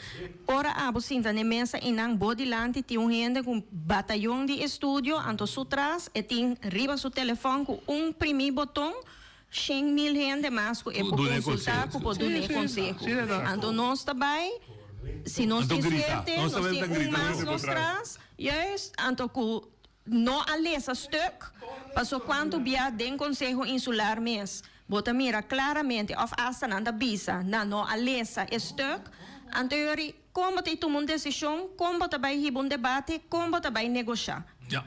Ora abo sinta na mesa inang bodilante tem gente com batalhão de estúdio anto sutras e tem riba seu telefone com primeiro botão 100.000 gente mais que para consultar com poder conselho. Anto nós também se nós temos certeza nós temos mais nós traz anto que não alessa stuk passou quanto bia den conselho insular mês bota mira claramente of hasta nanda bisa na no alessa stuk anteriori como te tomar uma decisão como te vai ir um debate como te vai negociar ja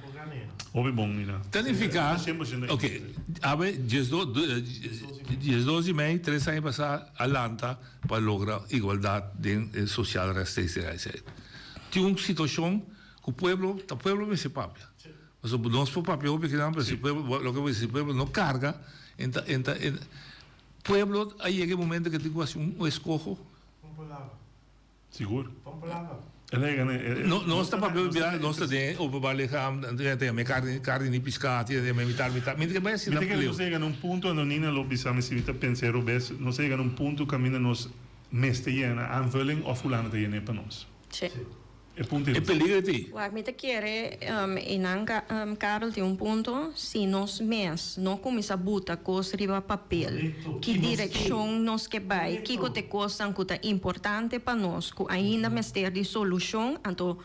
Obi bom mina tanificar ok abe 12 mei 3 anos passar Atlanta para lograr igualdade social restringida tinha uma situação que o pueblo me se papia mas o nosso papel porque não se lo que o pueblo não carga pueblo aí chega um momento que tem quase escojo seguro Não está para beber, não está de overbaligam, tem carne de pescado, tem militar, que vai ser. Não chega num ponto onde Nina lo bisame se vita pensero bes, não chega num ponto caminha nos meste jena aanvulling of fulano te jena para nós. Sim. É peligro ti. O que quer Carol tem ponto, se nós mês não começa a botar coisa riba papel, que direção nós que vai, que te coisa que é importante para nós, que ainda mais ter de solução, então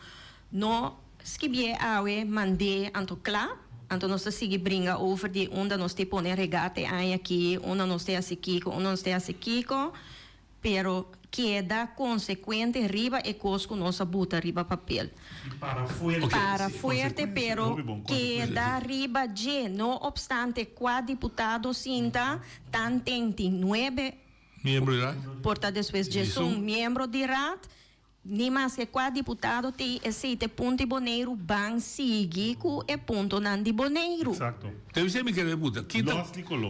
não escrever awe mande anto claro. Então nós seguimos brinca over de onde nós te pone regate aí aqui, onde nós te aqui, onde nós te aqui, pero queda consequente riba e cosco nossa buta riba papel. Para fuerte, pero queda riba de, no obstante, qua diputado sinta tan 39 porta después de son miembro de RAT, ni mais que qua diputado te aceite ponto boneiro ban sigue ku e ponto nan di boneiro. Exato. Deve ser me querer puta. Quita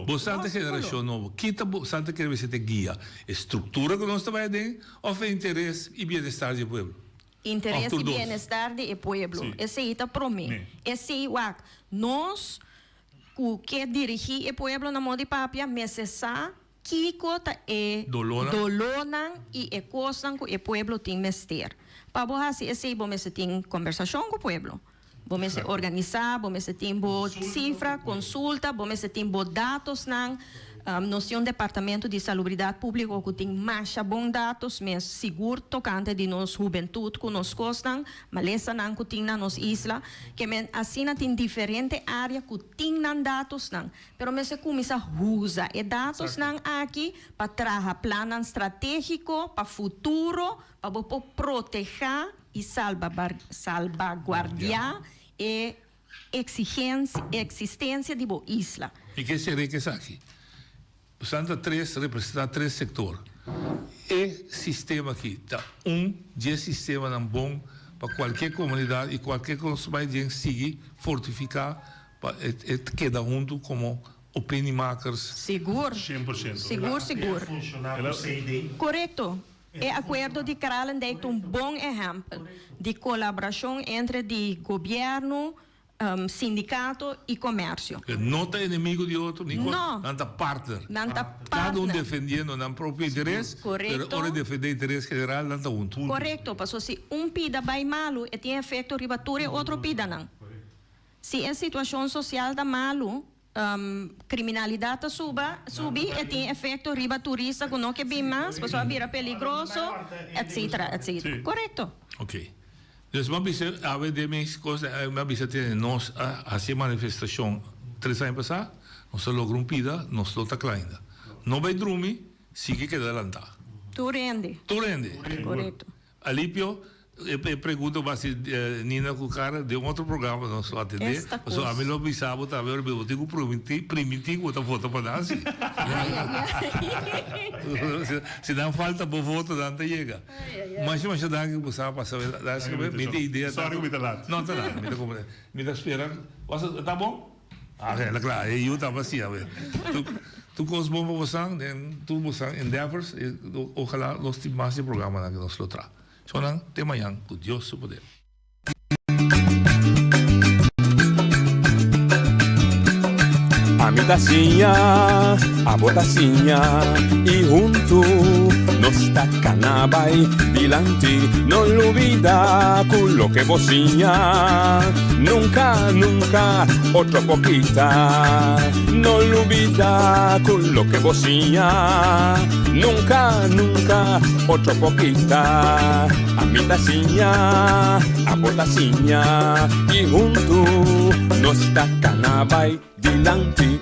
bastante geração nova. Quita bastante que você te guia. Estrutura que nós vai ter, ou é interesse e bem-estar do povo. Interesse e bem-estar do povo. Esse aí tá para mim. Esse aí, nós que dirigir o povo na mão de papia, necessário Kiko ta dolonan e e cosan que o pueblo tem mester. Para você esse bom se tem conversação com o pueblo. Bom se organizar, bom se tem bo cifra, consulta, bom se tem bo dados nan noção departamento de salubridade pública que tem mais bons dados, mas seguro tocante de nos juventude que nos costam, malesa nan que tem na nos isla, que men assim tem diferente área que tem nan dados nan, pero mas se começa a usar e dados nan aqui para trazer plano estratégico para futuro, para proteger e salvaguardar e existência de boa isla. E que seria que aqui? Santa 3 representa 3 setores. E sistema aqui, tá de sistema não bom para qualquer comunidade e qualquer coisa vai seguir, fortificar, para cada junto como opinion makers. Seguro. 100%. Seguro. Correto. É acordo de Kralendijk bom exemplo de colaboração entre o governo, sindicato e comércio. Não está inimigo de outro, nem não está partner. Cada defendendo o próprio interesse, mas hora defender o interesse geral, não está junto. Correto, porque se pida vai malo, e tem efeito ribatura, outro pida não. Se a situação social está malo, criminalidade subi e tem efeito ribaturista, que não que bem mais, pessoa vira perigoso, etc. Correto. Ok. Dus maar bisa ave de mis coisas, mas bisa ter nós a manifestação 3 anos passado, nós logramos pida, nós lota ainda. Não vai dormir, sigue que adelantar. Tu rende. Correto. Alípio, eu pergunto se Nina com cara de outro programa nós só atender, só a melhor bisabo tá ver eu tenho primitivo outra foto para dar assim. Se dá falta por voto da anta chega. Mas já dá que você passa dá que me tem ideia. Sorry with the lot. Não tá nada, me tá como me tá esperando. Você tá bom? É claro, eu estava assim a ver. Tu coisas bom para você, tu você endeavors, ojalá nós temos mais programa que nós lo tra. Sonan temayan con Dios su poder. A mi tacinha, a botacinha e junto nos tacanabay dilanti, no lo olvida con lo que bocinha. Nunca, nunca, otro poquita, no lo olvida con lo que bocinha. Nunca, nunca, otro poquita. A mi tacinha, a botacinha y junto nos tacanabay dilanti.